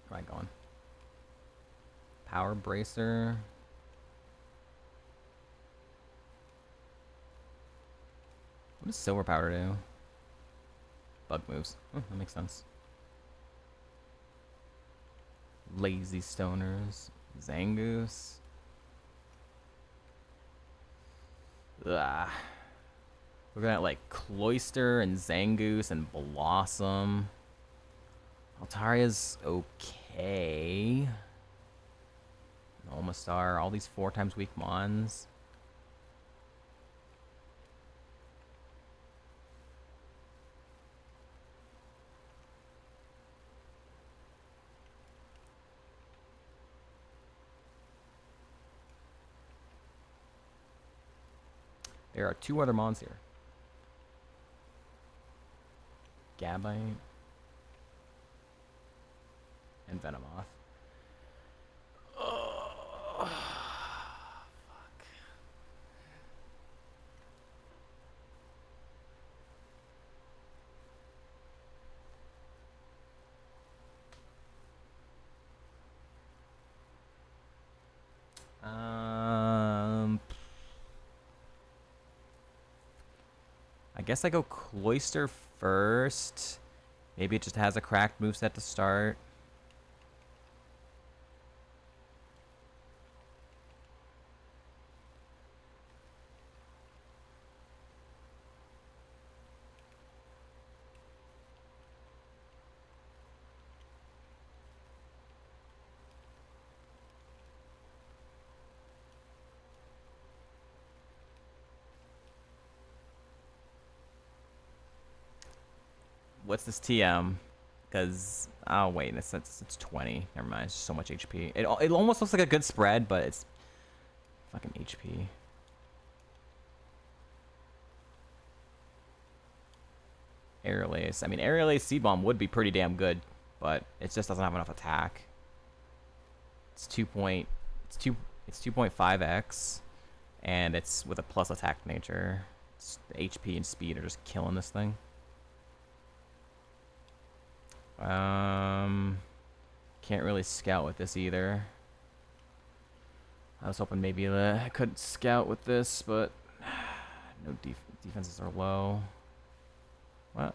Where am I going? Power bracer. What does silver powder do? Bug moves. Oh, that makes sense. Lazy stoners. Zangoose. Ugh. We're gonna like Cloyster and Zangoose and Blossom. Altaria's okay. Omastar, all these 4 times weak mons. There are 2 other mons here. Gabite and Venomoth. Oh, fuck. I guess I go Cloyster first. Maybe it just has a cracked moveset to start. What's this TM? Because, oh wait, it's 20. Never mind, it's so much HP. It almost looks like a good spread, but it's fucking HP. Aerial Ace. I mean, Aerial Ace Seed Bomb would be pretty damn good, but it just doesn't have enough attack. It's 2.5x, and it's with a plus attack nature. The HP and speed are just killing this thing. Can't really scout with this either. I was hoping maybe I could scout with this, but no defenses are low. Well,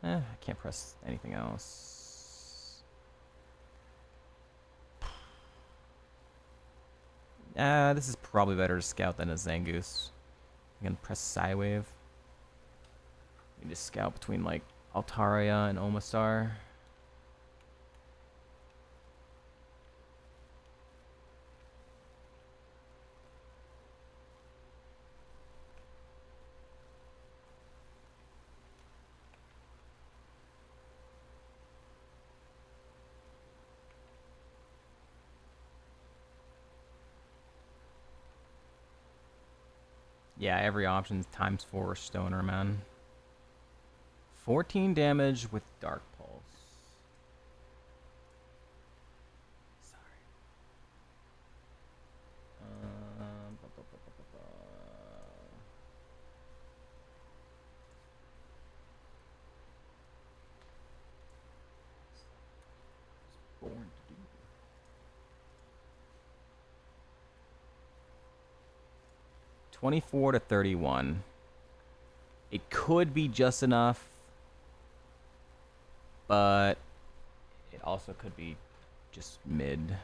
I can't press anything else. This is probably better to scout than a Zangoose. I can press Psywave. You just scout between like Altaria and Omastar. Yeah, every option times 4 Stoner, man. 14 damage with Dark Pulse. Sorry. Bu- bu- bu- bu- bu- bu- Born to do. 24 to 31. It could be just enough, but it also could be just mid.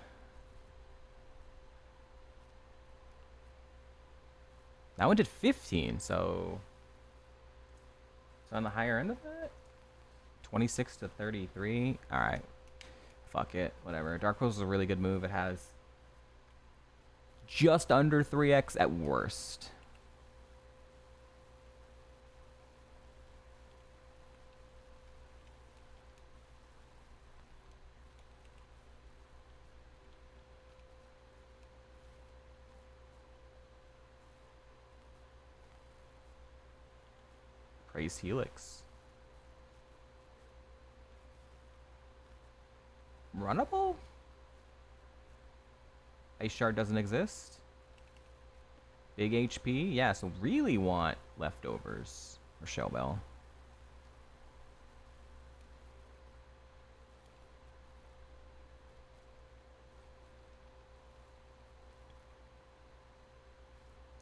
That one did 15, so it's on the higher end of that. 26 to 33. All right, fuck it, whatever. Dark Pulse is a really good move. It has just under 3x at worst. Praise Helix. Runnable? Ice Shard doesn't exist. Big HP? Yeah, so really want leftovers or Shell Bell.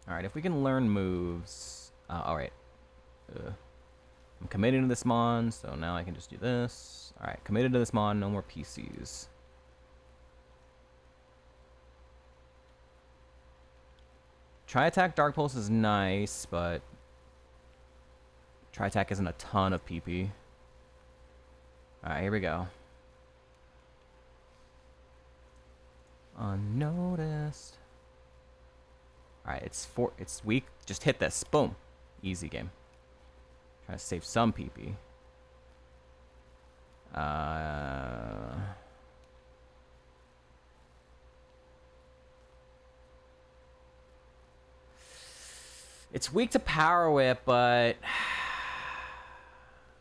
Alright, if we can learn moves. Alright. I'm committed to this Mon, so now I can just do this. Alright, committed to this Mon, no more PCs. Tri-Attack Dark Pulse is nice, but Tri-Attack isn't a ton of PP. Alright, here we go. Unnoticed. Alright, it's weak. Just hit this. Boom. Easy game. Try to save some PP. It's weak to Power Whip, but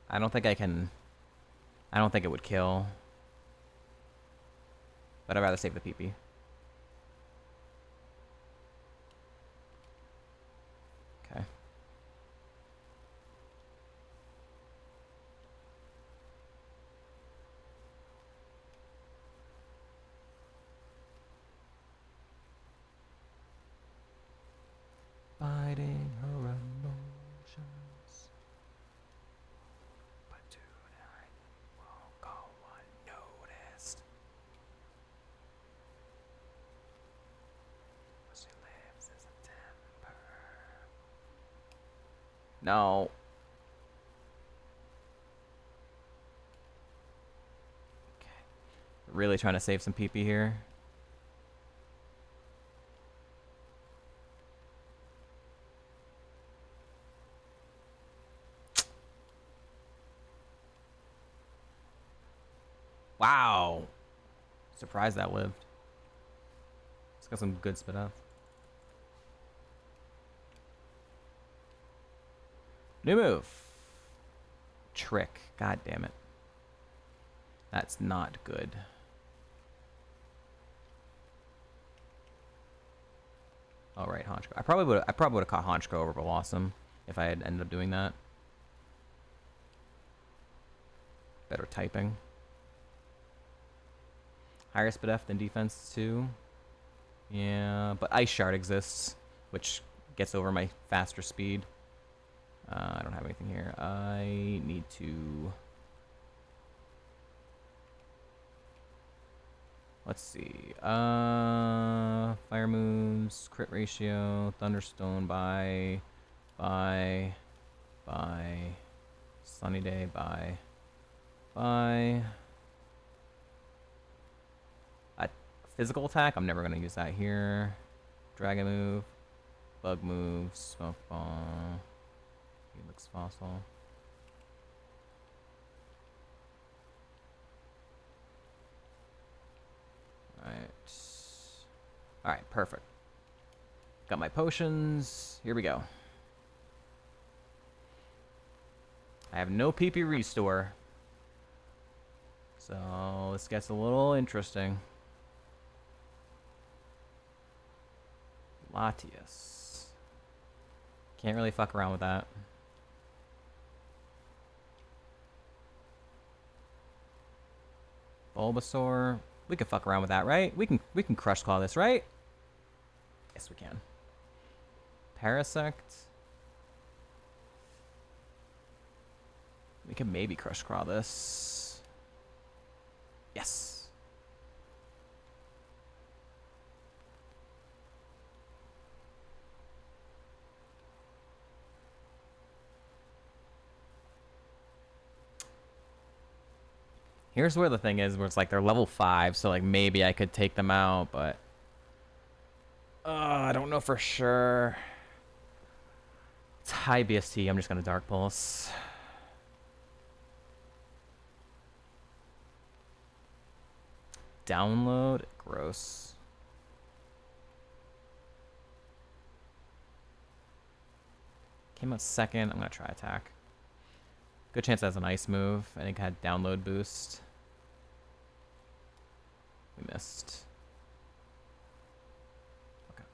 I don't think I can. I don't think it would kill. But I'd rather save the PP. Okay. Fighting her emotions, but tonight won't go unnoticed. She lives as a temper. No. Okay. Really trying to save some PP here. Wow. Surprised that lived. It's got some good spit up. New move. Trick. God damn it. That's not good. All right, Honchko. I probably would have caught Honchko over Blossom if I had ended up doing that. Better typing. Higher speed F than defense too. Yeah, but Ice Shard exists, which gets over my faster speed. I don't have anything here. I need to... Let's see. Fire moves, crit ratio, thunderstone, bye, sunny day, bye. Physical attack, I'm never gonna use that here. Dragon move, bug move, smoke ball, helix fossil. Alright, perfect. Got my potions. Here we go. I have no PP restore. So this gets a little interesting. Latias. Can't really fuck around with that. Bulbasaur. We can fuck around with that, right? We can crush claw this, right? Yes, we can. Parasect. We can maybe crush claw this. Yes. Here's where the thing is, where it's like they're level 5, so like maybe I could take them out, but I don't know for sure. It's high BST. I'm just gonna Dark Pulse. Download. Gross. Came out second. I'm gonna try attack. Good chance that's an ice move. I think it had download boost. We missed. Okay.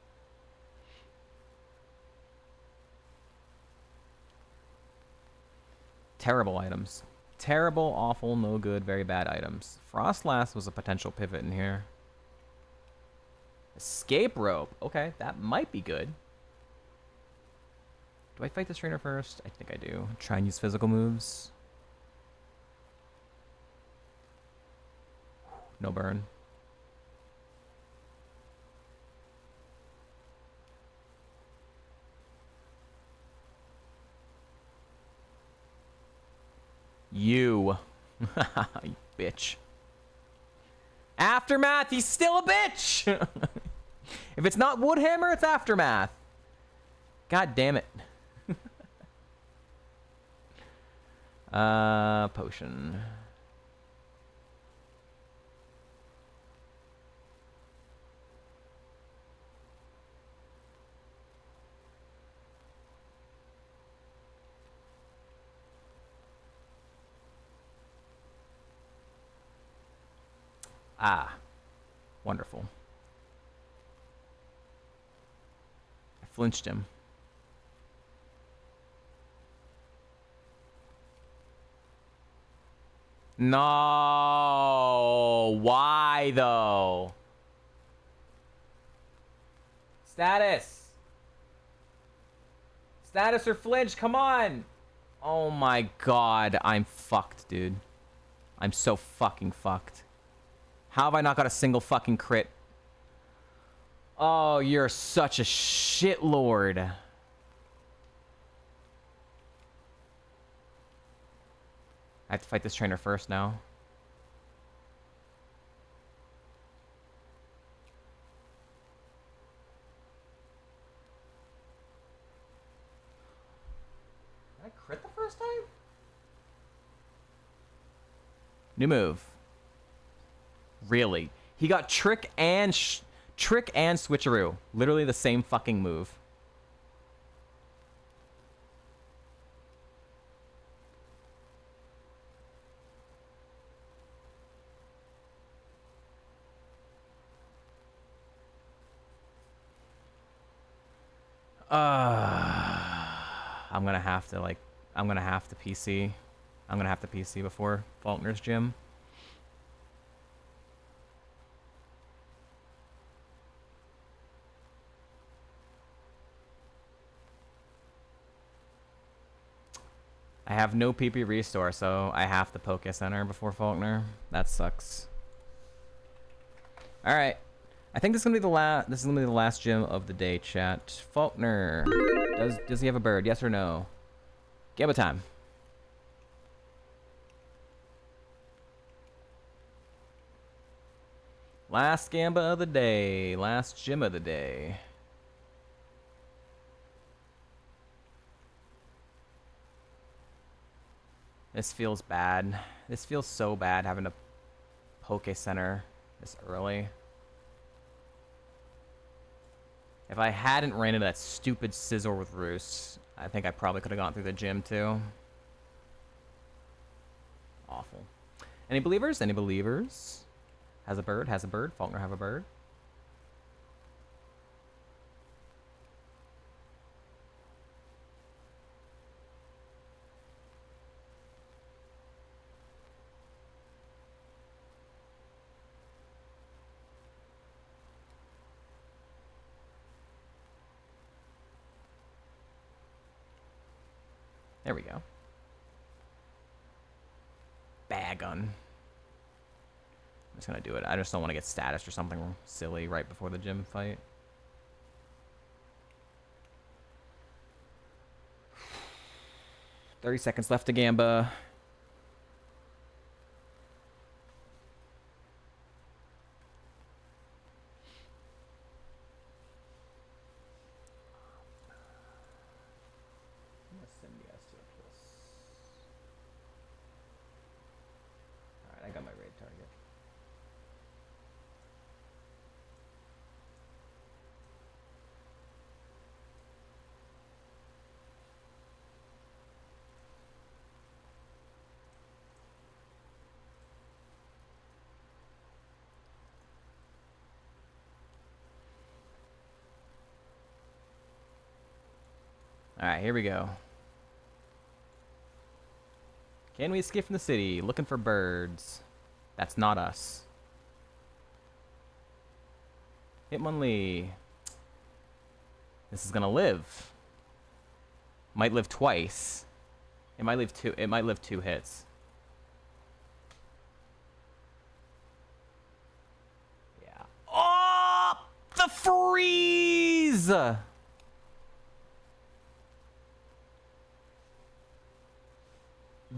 Terrible items. Terrible, awful, no good, very bad items. Frostlass was a potential pivot in here. Escape rope. Okay, that might be good. Do I fight this trainer first? I think I do. Try and use physical moves. No burn. You. You bitch. Aftermath, he's still a bitch! If it's not Woodhammer, it's Aftermath. God damn it. Potion. Ah, wonderful. I flinched him. No, why though? Status. Status or flinch, come on. Oh my god, I'm fucked, dude. I'm so fucking fucked. How have I not got a single fucking crit? Oh, you're such a shitlord. I have to fight this trainer first now. Did I crit the first time? New move. Really? He got trick and switcheroo. Literally the same fucking move. I'm gonna have to PC. I'm gonna have to PC before Faulkner's gym. I have no PP restore, so I have to Poké Center before Faulkner. That sucks. All right. I think this is gonna be the last. This is gonna be the last gym of the day, chat. Faulkner, does he have a bird? Yes or no? Gamba time. Last Gamba of the day. Last gym of the day. This feels bad. This feels so bad having a Poke Center this early. If I hadn't ran into that stupid Scizor with Roost, I think I probably could have gone through the gym too. Awful. Any believers? Any believers? Has a bird? Has a bird? Faulkner have a bird? There we go. Bagon. I'm just gonna do it. I just don't want to get status or something silly right before the gym fight. "30 seconds left to Gamba. Alright, I got my raid target. Alright, here we go. Can we escape from the city? Looking for birds. That's not us. Hitmonlee. This is gonna live. Might live twice. It might live two. It might live 2 hits. Yeah. Oh, the freeze!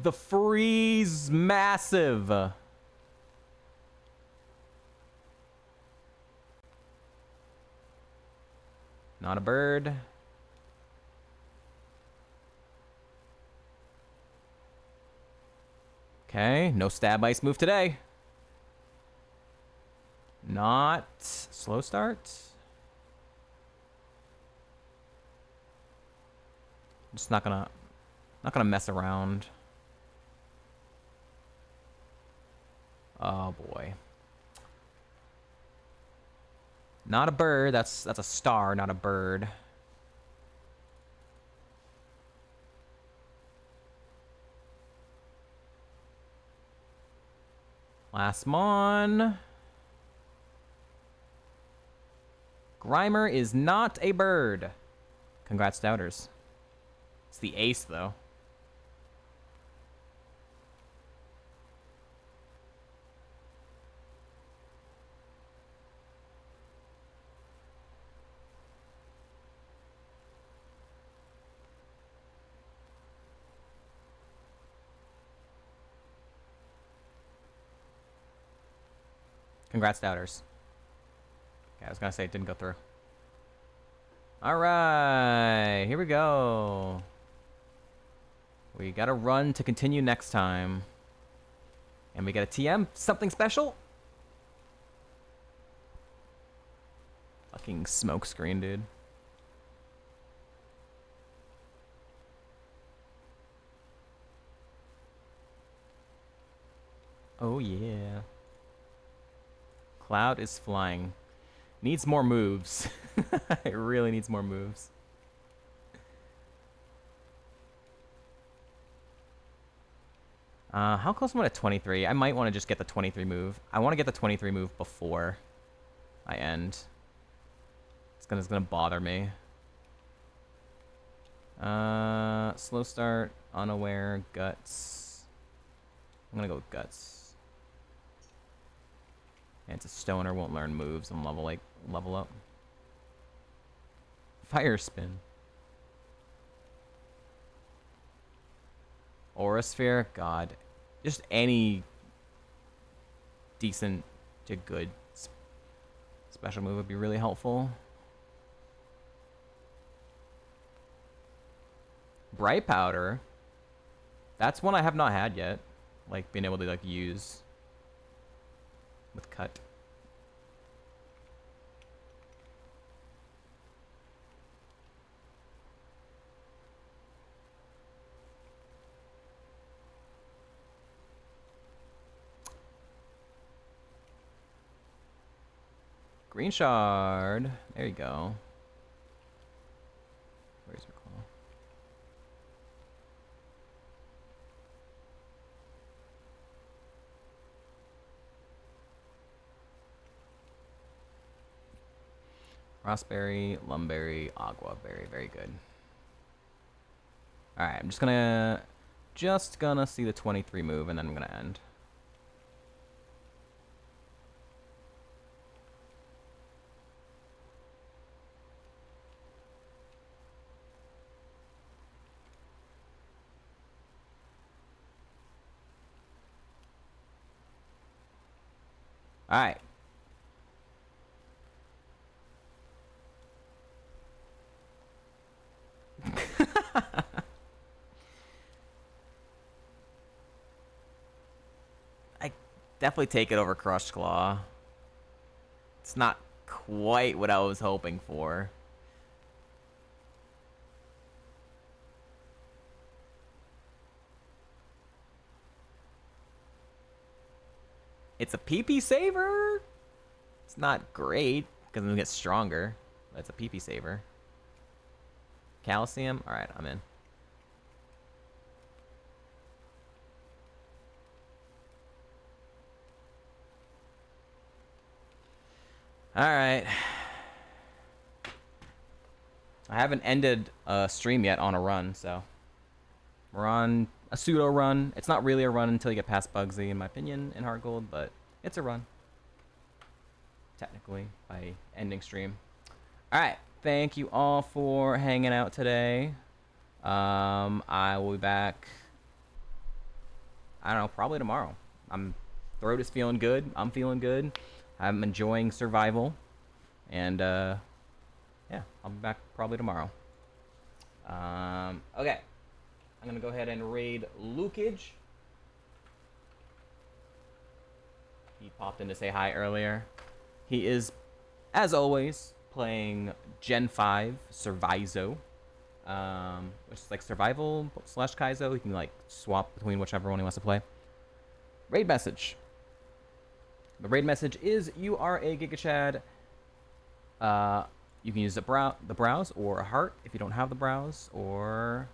The freeze massive. Not a bird. Okay, no stab ice move today. Not slow start. I'm just not gonna mess around. Oh boy. Not a bird. That's a star, not a bird. Last mon. Grimer is not a bird. Congrats, doubters. It's the ace, though. Congrats, doubters. Okay, I was gonna say it didn't go through. Alright, here we go. We gotta run to continue next time. And we get a TM. Something special? Fucking smoke screen, dude. Oh, yeah. Cloud is flying. Needs more moves. It really needs more moves. How close am I to 23? I might want to just get the 23 move. I want to get the 23 move before I end. It's gonna bother me. Slow start, unaware, guts. I'm gonna go with guts. And it's a stoner, won't learn moves and level up. Fire spin. Aura sphere, God. Just any decent to good special move would be really helpful. Bright powder. That's one I have not had yet. Like being able to like use with cut. Green shard. There you go. Where's your claw? Raspberry, Lumberry, Agua Berry. Very good. Alright, I'm just gonna see the 23 move and then I'm gonna end. Alright. I definitely take it over Crushed Claw. It's not quite what I was hoping for. It's a PP saver. It's not great because it gets stronger, but it's a PP saver. Calcium. All right, I'm in. All right. I haven't ended a stream yet on a run, so we're on a pseudo run. It's not really a run until you get past Bugsy, in my opinion, in Heartgold, but it's a run. Technically, by ending stream. All right. Thank you all for hanging out today. I will be back, I don't know, probably tomorrow. Throat is feeling good. I'm feeling good. I'm enjoying survival. And, yeah, I'll be back probably tomorrow. Okay. I'm going to go ahead and raid Lukage. He popped in to say hi earlier. He is, as always, playing Gen 5 Survizo. Which is like survival / Kaizo. He can like swap between whichever one he wants to play. Raid message. The raid message is you are a GigaChad. You can use the browse or a heart if you don't have the browse, or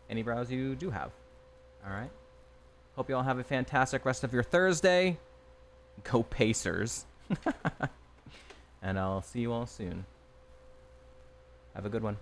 any browse you do have. Alright. Hope you all have a fantastic rest of your Thursday. Go Pacers. And I'll see you all soon. Have a good one.